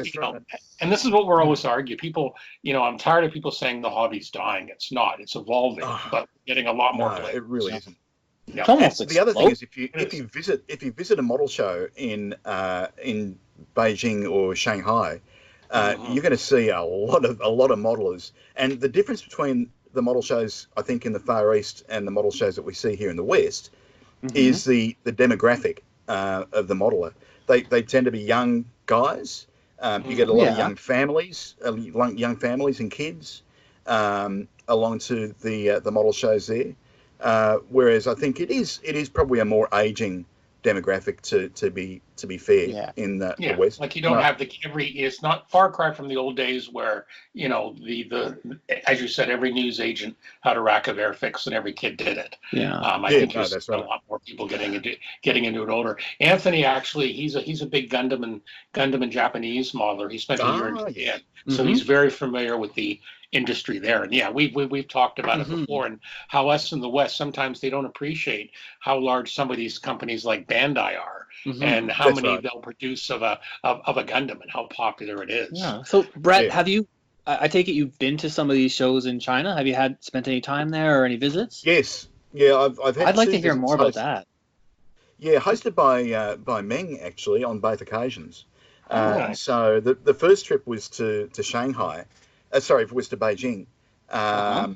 and this is what we're always arguing. People, I'm tired of people saying the hobby's dying. It's not. It's evolving, but getting a lot more play. It really isn't. Yeah. It's almost the other thing is if you visit a model show in Beijing or Shanghai, you're going to see a lot of modelers, and the difference between the model shows I think in the Far East and the model shows that we see here in the West is the demographic of the modeler. They tend to be young guys. You get a lot of young families and kids. along to the model shows there. Whereas I think it is probably a more aging demographic to be fair Yeah. in the Yeah, West. like you don't No. have it's not far cry from the old days where, the as you said, every news agent had a rack of Airfix and every kid did it. Yeah. I Yeah, think no, you're that's seeing right. a lot more people getting into it older. Anthony actually, he's a big Gundam and Japanese modeler. He spent a year in Ah, Japan, yes. so Mhm. he's very familiar with the industry there. And yeah, we've talked about it Mhm. before, and how us in the West sometimes they don't appreciate how large some of these companies like Bandai are, Mhm. and how That's many right. they'll produce of a Gundam and how popular it is. Yeah. So, Brett, Yeah. have you? I take it you've been to some of these shows in China. Have you spent any time there or any visits? Yes. Yeah, I've had I'd like two to hear visits more about that. Yeah, hosted by Meng actually on both occasions. Oh. Nice. So the first trip was to Shanghai. Sorry, was to Beijing. Uh-huh.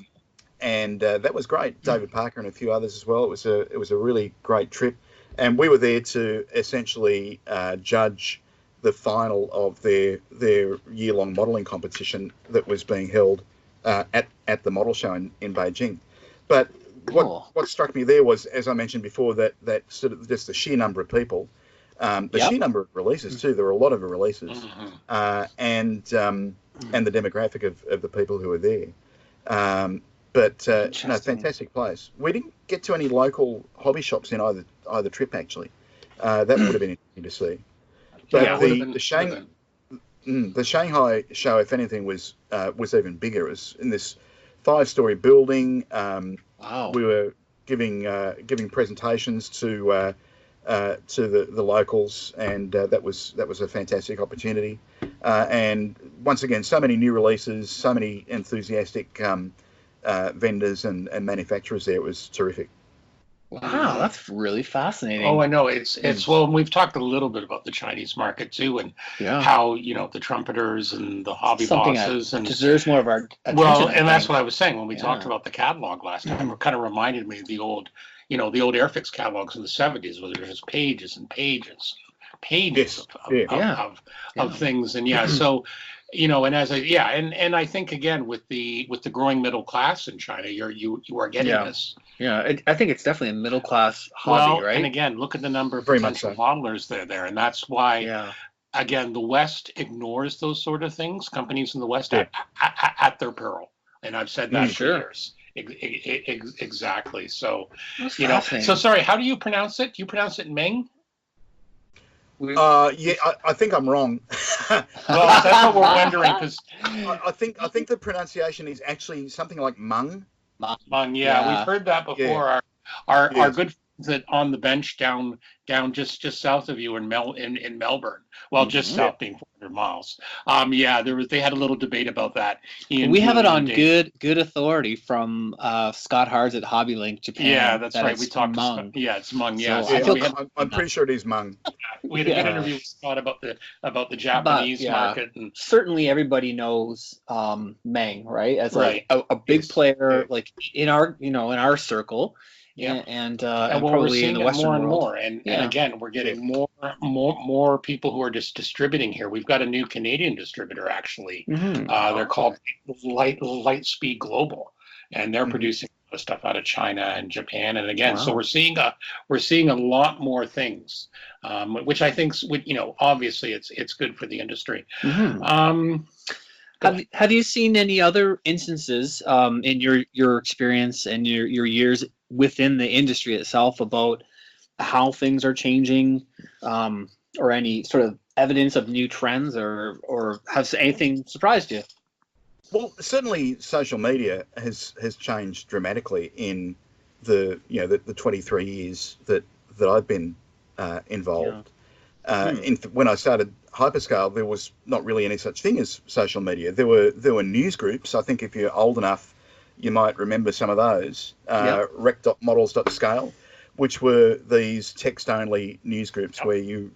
And that was great. David Parker and a few others as well. It was a really great trip, and we were there to essentially judge the final of their year-long modelling competition that was being held at the model show in Beijing. But Cool. what struck me there was, as I mentioned before, that sort of just the sheer number of people, the Yep. sheer number of releases too. There were a lot of releases, Mhm. and the demographic of the people who were there. But no, Interesting. fantastic place. We didn't get to any local hobby shops in either trip actually. That would have been interesting to see. But Yeah, it would have been. the Shanghai show, if anything, was even bigger. It was in this 5-story building. Wow. We were giving presentations to the locals, and that was a fantastic opportunity. And once again, so many new releases, so many enthusiastic vendors and manufacturers there. It was terrific. Wow, that's really fascinating. Oh, I know. It's well, and we've talked a little bit about the Chinese market too, and Yeah. how the trumpeters and the hobby Something bosses that and deserves more of our attention. well, I and that's think. what I was saying when we talked Yeah. about the catalog last time. It kind of reminded me of the old Airfix catalogs in the '70s, where there's just pages and pages, pages Yes. Yeah. Yeah. of things, and yeah, so and and I think again with the growing middle class in China, you are getting Yeah. this. Yeah, I think it's definitely a middle class hobby, Well, right? and again, look at the number of Very much potential so. modelers that are there, and that's why Yeah. again the West ignores those sort of things. Companies in the West Yeah. at their peril, and I've said that for Sure. years. Exactly. So That's So fascinating. sorry, how do you pronounce it? Do you pronounce it Meng? Yeah, I think I'm wrong. Well, that's what we're wondering because I think the pronunciation is actually something like Mung. Meng. Yeah, Yeah. we've heard that before. Yeah. Our Yes. good friends that on the bench down just south of you in Melbourne. Well, just Mhm. south, being 400 miles. Yeah, they had a little debate about that. Ian We have it Julian on Dave. good authority from Scott Hards at HobbyLink Japan. Yeah, that's that right. it's We talked to Mung. Scott. Yeah, it's Meng. Yeah, So so I feel we had, I'm pretty sure it is Mung. we had a good Yeah. interview with Scott about the Japanese yeah. market and Certainly everybody knows Meng, right? As like right. a big Yes. player, Yeah. like in our circle, Yeah. and And well, we're probably in seeing the it Western more and world. more, and Yeah. again, we're getting more people who are just distributing here. We've got a new Canadian distributor actually. Mhm. They're called Lightspeed Global, and they're Mhm. producing stuff out of China and Japan. And again, so Wow. we're seeing a lot more things, which I think obviously it's good for the industry. Mhm. Have you seen any other instances in your experience and your years within the industry itself about how things are changing, or any sort of evidence of new trends, or has anything surprised you? Well, certainly social media has changed dramatically in the 23 years that I've been involved. When I started Hyperscale, there was not really any such thing as social media. There were news groups. I think if you're old enough, you might remember some of those. Yep. Rec.models.scale, which were these text-only news groups where you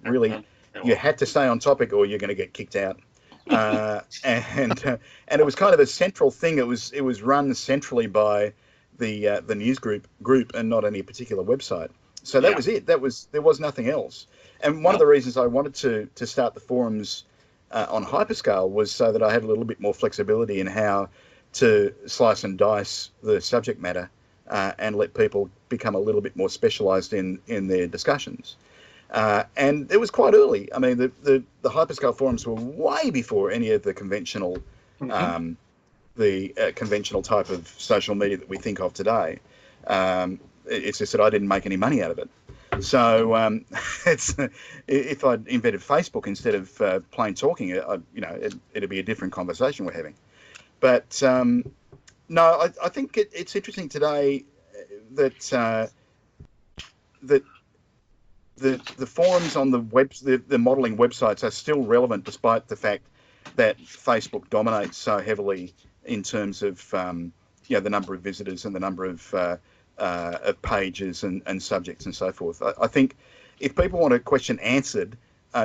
had to stay on topic or you're going to get kicked out. And it was kind of a central thing. It was run centrally by the news group and not any particular website. So that was it. There was nothing else. And one of the reasons I wanted to start the forums on Hyperscale was so that I had a little bit more flexibility in how to slice and dice the subject matter and let people become a little bit more specialised in their discussions. And it was quite early. I mean, the hyperscale forums were way before any of the conventional conventional type of social media that we think of today. It's just that I didn't make any money out of it. So if I'd invented Facebook instead of plain talking, it'd be a different conversation we're having. But no, I think it's interesting today that the forums on the web, the modelling websites are still relevant despite the fact that Facebook dominates so heavily in terms of the number of visitors and the number of pages and subjects and so forth. I think if people want a question answered,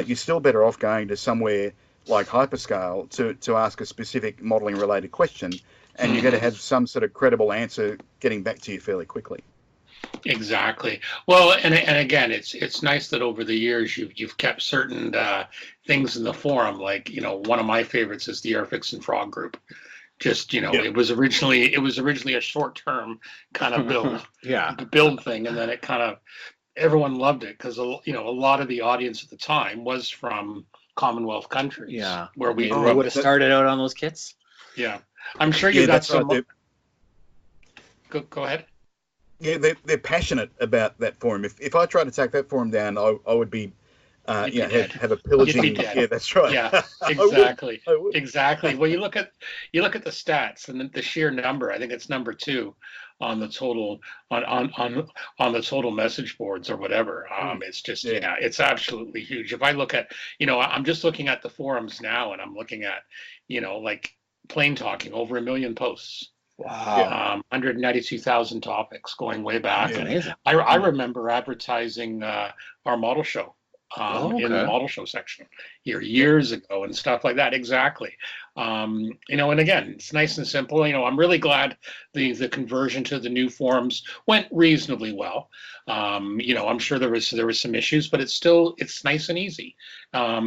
you're still better off going to somewhere like Hyperscale to ask a specific modelling related question, and you're going to have some sort of credible answer getting back to you fairly quickly. Exactly. Well, and again, it's nice that over the years you've kept certain things in the forum. Like, one of my favorites is the Airfix and Frog group. Just it was originally a short-term kind of build thing, and then it kind of everyone loved it because a lot of the audience at the time was from Commonwealth countries. Yeah, where we would have started out on those kits. Yeah, I'm sure you got some. Right. Go ahead. Yeah, they're passionate about that forum. If I tried to take that forum down, I would be, have a pillaging. Yeah, that's right. Yeah, exactly, I would. Exactly. Well, you look at the stats and the sheer number. I think it's number 2 on the total on the total message boards or whatever. It's just it's absolutely huge. If I look at I'm just looking at the forums now, and I'm looking at like Plain Talking, over 1 million posts. Wow. 192,000 topics going way back. That's amazing. I remember advertising our model show in the model show section here years ago and stuff like that. Exactly. And again, it's nice and simple. I'm really glad the conversion to the new forums went reasonably well. I'm sure there was some issues, but it's nice and easy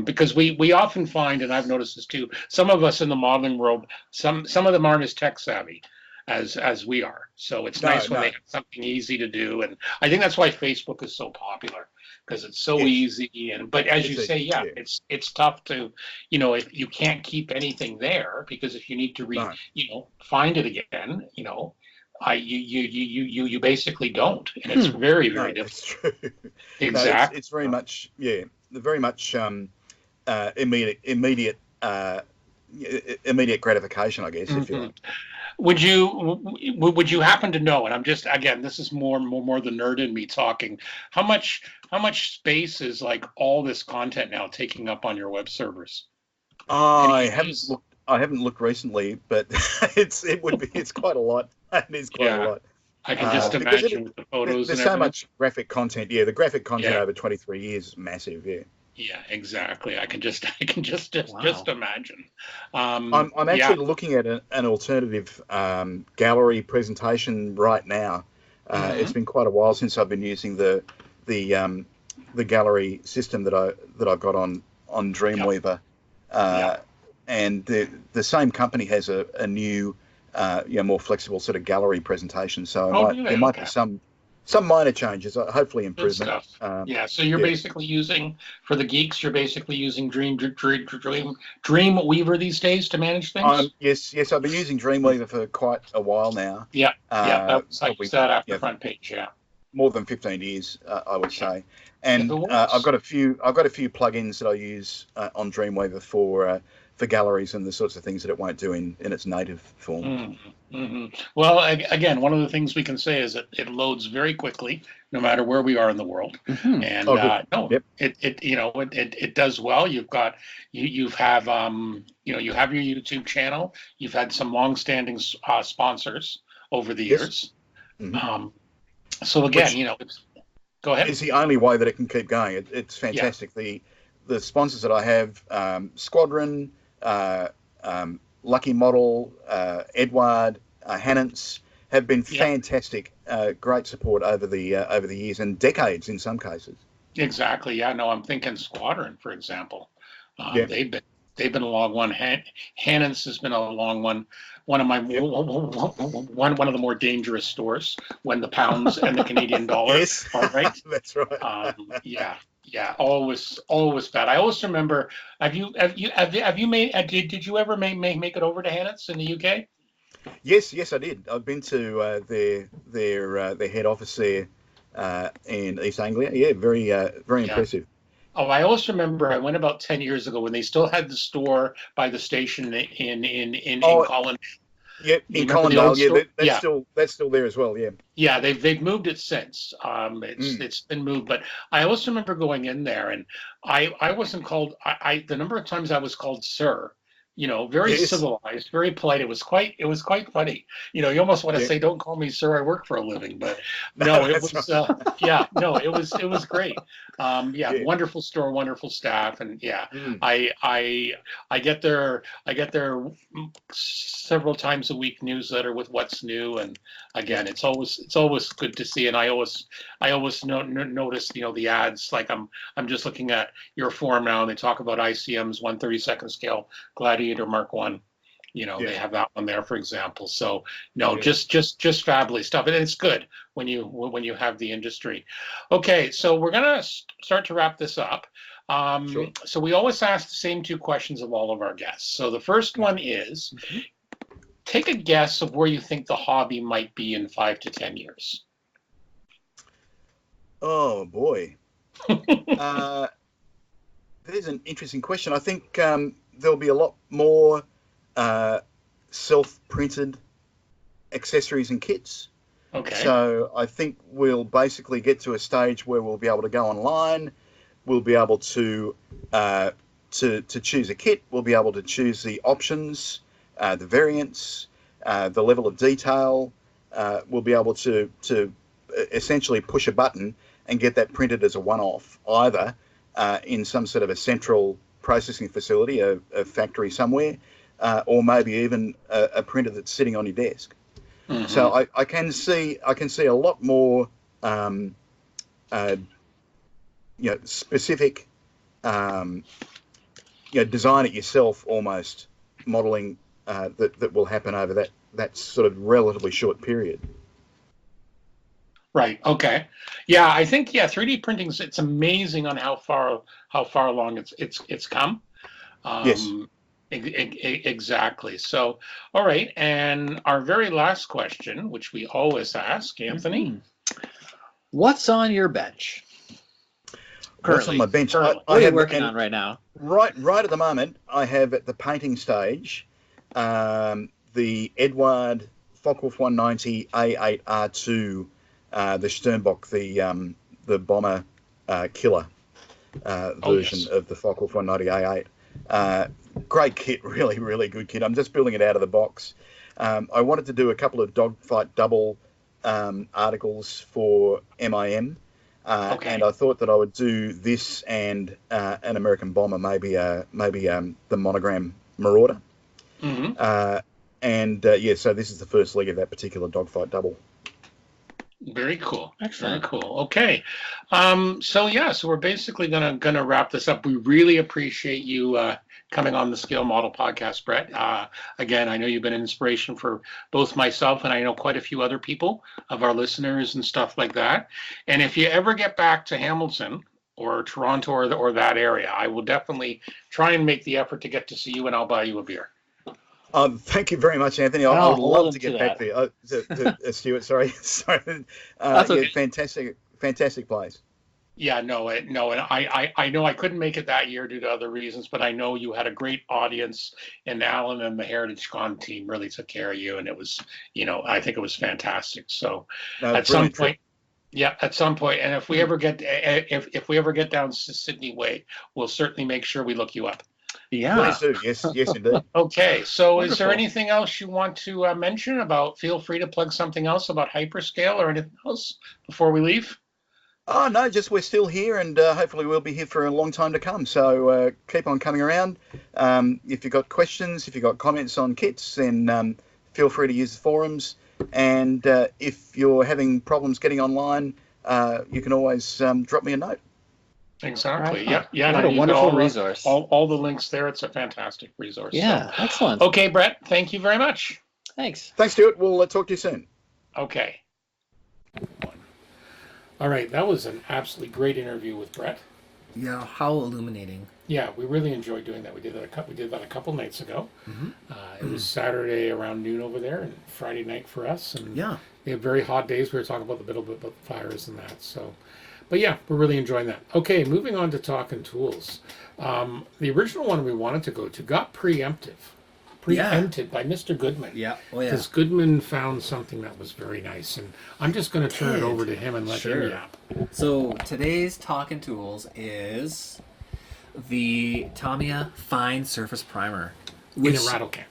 because we often find, and I've noticed this too, some of us in the modeling world, some of them aren't as tech savvy as we are. So it's nice when they have something easy to do. And I think that's why Facebook is so popular, because it's so easy. But as you say, it's tough to, if you can't keep anything there, because if you need to find it again, you basically don't. And it's very, very difficult. True. Exactly. It's very much, very much immediate gratification, I guess, if you like. Would you happen to know, and I'm just, again, this is more the nerd in me talking, how much space is like all this content now taking up on your web servers? I haven't looked recently, but it's quite a lot. It is quite a lot. I can just imagine with the photos. There's and so much graphic content. Yeah, the graphic content over 23 years is massive. Yeah. Yeah, exactly. I can just imagine. I'm actually looking at an alternative gallery presentation right now. It's been quite a while since I've been using the gallery system that I've got on Dreamweaver, and the same company has a new more flexible sort of gallery presentation. So there might be some minor changes, hopefully improvement. So you're basically using, for the geeks, you're basically using Dreamweaver these days to manage things? Yes, I've been using Dreamweaver for quite a while now. I used that after Front Page, more than 15 years, I would say. And I've got a few plugins that I use on Dreamweaver for galleries and the sorts of things that it won't do in its native form. Well, again, one of the things we can say is that it loads very quickly, no matter where we are in the world. And it does well. You have your YouTube channel. You've had some long-standing sponsors over the years. So again, go ahead. It's the only way that it can keep going. It's fantastic. The sponsors that I have, Squadron, Lucky Model, Edward, Hannants, have been fantastic, great support over the years and decades in some cases. Exactly. Yeah. No, I'm thinking Squadron, for example. They've been They've been a long one. Hannon's has been a long one. One of my Yep. one of the more dangerous stores when the pounds and the Canadian dollar Yes. are right. That's right. Yeah, always bad. I always remember. Have you made? Did you ever make it over to Hannon's in the UK? Yes, I did. I've been to their head office there in East Anglia. Yeah, very impressive. Oh, I always remember I went about 10 years ago when they still had the store by the station in Colin. Yep, in Collindale. Yeah, that's still there as well. Yeah. Yeah, they've moved it since. It's been moved, but I always remember going in there, and I wasn't called. The number of times I was called sir. Very civilized, very polite. It was quite funny. You almost want to say, "Don't call me sir. I work for a living." But no, it was it was great. Wonderful store, wonderful staff, and I get their several times a week newsletter with what's new, and again, it's always good to see. And I always notice the ads. Like I'm just looking at your forum now, and they talk about ICM's 1/32 scale Gladiator Mark One. They have that one there, for example. So just fabulous stuff, and it's good when you have the industry. Okay, so we're gonna start to wrap this up. Sure. So we always ask the same two questions of all of our guests. So the first one is, take a guess of where you think the hobby might be in 5 to 10 years. Oh boy, there's an interesting question. I think there'll be a lot more self-printed accessories and kits. Okay. So I think we'll basically get to a stage where we'll be able to go online. We'll be able to choose a kit. We'll be able to choose the options, the variants, the level of detail. We'll be able to essentially push a button and get that printed as a one-off, either in some sort of a central processing facility, a factory somewhere, or maybe even a printer that's sitting on your desk. Mm-hmm. So I can see a lot more specific design it yourself almost modeling that will happen over that sort of relatively short period. Right. Okay. Yeah, I think 3D printing, it's amazing on how far along it's come. Yes. Exactly. So, all right. And our very last question, which we always ask, Anthony, what's on your bench? Currently. What's on my bench? What are you working on right now? Right at the moment, I have at the painting stage the Eduard Focke-Wulf 190 A8R2. The Sternbock, the bomber killer version of the Focke-Wulf 190 A8. Great kit, really, really good kit. I'm just building it out of the box. I wanted to do a couple of dogfight double articles for MIM, and I thought that I would do this and an American bomber, maybe the Monogram Marauder. Mm-hmm. So this is the first leg of that particular dogfight double. Very cool. Excellent. Very cool. Okay. So we're basically gonna wrap this up. We really appreciate you coming on the Scale Model Podcast, Brett. Again, I know you've been an inspiration for both myself and I know quite a few other people of our listeners and stuff like that. And if you ever get back to Hamilton or Toronto or that area, I will definitely try and make the effort to get to see you, and I'll buy you a beer. Thank you very much, Anthony. I would love to get back there. Stuart, sorry. That's okay. Fantastic place. Yeah, no, and I know I couldn't make it that year due to other reasons, but I know you had a great audience, and Alan and the Heritage Con team really took care of you, and it was, I think it was fantastic. So at some point, and if we ever get if we ever get down to Sydney Way, we'll certainly make sure we look you up. Yeah. Please do. Yes, indeed. Okay, so Wonderful. Is there anything else you want to mention about? Feel free to plug something else about Hyperscale or anything else before we leave. Oh, no, just we're still here, and hopefully we'll be here for a long time to come. So keep on coming around. If you've got questions, if you've got comments on kits, then feel free to use the forums. And if you're having problems getting online, you can always drop me a note. Exactly. Right. Yeah. Yeah. What no, a you've got wonderful all resource. all the links there. It's a fantastic resource. Yeah, excellent. So, okay, Brett, thank you very much. Thanks. Thanks, Stuart. We'll talk to you soon. Okay. All right. That was an absolutely great interview with Brett. Yeah, how illuminating. Yeah, we really enjoyed doing that. We did that a couple nights ago. It was Saturday around noon over there, and Friday night for us. And Yeah. we had very hot days. We were talking about a little bit about the fires and that. So, but yeah, we're really enjoying that. Okay, moving on to talking tools. The original one we wanted to go to got preempted by Mr. Goodman. Yeah. Oh yeah. Because Goodman found something that was very nice, and I'm just going to turn it over to him and let Sure. him yap. So today's talking tools is the Tamiya Fine Surface Primer. In a rattle can.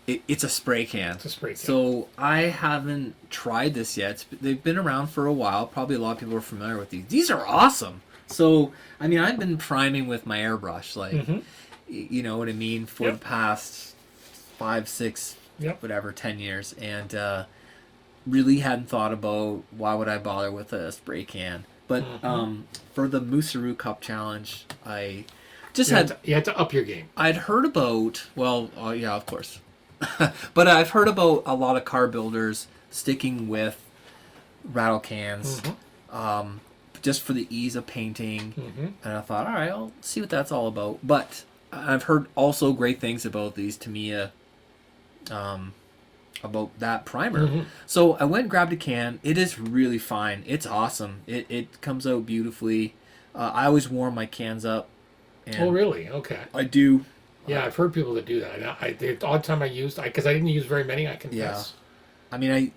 It's a spray can. It's a spray can. So I haven't tried this yet. They've been around for a while. Probably a lot of people are familiar with these. These are awesome. So, I mean, I've been priming with my airbrush, like, you know what I mean, for the past 5, 6, whatever, 10 years. And really hadn't thought about why would I bother with a spray can. But for the Musaru Cup Challenge, I just You had to up your game. I'd heard about, well, yeah, of course. But I've heard about a lot of car builders sticking with rattle cans just for the ease of painting. And I thought, all right, I'll see what that's all about. But I've heard also great things about these Tamiya, about that primer. So I went and grabbed a can. It is really fine. It's awesome. It comes out beautifully. I always warm my cans up. And Oh, really? Okay. I do. Yeah, I've heard people that do that. The odd time I used, because I didn't use very many, I confess. I mean, I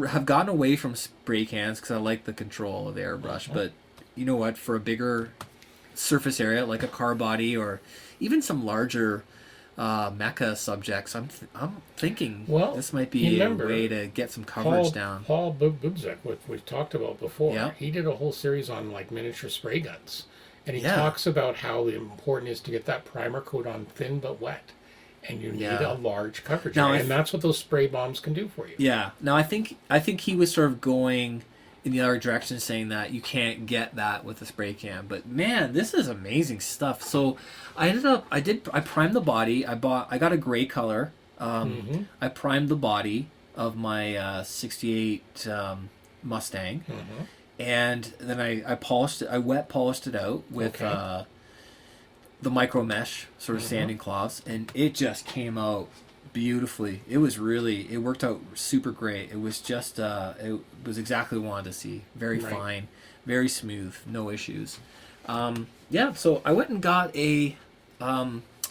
have gotten away from spray cans because I like the control of the airbrush. But you know what? For a bigger surface area, like a car body or even some larger mecha subjects, I'm thinking this might be a way to get some coverage down. Paul Bubzek, what we've talked about before, Yeah. he did a whole series on like miniature spray guns. And he talks about how important it is to get that primer coat on thin but wet. And you need a large coverage area. And that's what those spray bombs can do for you. Yeah. Now, I think he was sort of going in the other direction, saying that you can't get that with a spray can. But man, this is amazing stuff. So I primed the body. I got a gray color. I primed the body of my 68 Mustang. And then I polished it. I wet polished it out with the micro mesh sort of sanding cloths, and it just came out beautifully. It worked out super great. It was just it was exactly what I wanted to see. Very fine, very smooth, no issues. So I went and got a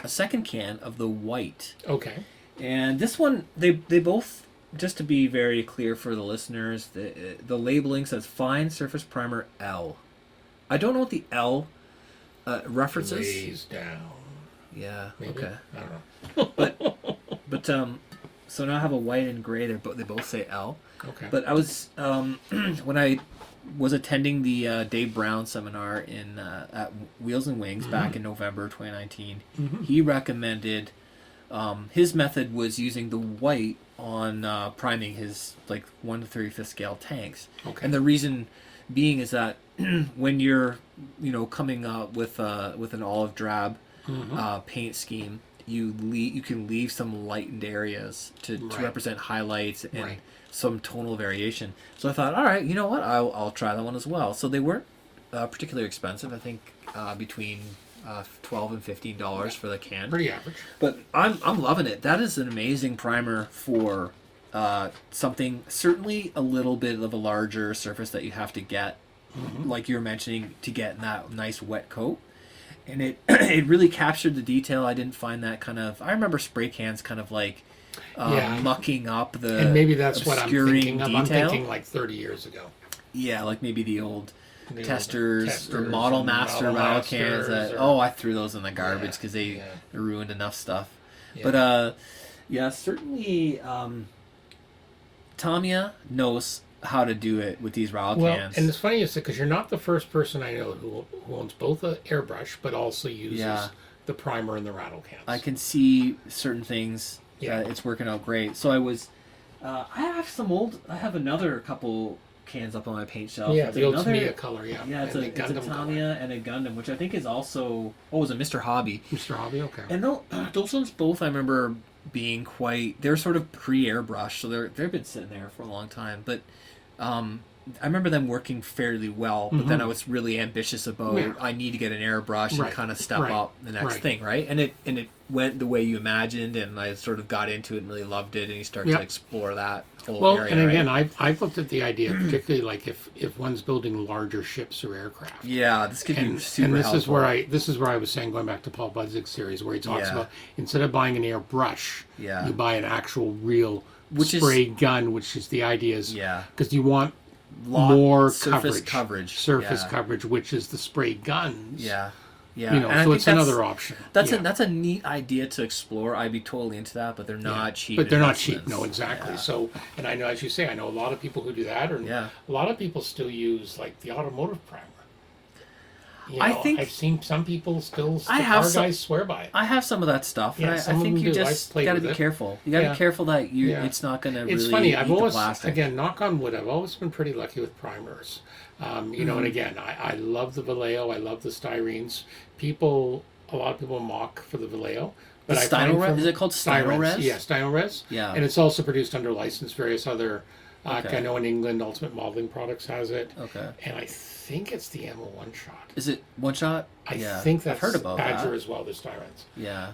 second can of the white. Okay. And this one, they both, just to be very clear for the listeners, the labeling says Fine Surface Primer L. I don't know what the L references. Lays down. Yeah. Maybe? Okay. I don't know. But so now I have a white and gray. They both say L. Okay. But I was when I was attending the Dave Brown seminar at Wheels and Wings back in November 2019. He recommended his method was using the white on priming his like 1 to 35th scale tanks. Okay. And the reason being is that when you're coming up with an olive drab paint scheme, you can leave some lightened areas to represent highlights and some tonal variation. So I thought, all right, you know what, I'll try that one as well. So they weren't particularly expensive. I think between $12 and $15 for the can. Pretty average. But I'm loving it. That is an amazing primer for something, certainly a little bit of a larger surface that you have to get, like you were mentioning, to get that nice wet coat. And it really captured the detail. I didn't find that I remember spray cans kind of like mucking up the and maybe that's what I'm thinking of. Detail. I'm thinking like 30 years ago. Yeah, like maybe the old testers or and Model Master rattle cans that I threw those in the garbage because they ruined enough stuff. Yeah. But certainly Tamiya knows how to do it with these rattle cans. And it's funny you said, because you're not the first person I know who owns both an airbrush but also uses the primer and the rattle cans. I can see certain things that it's working out great. So I have another couple cans up on my paint shelf. Yeah, It's the old another- Tamiya color, yeah. Yeah, it's And a the Gundam color. Tamiya and a Gundam, which I think is also was a Mr. Hobby. Mr. Hobby, okay. And those ones both I remember being they're sort of pre-airbrush, so they've been sitting there for a long time. But I remember them working fairly well, but then I was really ambitious about I need to get an airbrush and Right. kind of step Right. up the next Right. thing, right? And it went the way you imagined, and I sort of got into it and really loved it, and you start Yep. to explore that whole Well, area. and again, right? I've looked at the idea, particularly like if one's building larger ships or aircraft. yeah, this could be And, super and this helpful. is where I was saying, going back to Paul Budzig's series, where he talks Yeah. about instead of buying an airbrush, Yeah. you buy an actual real Which is- spray gun, which is the idea is Yeah. because you want More more surface coverage. surface Yeah. coverage, which is the spray guns. Yeah, yeah. You know, And I so think it's another option. That's Yeah. that's a neat idea to explore. I'd be totally into that, but they're not cheap. But they're not cheap. investments. No, exactly. Yeah. So, and I know, as you say, I know a lot of people who do that, or Yeah. a lot of people still use like the automotive primer. You I know, think- I've seen some people still. I have our some- guys swear by it. I have some of that stuff. Yeah, and I some of think them you do. I've just played got to with be it. careful. You got to Yeah. be careful that Yeah. it's not going to It's really funny. eat I've the always, plastic. again, knock on wood, I've always been pretty lucky with primers. You know, and again, I love the Vallejo. I love the styrenes. A lot of people mock for the Vallejo. The But I find Styrorez? from- Is it called Styrorez? Yeah, Styrorez. Yeah. And it's also produced under license. Various other, Okay. I know in England, Ultimate Modeling Products has it. Okay. And I think it's the Ammo One Shot. Is it one shot? I Yeah. think that's I've heard about Badger that. as well, the Styrens. Yeah.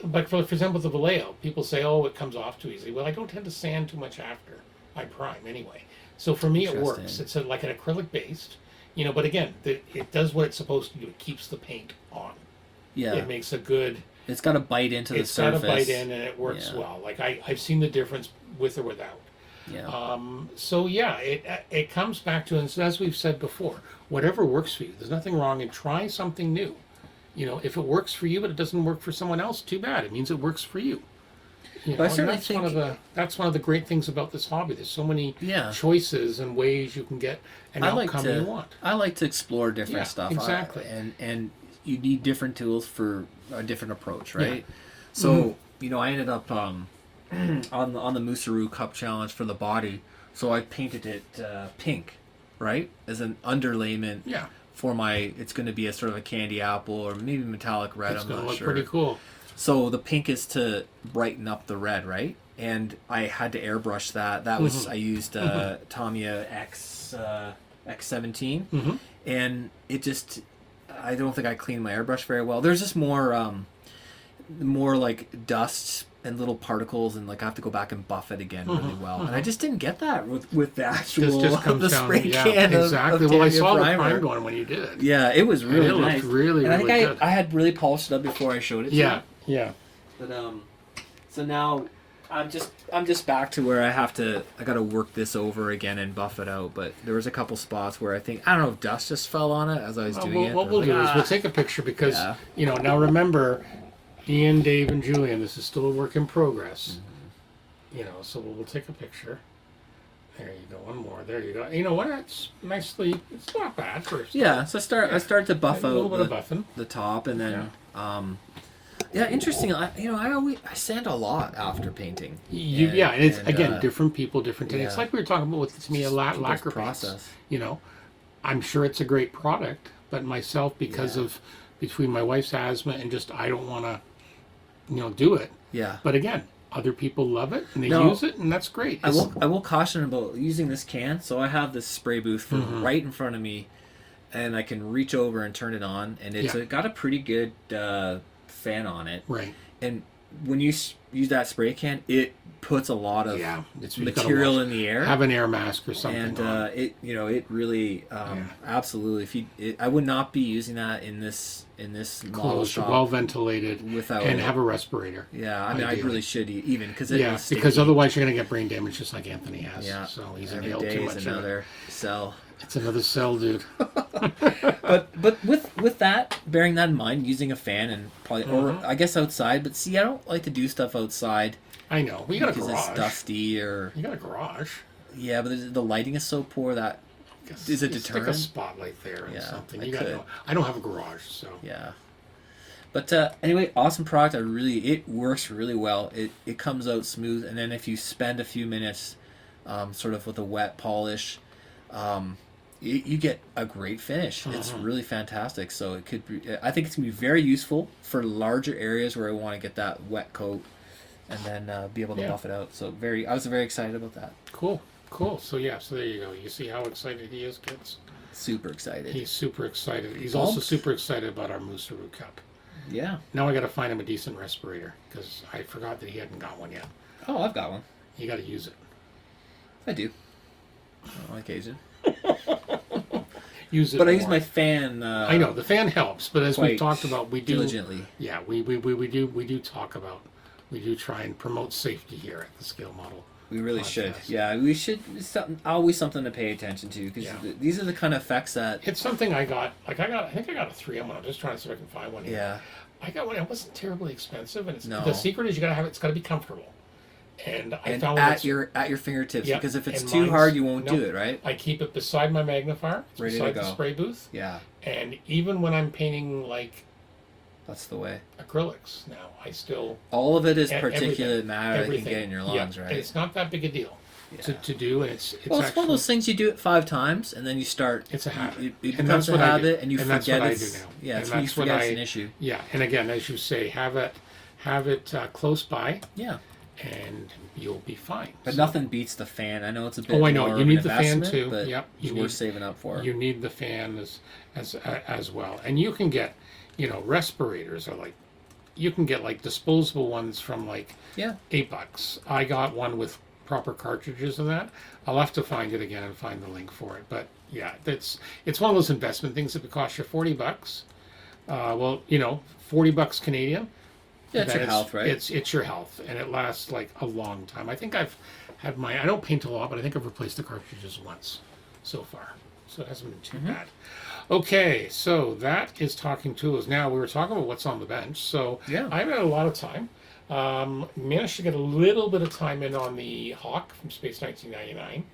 But for example, the Vallejo, people say, oh, it comes off too easily. Well, I don't tend to sand too much after I prime anyway. So for me, it works. Interesting. It's like an acrylic based, you know, but again, it does what it's supposed to do. It keeps the paint on. Yeah. It makes a good, It's got to bite into the it's got surface. to bite in and it works Yeah. well. Like I've seen the difference with or without. Yeah. So yeah, it comes back to, and as we've said before, whatever works for you. There's nothing wrong in trying something new. You know, if it works for you but it doesn't work for someone else, too bad. It means it works for you. You know, But I and certainly that's one of the great things about this hobby. There's so many Yeah. choices and ways you can get an I like outcome you want. I like to explore different Yeah, stuff. exactly. And you need different tools for a different approach, right? So you know, I ended up on the Musaru Cup Challenge for the body. So I painted it pink, right, as an underlayment. Yeah, For my, it's going to be a sort of a candy apple or maybe metallic red. it's I'm going to not look sure. pretty cool. So the pink is to brighten up the red, right? And I had to airbrush that. That was I used Tamiya X17, and it just I don't think I cleaned my airbrush very well. There's just more like dust and little particles, and like I have to go back and buff it again really well. And I just didn't get that with the actual Just comes the down. spray Yeah, can of- exactly. of well, I Tamiya saw the primer. primed one when you did it. Yeah, it was really it looked nice. really, and I really think good. I had really polished it up before I showed it to Yeah, you. yeah. But so now I'm just back to where I got to work this over again and buff it out. But there was a couple spots where I don't know if dust just fell on it as I was doing it. What I we'll was do like, is we'll take a picture because Yeah. you know, now remember, Ian, Dave, and Julian. This is still a work in progress. You know, so we'll take a picture. There you go. One more. There you go. You know what? It's nicely. It's not bad first. yeah. So I started to buff A little out bit of buffing. the top, and then interesting. I sand a lot after painting. Yeah, and it's again uh, different people, different techniques. yeah. Like we were talking about with Tamiya people's lacquer process. paints. You know, I'm sure it's a great product, but myself, because of between my wife's asthma and just I don't want to, do it. Yeah. But again, other people love it and they No. use it, and that's great. I will caution about using this can. So I have this spray booth right in front of me, and I can reach over and turn it on, and it's Yeah. got a pretty good fan on it. Right. And when you use that spray can, it puts a lot of Yeah, it's you've gotta material watch- in the air. Have an air mask or something. And on. it really absolutely. I would not be using that in this model Closed, shop well ventilated, without and it. have a respirator. Yeah, I mean, I ideally. really should even because Yeah, because otherwise you're going to get brain damage just like Anthony has. yeah, So he's every inhaled day too is much of it. another cell. It's another cell, dude. But with that, bearing that in mind, using a fan and probably or I guess outside. But see, I don't like to do stuff outside I know. We got a because garage. it's dusty or You got a garage. yeah. But the lighting is so poor that Is it You stick a deterrent? spotlight there and Yeah, something. I You got could. no, I don't have a garage, so yeah. But anyway, awesome product. It works really well. It comes out smooth, and then if you spend a few minutes, sort of with a wet polish, you get a great finish. It's really fantastic. So it could be, I think it's going to be very useful for larger areas where I want to get that wet coat and then be able to buff it out. So I was very excited about that. Cool. So so there you go. You see how excited he is, kids? Super excited. He's super excited. He's Pumped. also super excited about our Moosearoo Cup. Yeah. Now I got to find him a decent respirator because I forgot that he hadn't got one yet. Oh, I've got one. You got to use it. I do. On occasion. Use it. But I more. use my fan. I know the fan helps, but as we quite talked about, we do diligently. Yeah, we do talk about. We do try and promote safety here at the Scale Model. We really should. podcast. Yeah, we should. Always something to pay attention to because these are the kind of effects that. It's something I got. I think I got a 3M one. I'm just trying to see if I can find one here. Yeah. I got one. It wasn't terribly expensive, and No. the secret is you got to have it. It's got to be comfortable. And I found at your fingertips, Yeah, because if it's and too mine's- hard, you won't no. do it, right? I keep it beside my magnifier, it's Ready to beside the go. spray booth, Yeah, and even when I'm painting like that's the way. acrylics now, I still All of it is everything, particulate matter that can everything. get in your lungs, yeah, right? and it's not that big a deal Yeah. to do, and it's Well, it's actually, one of those things you do it 5 times, and then you start. It's a habit. It And becomes that's a what I do. habit, and you And that's forget what I it's. do now. Yeah, And it's when you that's what forget it's I- an issue. Yeah, and again, as you say, have it close by, Yeah, and you'll be fine. but So- nothing beats the fan. I know it's a bit. Oh, I know. more You of need an the fan investment, too. But Yep, you it's need- worth saving up for. You need the fan as well, and you can get, respirators are like, you can get like disposable ones from like Yeah. $8. I got one with proper cartridges and that. I'll have to find it again and find the link for it. But yeah, it's one of those investment things that would cost you $40. $40 Canadian. Yeah, it's Then your health, right? It's your health, and it lasts like a long time. I think I've had I don't paint a lot, but I think I've replaced the cartridges once so far, so it hasn't been too Mm-hmm. bad. Okay, so that is talking tools. Now we were talking about what's on the bench. So Yeah. I've had a lot of time. Managed to get a little bit of time in on the Hawk from Space 1999.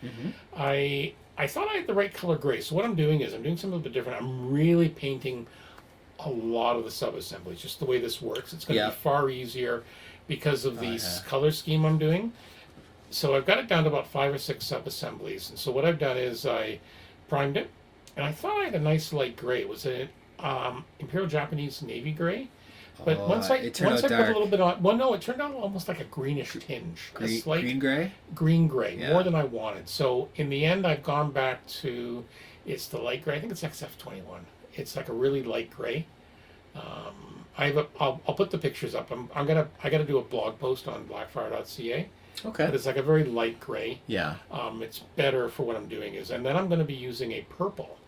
I thought I had the right color gray. So what I'm doing is I'm doing something a bit different. I'm really painting a lot of the sub-assemblies, just the way this works. It's going to Yeah. be far easier because of the yeah. color scheme I'm doing. So I've got it down to about 5 or 6 sub-assemblies. And so what I've done is I primed it, and I thought I had a nice light gray. Was it Imperial Japanese Navy gray? But Oh, once I it turned put out a dark. little bit on, well, no, it turned out almost like a greenish tinge, a slight Green gray. green gray, Yeah. more than I wanted. So in the end, I've gone back to it's the light gray. I think it's XF21. It's like a really light gray. I'll put the pictures up. I gotta do a blog post on blackfire.ca. Okay. But it's like a very light gray. Yeah. It's better for what I'm doing and then I'm going to be using a purple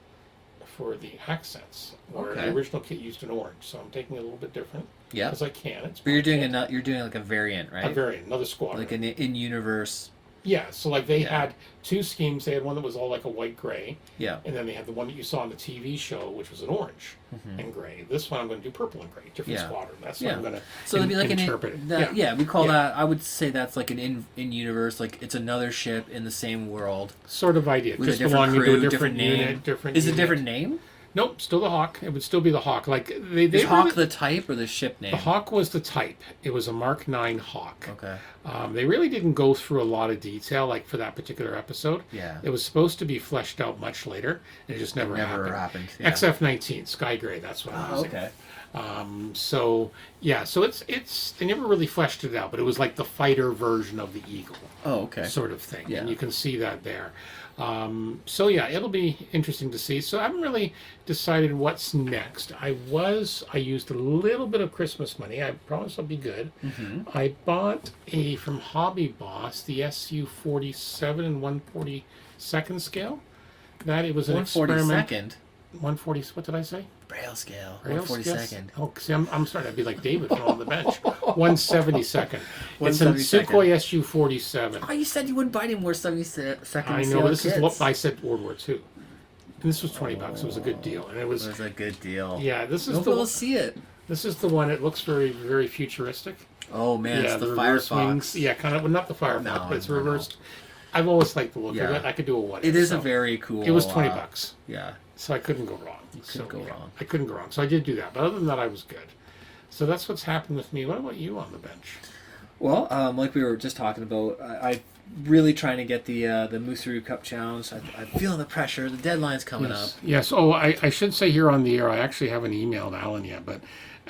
for the accents, where Okay. the original kit used an orange. So I'm taking it a little bit different Yeah. because I can. It's But you're my doing kit. you're doing like a variant, right? A variant, another squadron. Like an in-universe. Yeah, so like they Yeah. had 2 schemes. They had one that was all like a white gray, Yeah. and then they had the one that you saw on the TV show, which was an orange and gray. This one I'm going to do purple and gray, different Yeah. squadron. That's Yeah. what I'm going to So it'd be like interpret an it. yeah. We call Yeah. that. I would say that's like an in-universe. Like it's another ship in the same world Sort of idea, with just a different belonging crew, to a different name. unit, different. Is it a unit. different name? Nope, still the Hawk. It would still be the Hawk. Like they Is Hawk really- the type or the ship name? the Hawk was the type. It was a Mark 9 Hawk. Okay. They really didn't go through a lot of detail, like for that particular episode. Yeah. It was supposed to be fleshed out much later, and it just never happened. Yeah. XF-19, Sky Gray. That's what I'm Oh, using. okay. So it's they never really fleshed it out, but it was like the fighter version of the Eagle, Oh, okay. sort of thing, Yeah. and you can see that there. So yeah, it'll be interesting to see. So I haven't really decided what's next. I used a little bit of Christmas money. I promise I'll be good. I bought from Hobby Boss the SU-47 and 1/42 scale. That it was an experiment. 1/42nd 140. What did I say? braille scale. Braille 1/42nd. scale? Oh, see, I'm starting to be like David from on the bench. 1/72. It's a 1/72. Sukhoi SU-47. Oh, you said you wouldn't buy any more 72nd. I know. This is what I said. World War II. And this was $20. It was a good deal, and it It was. was a good deal. Yeah, this is Nobody will the. see it. This is the one. It looks very, very futuristic. Oh man, Yeah, it's the reverse Firefox. wings. Yeah, kind of. Well, not the Firefox, No, but it's no, no. reversed. I've always liked the look of Yeah. it. I could do a what. It if, is so. a very cool. It was $20, Yeah. so I couldn't go wrong. couldn't go wrong. I couldn't go wrong. So I did do that, but other than that, I was good. So that's what's happened with me. What about you on the bench? Well, like we were just talking about, really trying to get the Musaru Cup Challenge. I'm feeling the pressure. The deadline's coming up. Yes. Oh, I should say here on the air, I actually haven't emailed Alan yet, but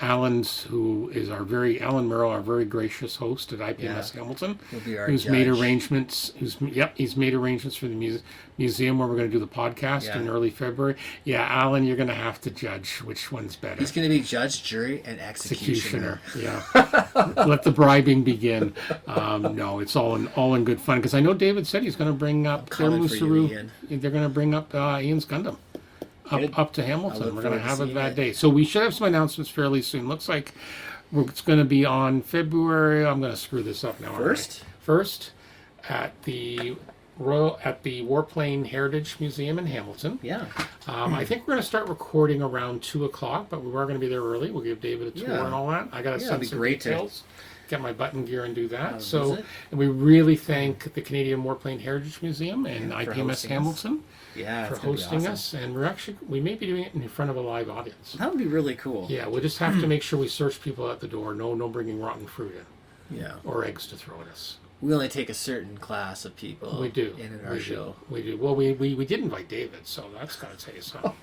Alan's, who is Alan Merrill, our very gracious host at IPMS Hamilton, He'll be our who's made judge. arrangements. He's made arrangements for the museum where we're going to do the podcast in early February. Yeah, Alan, you're going to have to judge which one's better. He's going to be judge, jury, and executioner. Yeah. Let the bribing begin. No, it's all in good fun, because I know David said he's going to bring up their coming for you, Musaru. Ian. They're going to bring up Ian's Gundam. Good. Up to I Hamilton. look We're going to forward to have it seeing that it. day. So we should have some announcements fairly soon. Looks like it's going to be on February. I'm going to screw this up now. aren't I? First at the Warplane Heritage Museum in Hamilton. Yeah. I think we're going to start recording around 2:00, but we are going to be there early. We'll give David a tour Yeah. and all that. I got to it'd send be some great to details. Get my button gear and do that. have a So, visit. and we really thank the Canadian Warplane Heritage Museum and for IPMS hosting us. Hamilton Yeah. for It's gonna be hosting awesome. us. And we may be doing it in front of a live audience. That would be really cool. Yeah, we'll just have to make sure we search people at the door. No bringing rotten fruit in Yeah. or eggs to throw at us. We only take a certain class of people. We do. in our we show. Do. We do. Well, we did invite David, so that's got to tell you something.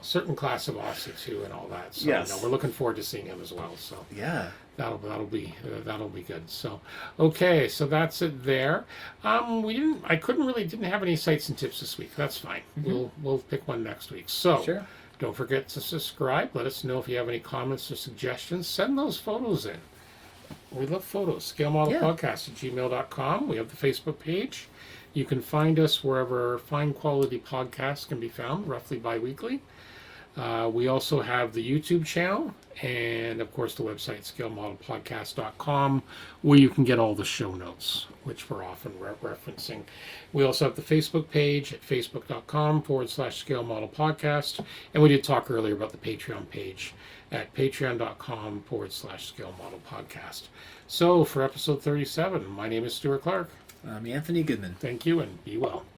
Certain class of Aussie too, and all that. So Yes. no, we're looking forward to seeing him as well. So Yeah. that'll be good. So okay, so that's it there. I didn't have any sites and tips this week. That's fine. We'll pick one next week. So Sure. don't forget to subscribe. Let us know if you have any comments or suggestions. Send those photos in. We love photos. ScaleModelPodcast@gmail.com. We have the Facebook page. You can find us wherever fine quality podcasts can be found, roughly bi-weekly. We also have the YouTube channel and, of course, the website, scalemodelpodcast.com, where you can get all the show notes, which we're often referencing. We also have the Facebook page at facebook.com/scalemodelpodcast. And we did talk earlier about the Patreon page at patreon.com/scalemodelpodcast. So for episode 37, my name is Stuart Clark. I'm Anthony Goodman. Thank you and be well.